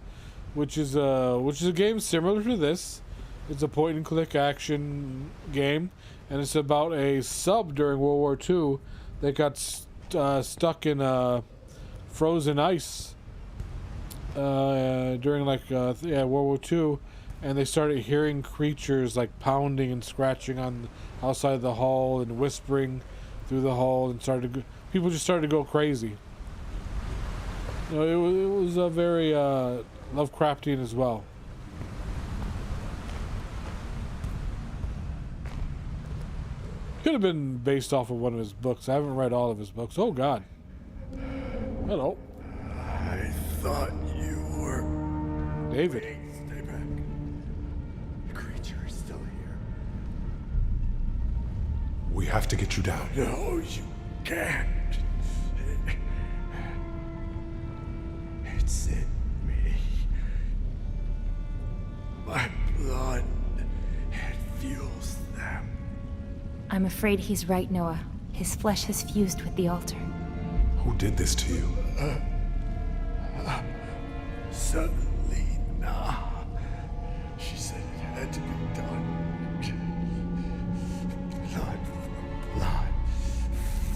which is a game similar to this. It's a point and click action game, and it's about a sub during World War II that got stuck in frozen ice during World War II, and they started hearing creatures like pounding and scratching on outside the hull and whispering through the hull, and people just started to go crazy. You know, it was a very Lovecraftian as well. Could have been based off of one of his books. I haven't read all of his books. Oh God. Hello. I thought you were David. Wait, stay back. The creature is still here. We have to get you down. No, you can't. It's in me. My blood, it fuels them. I'm afraid he's right, Noah. His flesh has fused with the altar. Who did this to you? Selena. She said it had to be done. Blood for blood.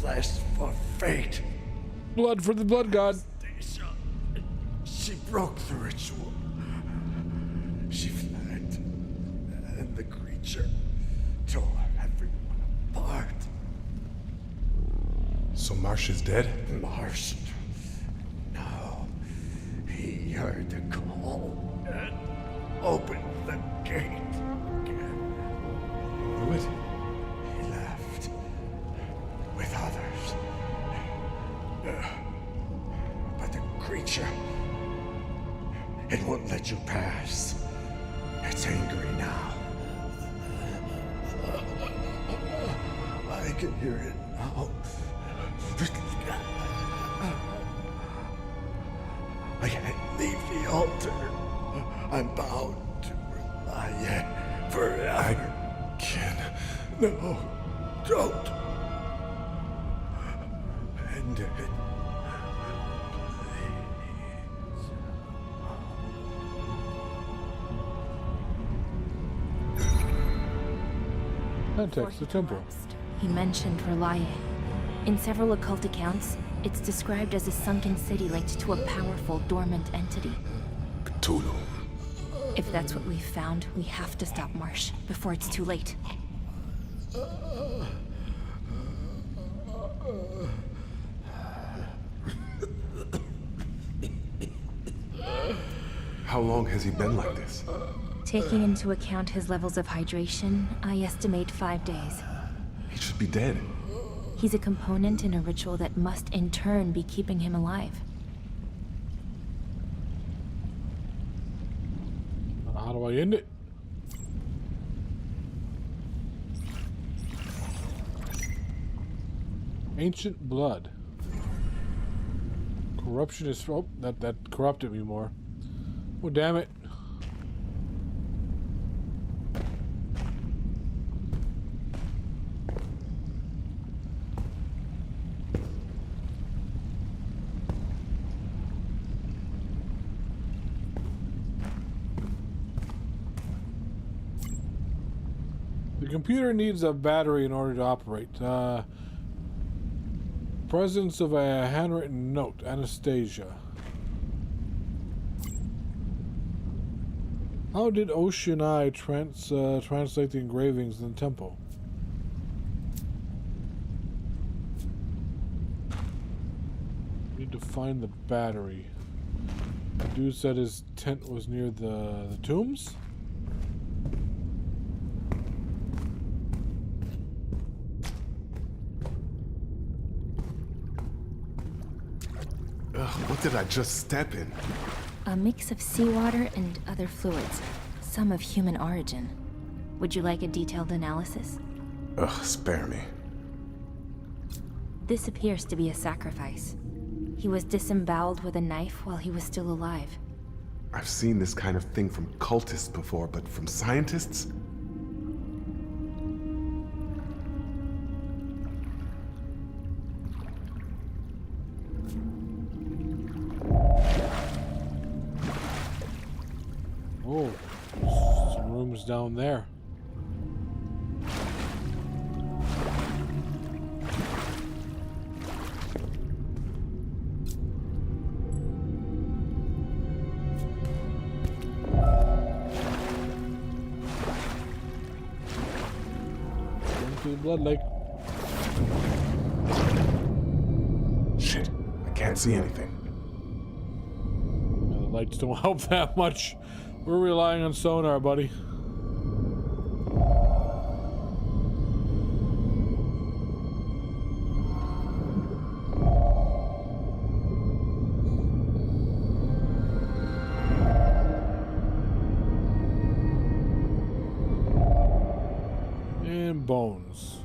Flesh for fate. Blood for the blood god. She broke the ritual. She fled. And the creature tore everyone apart. So Marsh is dead? Marsh? No. He heard the call and opened the gate again. Do it? He left with others. But the creature, it won't let you pass. It's angry now. I can hear it now. I can't leave the altar. I'm bound to rely forever. I can. No, don't. End it. Context, the temple. He mentioned Reliant. In several occult accounts, it's described as a sunken city linked to a powerful, dormant entity. Cthulhu. If that's what we've found, we have to stop Marsh before it's too late. How long has he been like this? Taking into account his levels of hydration, I estimate 5 days. He should be dead. He's a component in a ritual that must in turn be keeping him alive. How do I end it? Ancient blood. Corruption is... Oh, that corrupted me more. Oh, damn it. The computer needs a battery in order to operate. Presence of a handwritten note, Anastasia. How did Ocean Eye translate the engravings in the temple? Need to find the battery. The dude said his tent was near the tombs? What did I just step in? A mix of seawater and other fluids, some of human origin. Would you like a detailed analysis? Ugh, spare me. This appears to be a sacrifice. He was disemboweled with a knife while he was still alive. I've seen this kind of thing from cultists before, but from scientists? goes down there. Into the blood lake. Shit, I can't see anything. Yeah, the lights don't help that much. We're relying on sonar, buddy. And bones.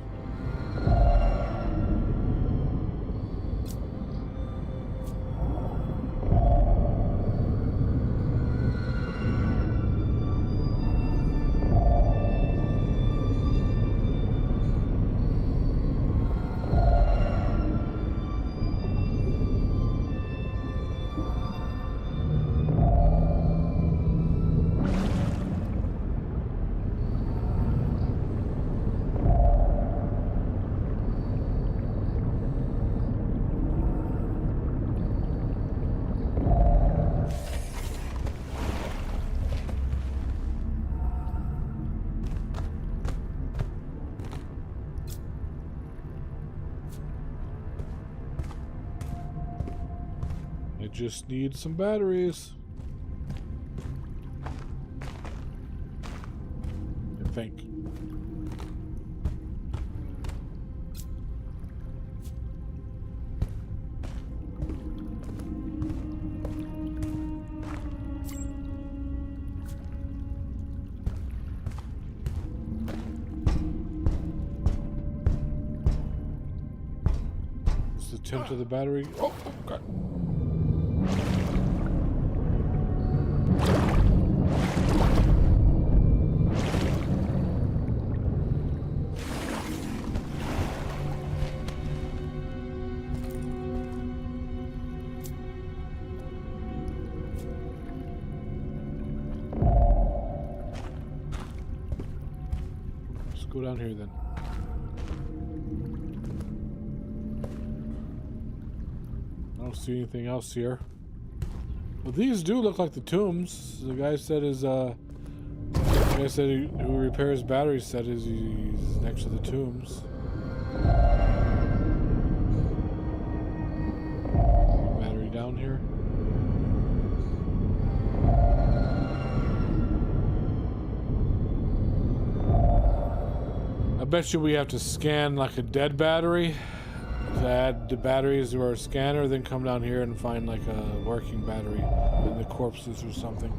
I just need some batteries. I think. It's the tip to the battery. Oh, God. Let's go down here then. I don't see anything else here. Well, these do look like the tombs. The guy said who repairs batteries said he's next to the tombs. Battery down here. I bet you we have to scan like a dead battery to add the batteries to our scanner, then come down here and find like a working battery in the corpses or something.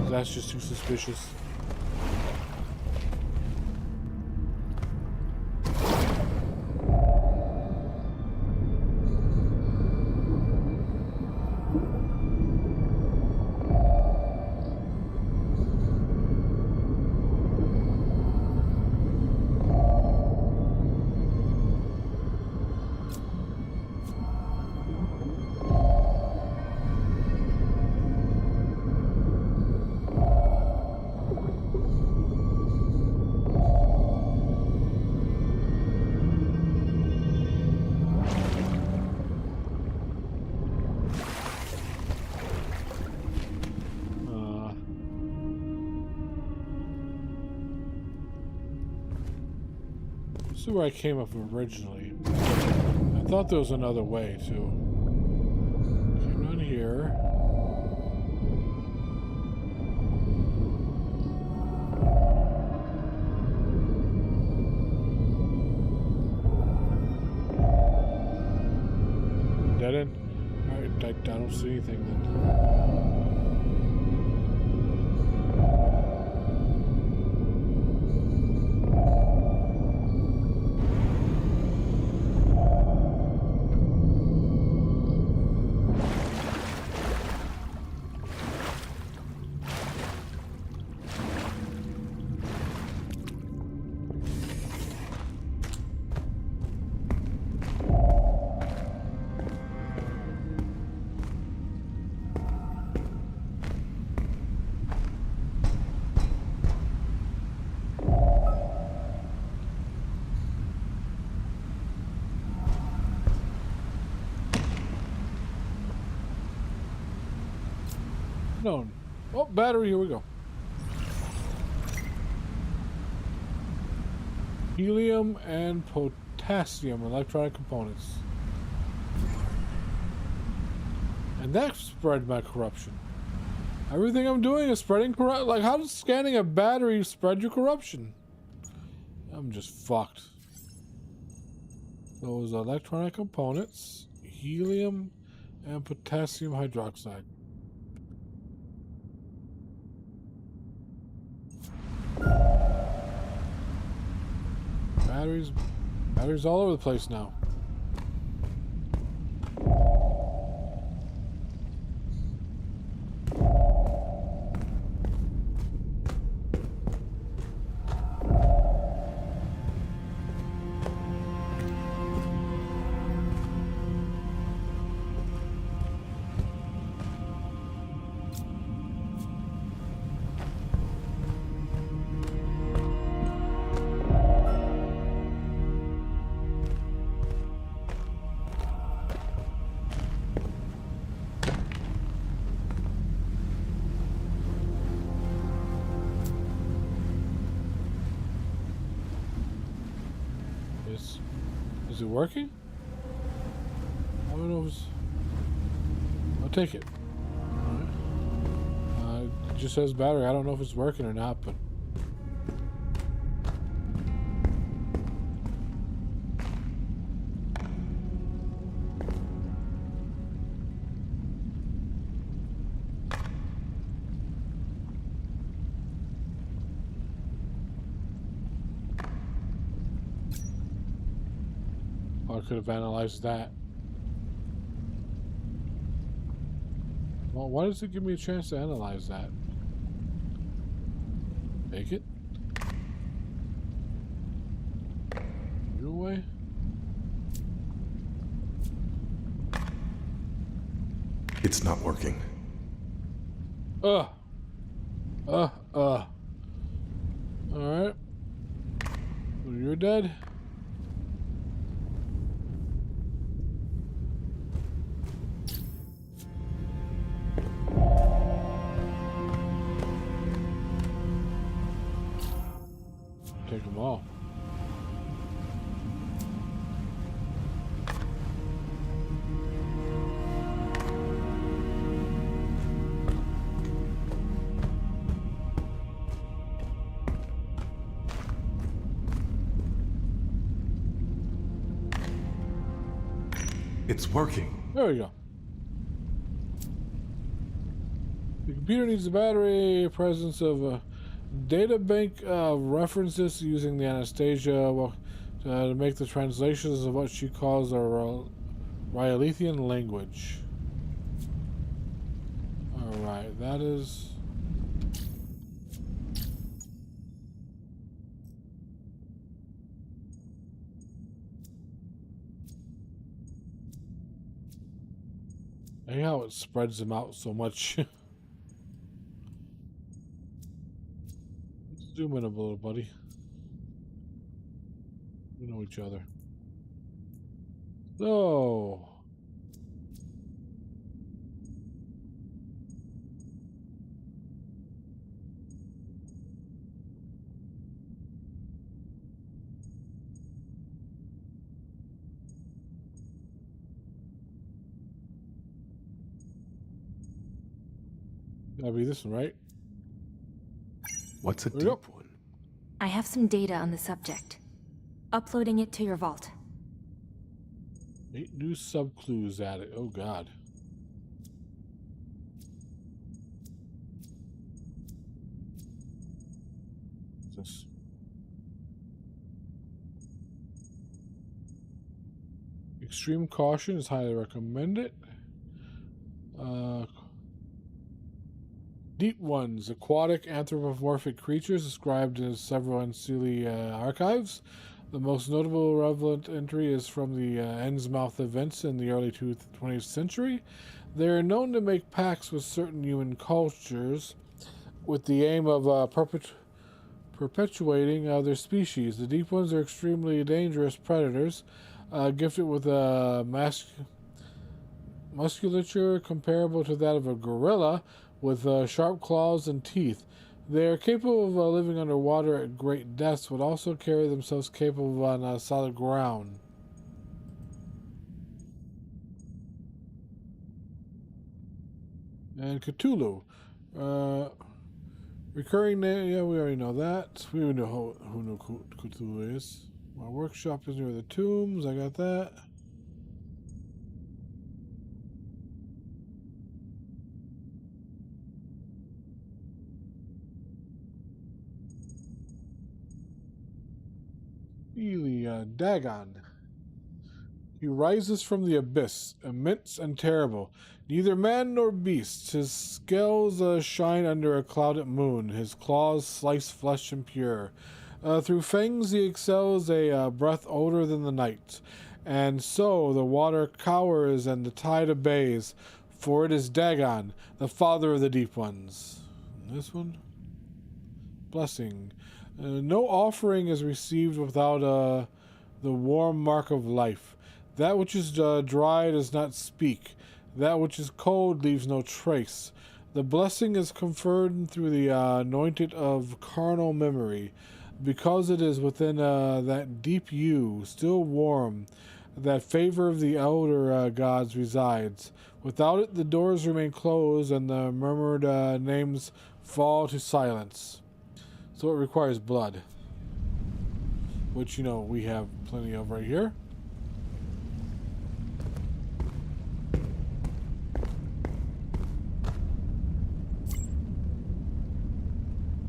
That's just too suspicious. This is where I came up originally. I thought there was another way too. Came down here. Dead end? Alright, I don't see anything then. No. Oh, battery. Here we go. Helium and potassium electronic components. And that spread my corruption. Everything I'm doing is spreading corruption. Like, how does scanning a battery spread your corruption? I'm just fucked. Those electronic components, helium and potassium hydroxide. Batteries all over the place now. Is it working? I don't know if it's... I'll take it. Alright. It just says battery. I don't know if it's working or not, but... I could have analyzed that. Well, why does it give me a chance to analyze that? Take it? Your way? It's not working. Alright. So you're dead? Take them all. It's working. There we go. The computer needs a battery, presence of a data bank references using the Anastasia to make the translations of what she calls a Rhyolithian language. Alright, that is... I hate how it spreads them out so much. Zoom in a little, buddy. We know each other. So... Gotta be this one, right? What's a deep one? I have some data on the subject. Uploading it to your vault. 8 new sub-clues added. Oh, God. What's this? Extreme caution is highly recommended. Deep ones, aquatic anthropomorphic creatures described in several Ancili archives. The most notable relevant entry is from the Ensmouth events in the early 20th century. They are known to make pacts with certain human cultures with the aim of perpetuating their species. The deep ones are extremely dangerous predators, gifted with musculature comparable to that of a gorilla, with sharp claws and teeth. They are capable of living underwater at great depths, but also carry themselves capable on solid ground. And Cthulhu. Recurring name, yeah, we already know that. We know who Cthulhu is. My workshop is near the tombs, I got that. Dagon. He rises from the abyss, immense and terrible, neither man nor beast. His scales shine under a clouded moon, his claws slice flesh impure. Through fangs he exhales a breath older than the night, and so the water cowers and the tide obeys, for it is Dagon, the father of the deep ones. And this one? Blessing. No offering is received without the warm mark of life. That which is dry does not speak. That which is cold leaves no trace. The blessing is conferred through the anointed of carnal memory, because it is within that deep you, still warm, that favor of the elder gods resides. Without it, the doors remain closed, and the murmured names fall to silence. So it requires blood, which, you know, we have plenty of right here.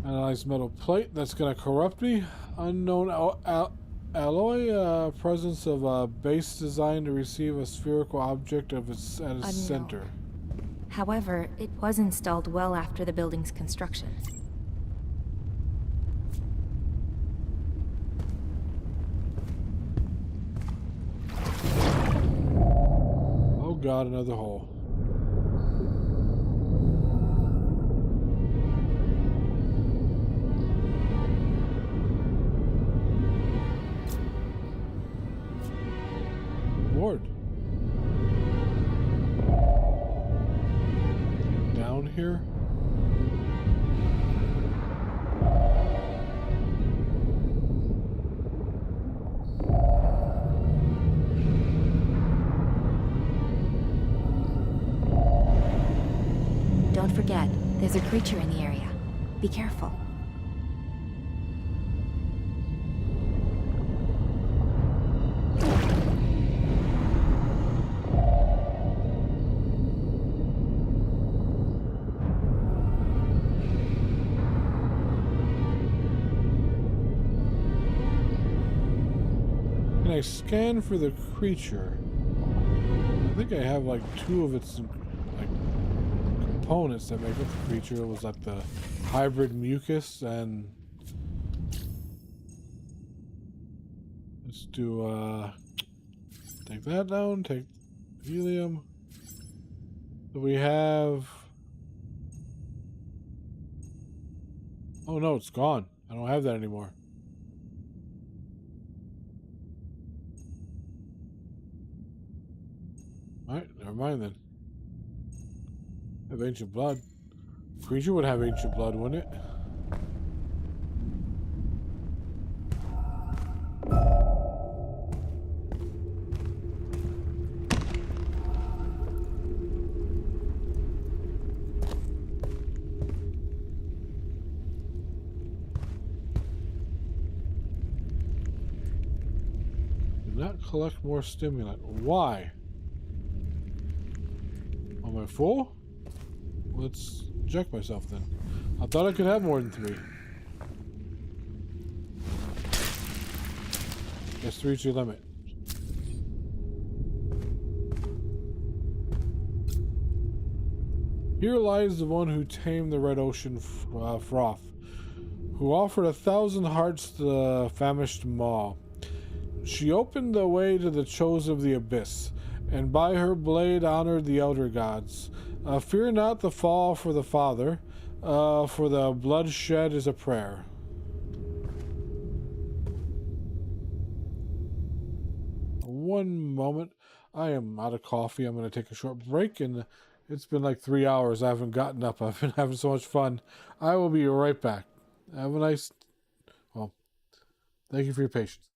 Analyze metal plate. That's going to corrupt me. Unknown alloy. Presence of a base designed to receive a spherical object of its at its center. However, it was installed well after the building's construction. Oh God, another hole. Lord. Down here? Don't forget, there's a creature in the area. Be careful. Can I scan for the creature? I think I have like two of its like components that make up the creature. It was like the hybrid mucus, and let's do take that down, take helium. So we have, oh no, it's gone. I don't have that anymore. Alright, never mind then. I have ancient blood. Creature would have ancient blood, wouldn't it? Do not collect more stimulant. Why? Am I full? Let's check myself then. I thought I could have more than 3. Guess 3's your limit. Here lies the one who tamed the red ocean froth, who offered 1,000 hearts to the famished maw. She opened the way to the chosen of the abyss, and by her blade honored the elder gods. Fear not the fall for the father, for the blood shed is a prayer. One moment. I am out of coffee. I'm going to take a short break and It's been like 3 hours. I haven't gotten up. I've been having so much fun. I will be right back. Have a nice... Well, thank you for your patience.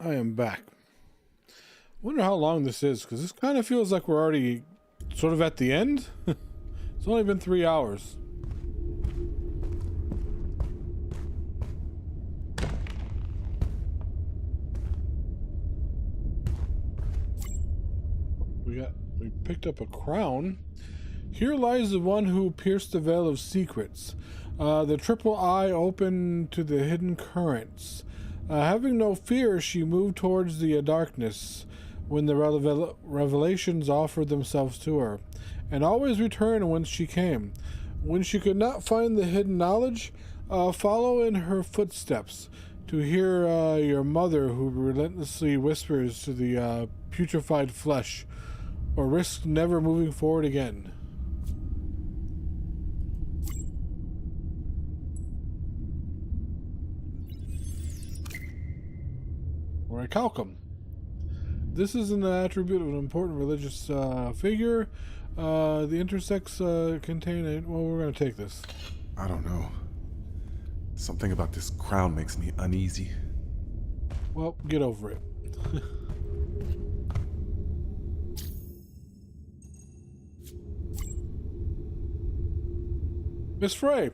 I am back. Wonder how long this is, because this kind of feels like we're already sort of at the end. It's only been 3 hours. We picked up a crown. Here lies the one who pierced the veil of secrets. The triple eye open to the hidden currents. Having no fear, she moved towards the darkness when the revelations offered themselves to her, and always returned whence she came. When she could not find the hidden knowledge, follow in her footsteps, to hear your mother who relentlessly whispers to the putrefied flesh, or risk never moving forward again. Or a Calcum. This is an attribute of an important religious figure. The intersex contain a... Well, we're going to take this. I don't know. Something about this crown makes me uneasy. Well, get over it. Miss Frey,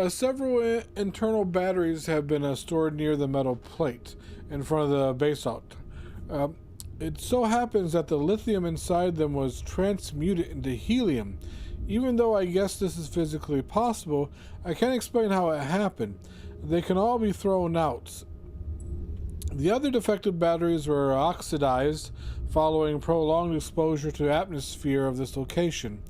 several internal batteries have been stored near the metal plate in front of the basalt. It so happens that the lithium inside them was transmuted into helium. Even though I guess this is physically possible, I can't explain how it happened. They can all be thrown out. The other defective batteries were oxidized following prolonged exposure to atmosphere of this location.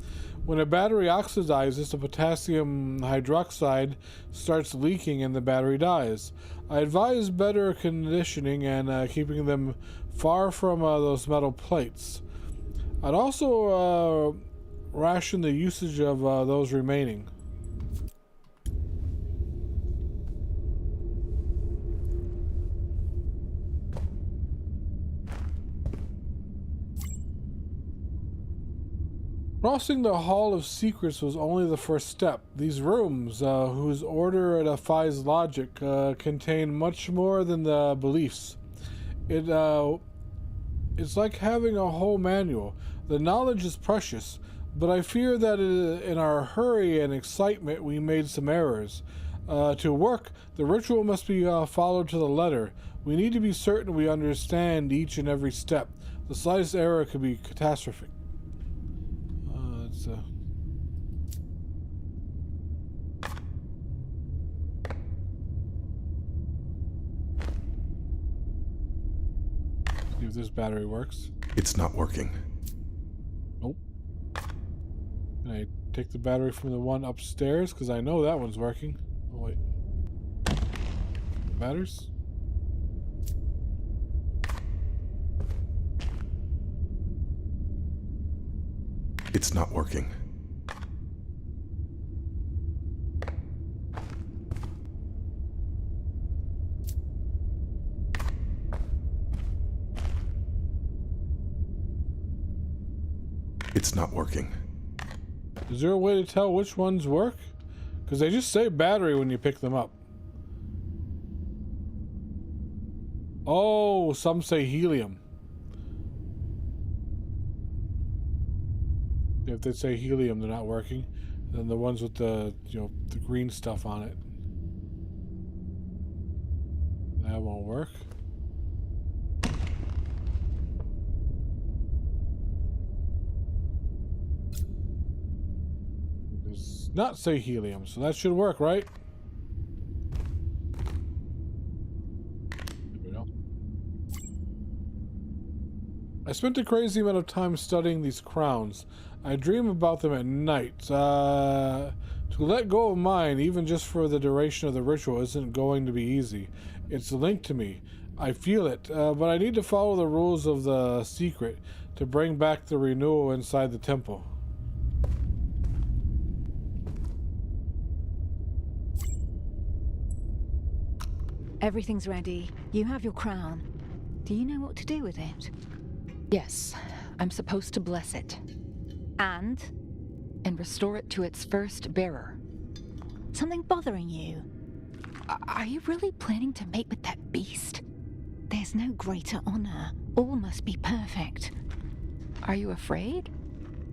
When a battery oxidizes, the potassium hydroxide starts leaking and the battery dies. I advise better conditioning and keeping them far from those metal plates. I'd also ration the usage of those remaining. Crossing the Hall of Secrets was only the first step. These rooms, whose order defies logic, contain much more than the beliefs. It's like having a whole manual. The knowledge is precious, but I fear that in our hurry and excitement we made some errors. To work, the ritual must be followed to the letter. We need to be certain we understand each and every step. The slightest error could be catastrophic. See if this battery works. It's not working. Nope. Can I take the battery from the one upstairs? Because I know that one's working. Oh, wait. Matters? It's not working. It's not working. Is there a way to tell which ones work? Because they just say battery when you pick them up. Oh, some say helium. If they say helium, they're not working. Then the ones with the, the green stuff on it. That won't work. It does not say helium, so that should work, right? There we go. I spent a crazy amount of time studying these crowns. I dream about them at night. To let go of mine, even just for the duration of the ritual, isn't going to be easy. It's linked to me. I feel it, but I need to follow the rules of the secret to bring back the renewal inside the temple. Everything's ready. You have your crown. Do you know what to do with it? Yes, I'm supposed to bless it. And restore it to its first bearer. Something bothering you? Are you really planning to mate with that beast? There's no greater honor. All must be perfect. Are you afraid?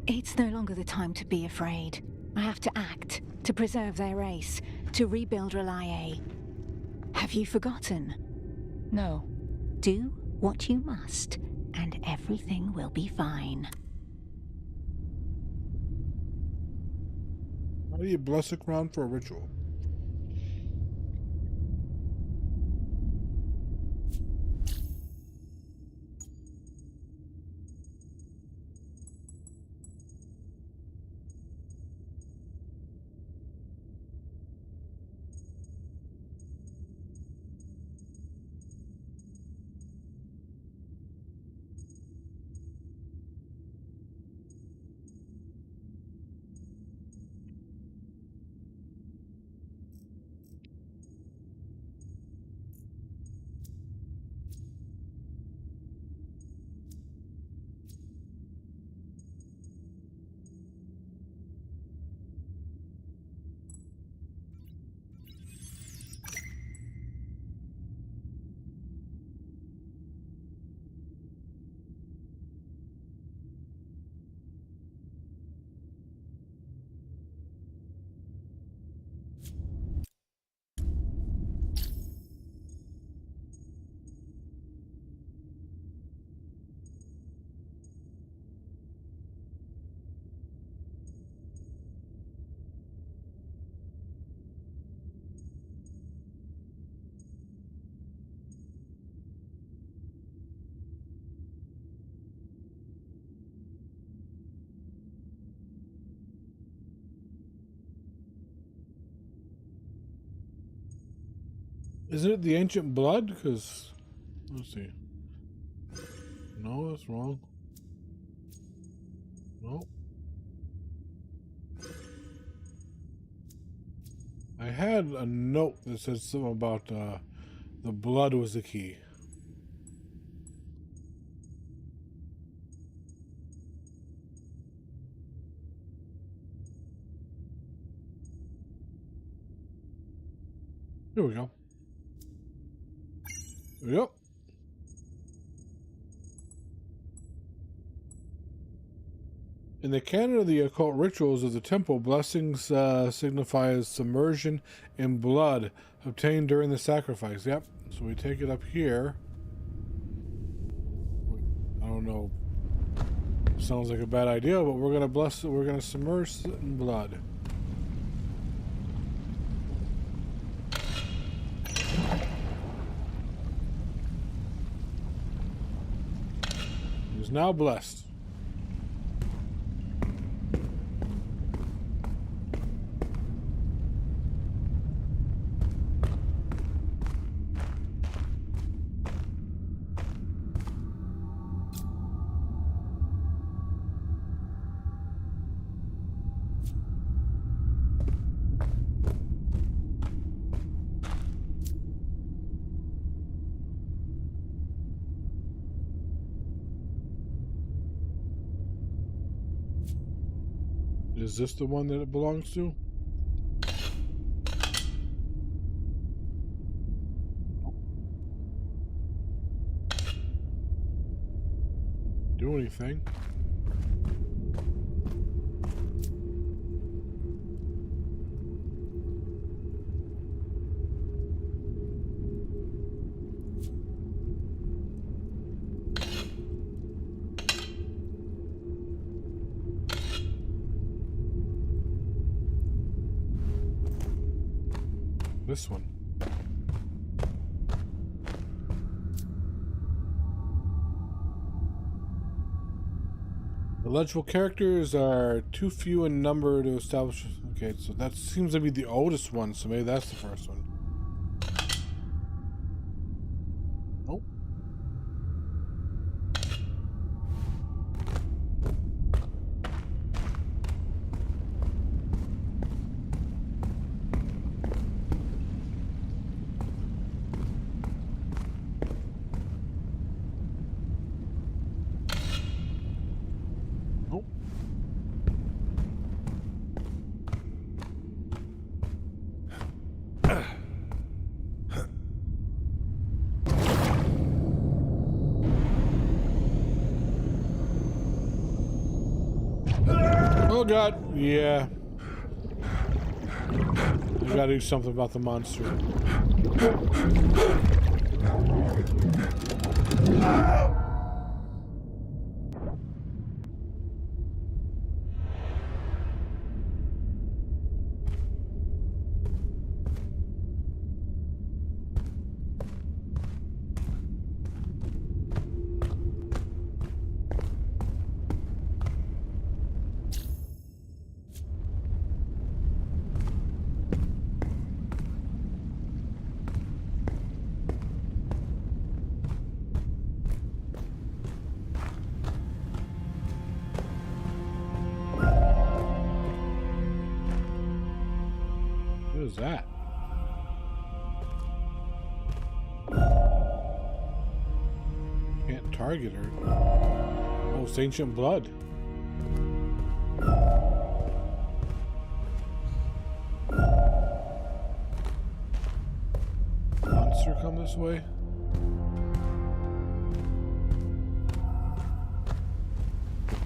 It's no longer the time to be afraid. I have to act, to preserve their race, to rebuild Relier. Have you forgotten? No. Do what you must, and everything will be fine. Why do you bless a crown for a ritual? Isn't it the ancient blood? Because, let's see. No, that's wrong. No. I had a note that said something about the blood was the key. Here we go. Yep. In the canon of the occult rituals of the temple, blessings signify submersion in blood obtained during the sacrifice. Yep. So we take it up here. I don't know. Sounds like a bad idea, but we're gonna bless it. We're gonna submerge it in blood. It is now blessed. Is this the one that it belongs to? Do anything? This one. The legible characters are too few in number to establish. Okay, so that seems to be the oldest one, so maybe that's the first one. Nope. Oh god, yeah. I gotta do something about the monster. What is that? Can't target her. Oh, it's ancient blood. Monster come this way?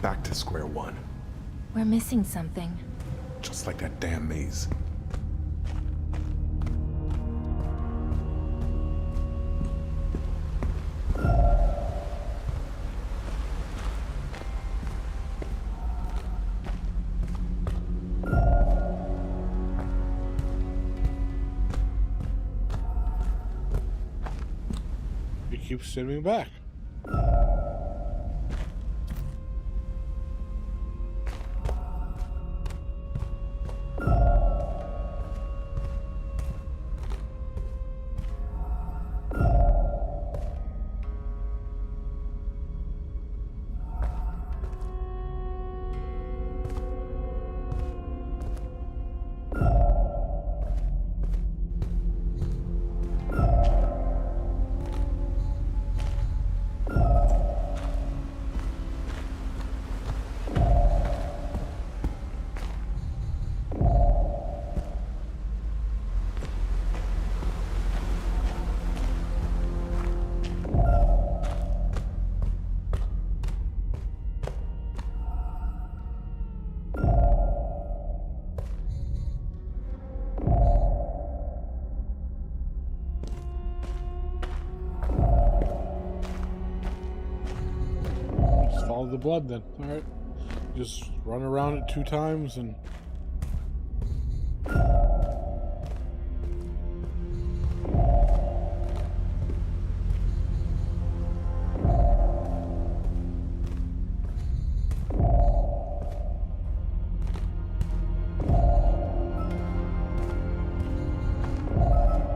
Back to square one. We're missing something. Just like that damn maze. It keeps sending me back. Follow the blood then. Alright. Just run around it 2 times and...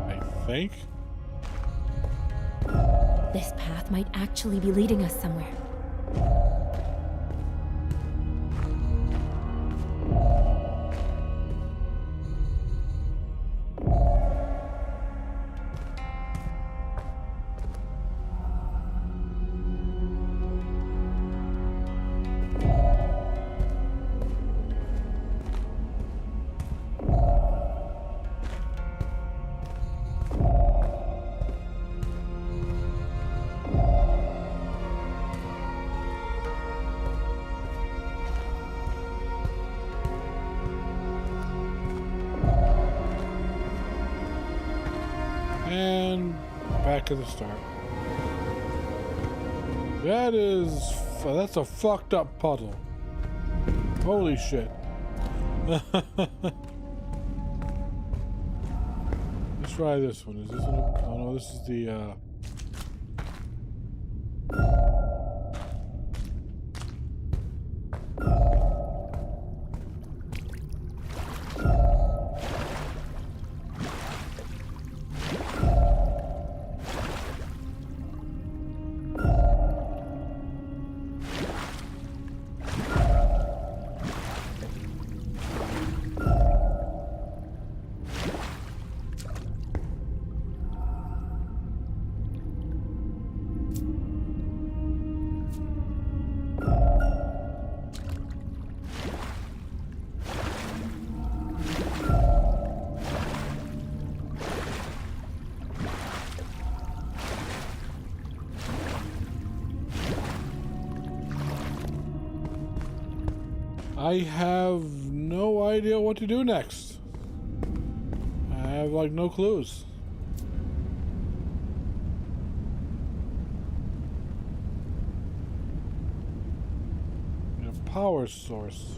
I think? This path might actually be leading us somewhere. And back to the start. That's a fucked up puzzle. Holy shit. Let's try this one. Is this one? Oh no, this is the I have no idea what to do next. I have like no clues. A power source.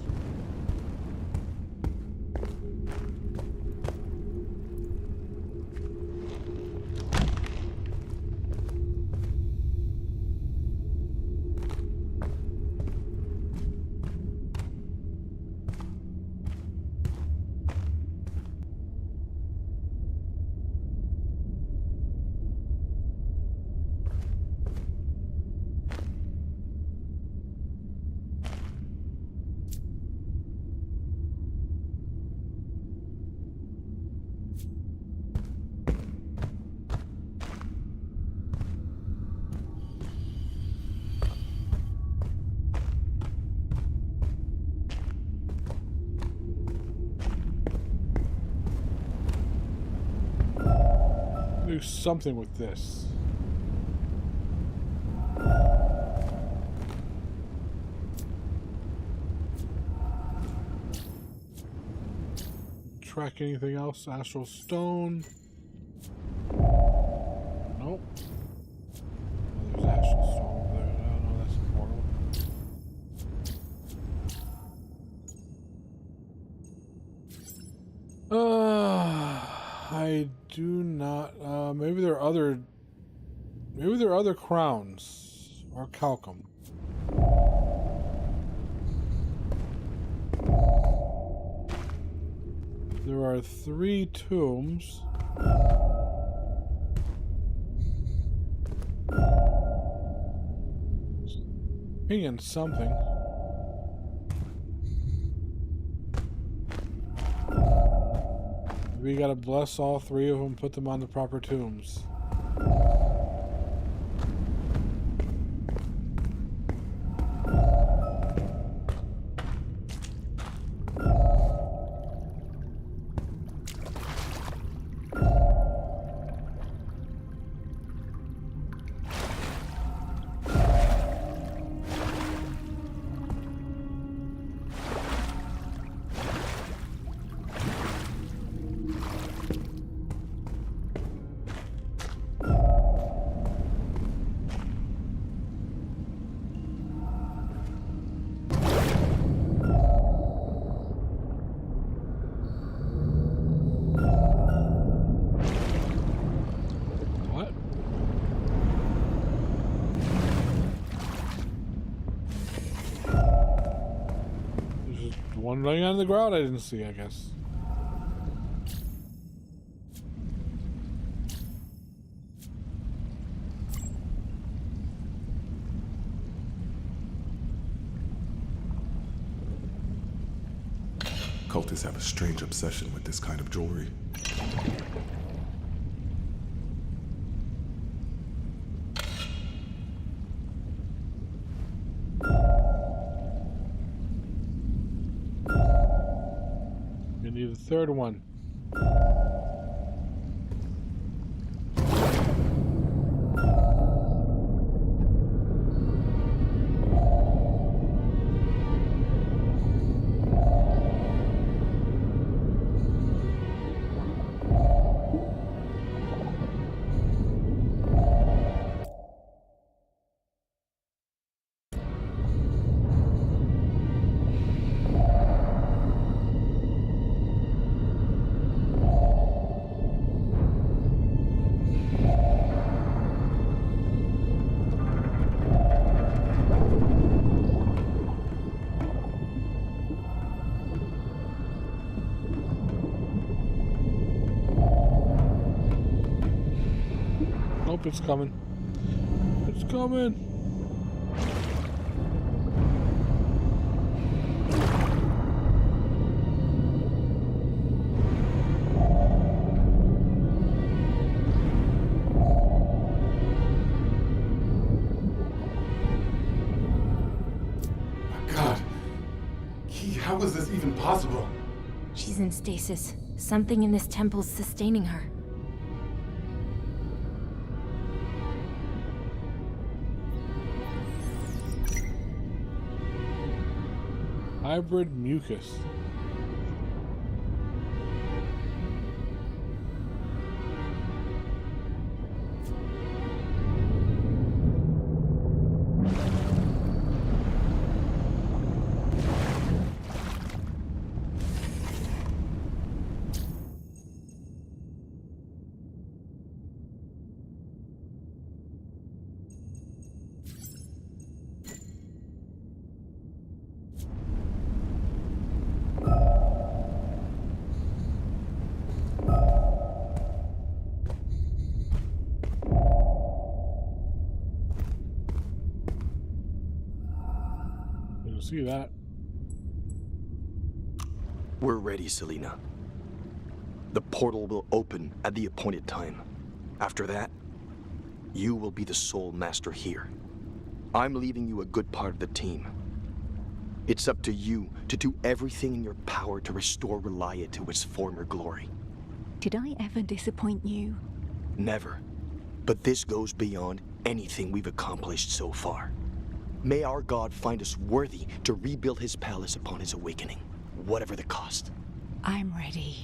Do something with this. Track anything else? Astral stone. Nope. Oh, there's astral stone over there. I don't know, that's important. I do not. Maybe there are other. Maybe there are other crowns or calcum. There are 3 tombs. Pinging something. We gotta bless all 3 of them, put them on the proper tombs. One laying on the ground I didn't see, I guess. Cultists have a strange obsession with this kind of jewelry. We need a third one. Nope, it's coming. It's coming. God. Key, how is this even possible? She's in stasis. Something in this temple's sustaining her. Hybrid mucus. See that. We're ready, Selena. The portal will open at the appointed time. After that, you will be the sole master here. I'm leaving you a good part of the team. It's up to you to do everything in your power to restore Relia to its former glory. Did I ever disappoint you? Never. But this goes beyond anything we've accomplished so far. May our God find us worthy to rebuild his palace upon his awakening, whatever the cost. I'm ready.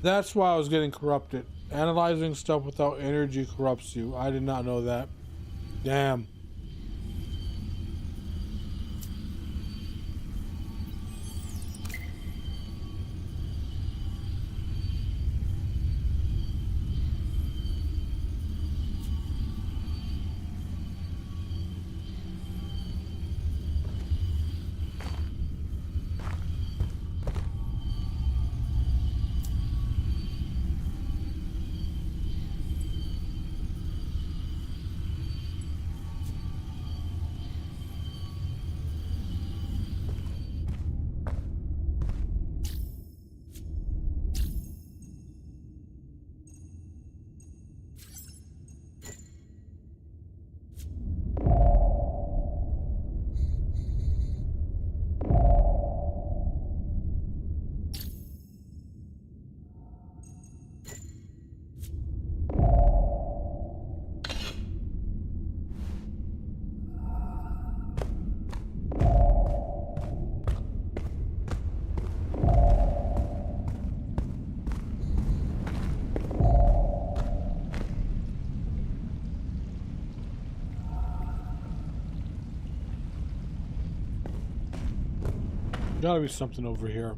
That's why I was getting corrupted. Analyzing stuff without energy corrupts you. I did not know that. Damn. Gotta be something over here.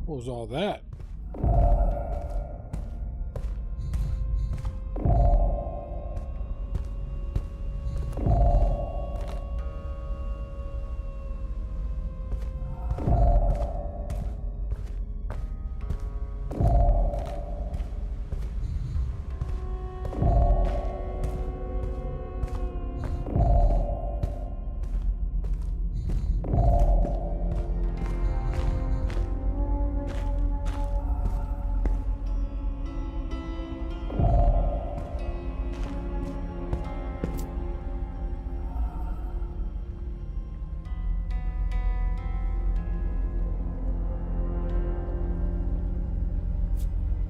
What was all that?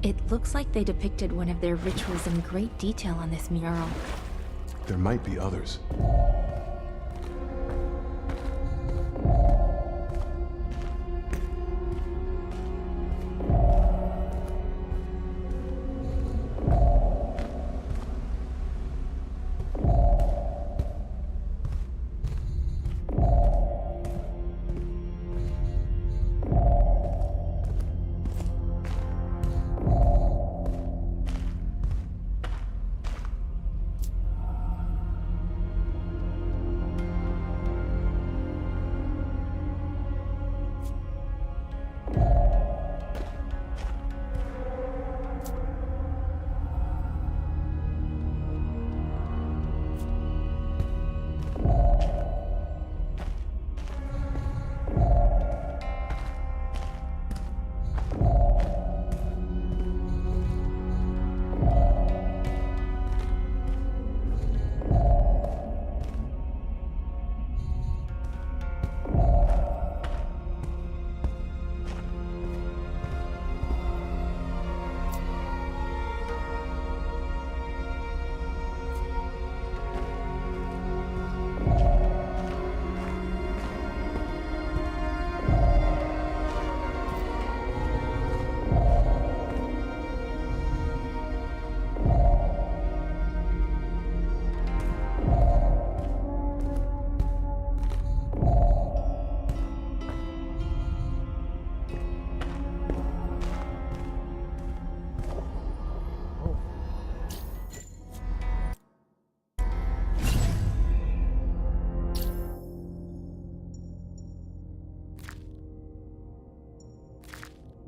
It looks like they depicted one of their rituals in great detail on this mural. There might be others.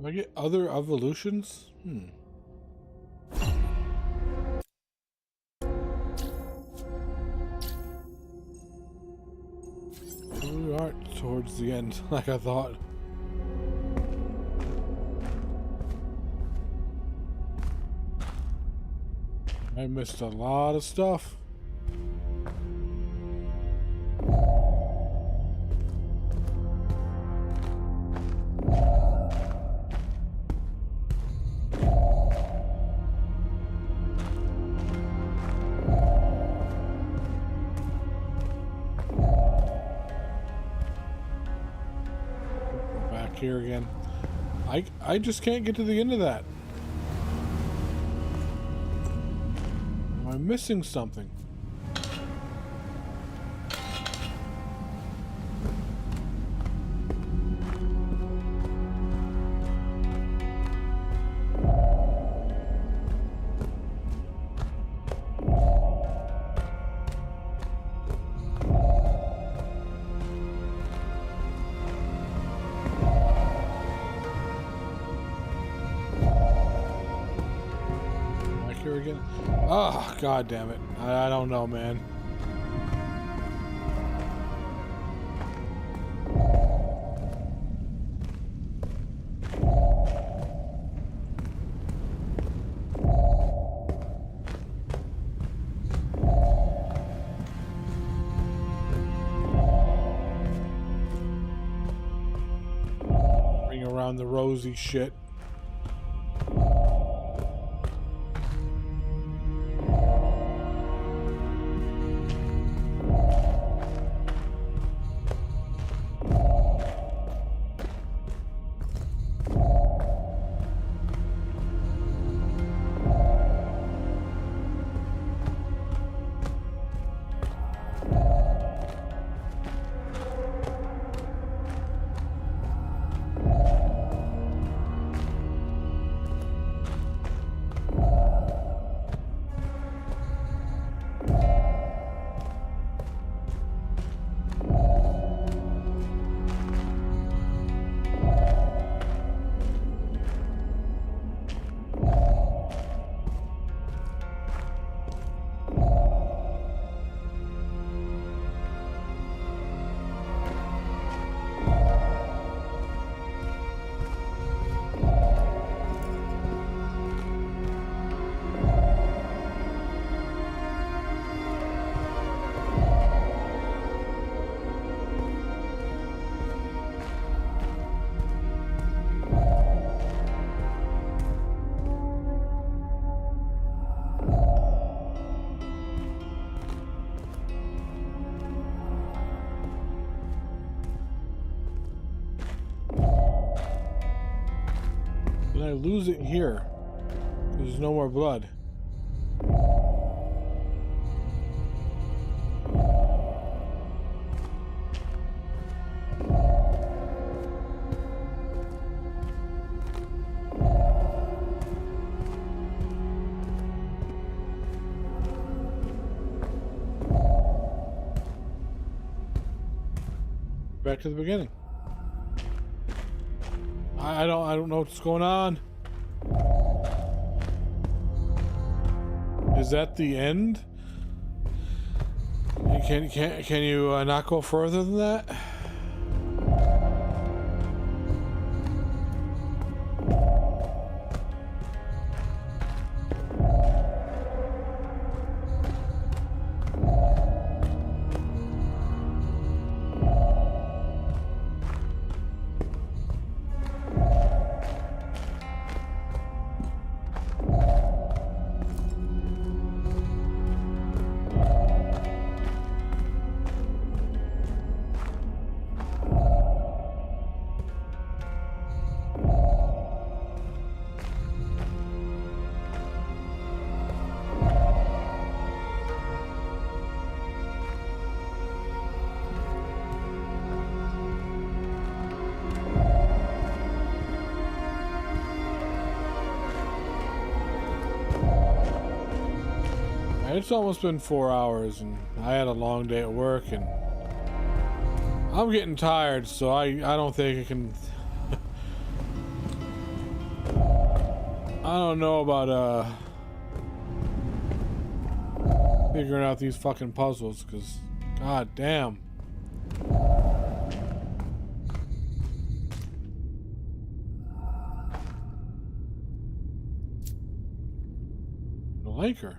Do I get other evolutions? We aren't towards the end like I thought. I missed a lot of stuff. Here again. I just can't get to the end of that. Am I missing something? Again. Oh, god damn it. I don't know, man. Bring around the rosy shit. Can I lose it here? There's no more blood. Back to the beginning. I don't know what's going on. Is that the end? Can you not go further than that? It's almost been 4 hours, and I had a long day at work, and I'm getting tired, so I don't think I can. I don't know about figuring out these fucking puzzles, because god damn. I like her.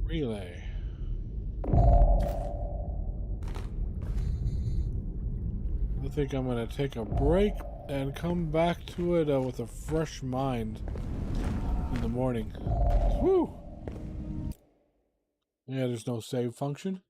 Relay. I think I'm gonna take a break and come back to it with a fresh mind in the morning. Woo! Yeah, there's no save function.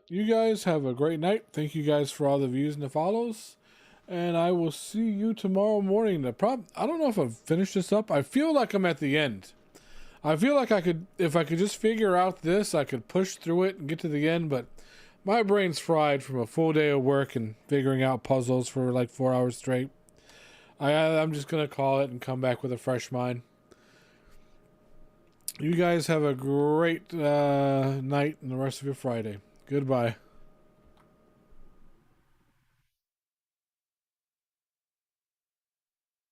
You guys have a great night. Thank you guys for all the views and the follows. And I will see you tomorrow morning. I don't know if I've finished this up. I feel like I'm at the end. I feel like if I could just figure out this, I could push through it and get to the end, but my brain's fried from a full day of work and figuring out puzzles for like 4 hours straight. I'm just going to call it and come back with a fresh mind. You guys have a great night and the rest of your Friday. Goodbye.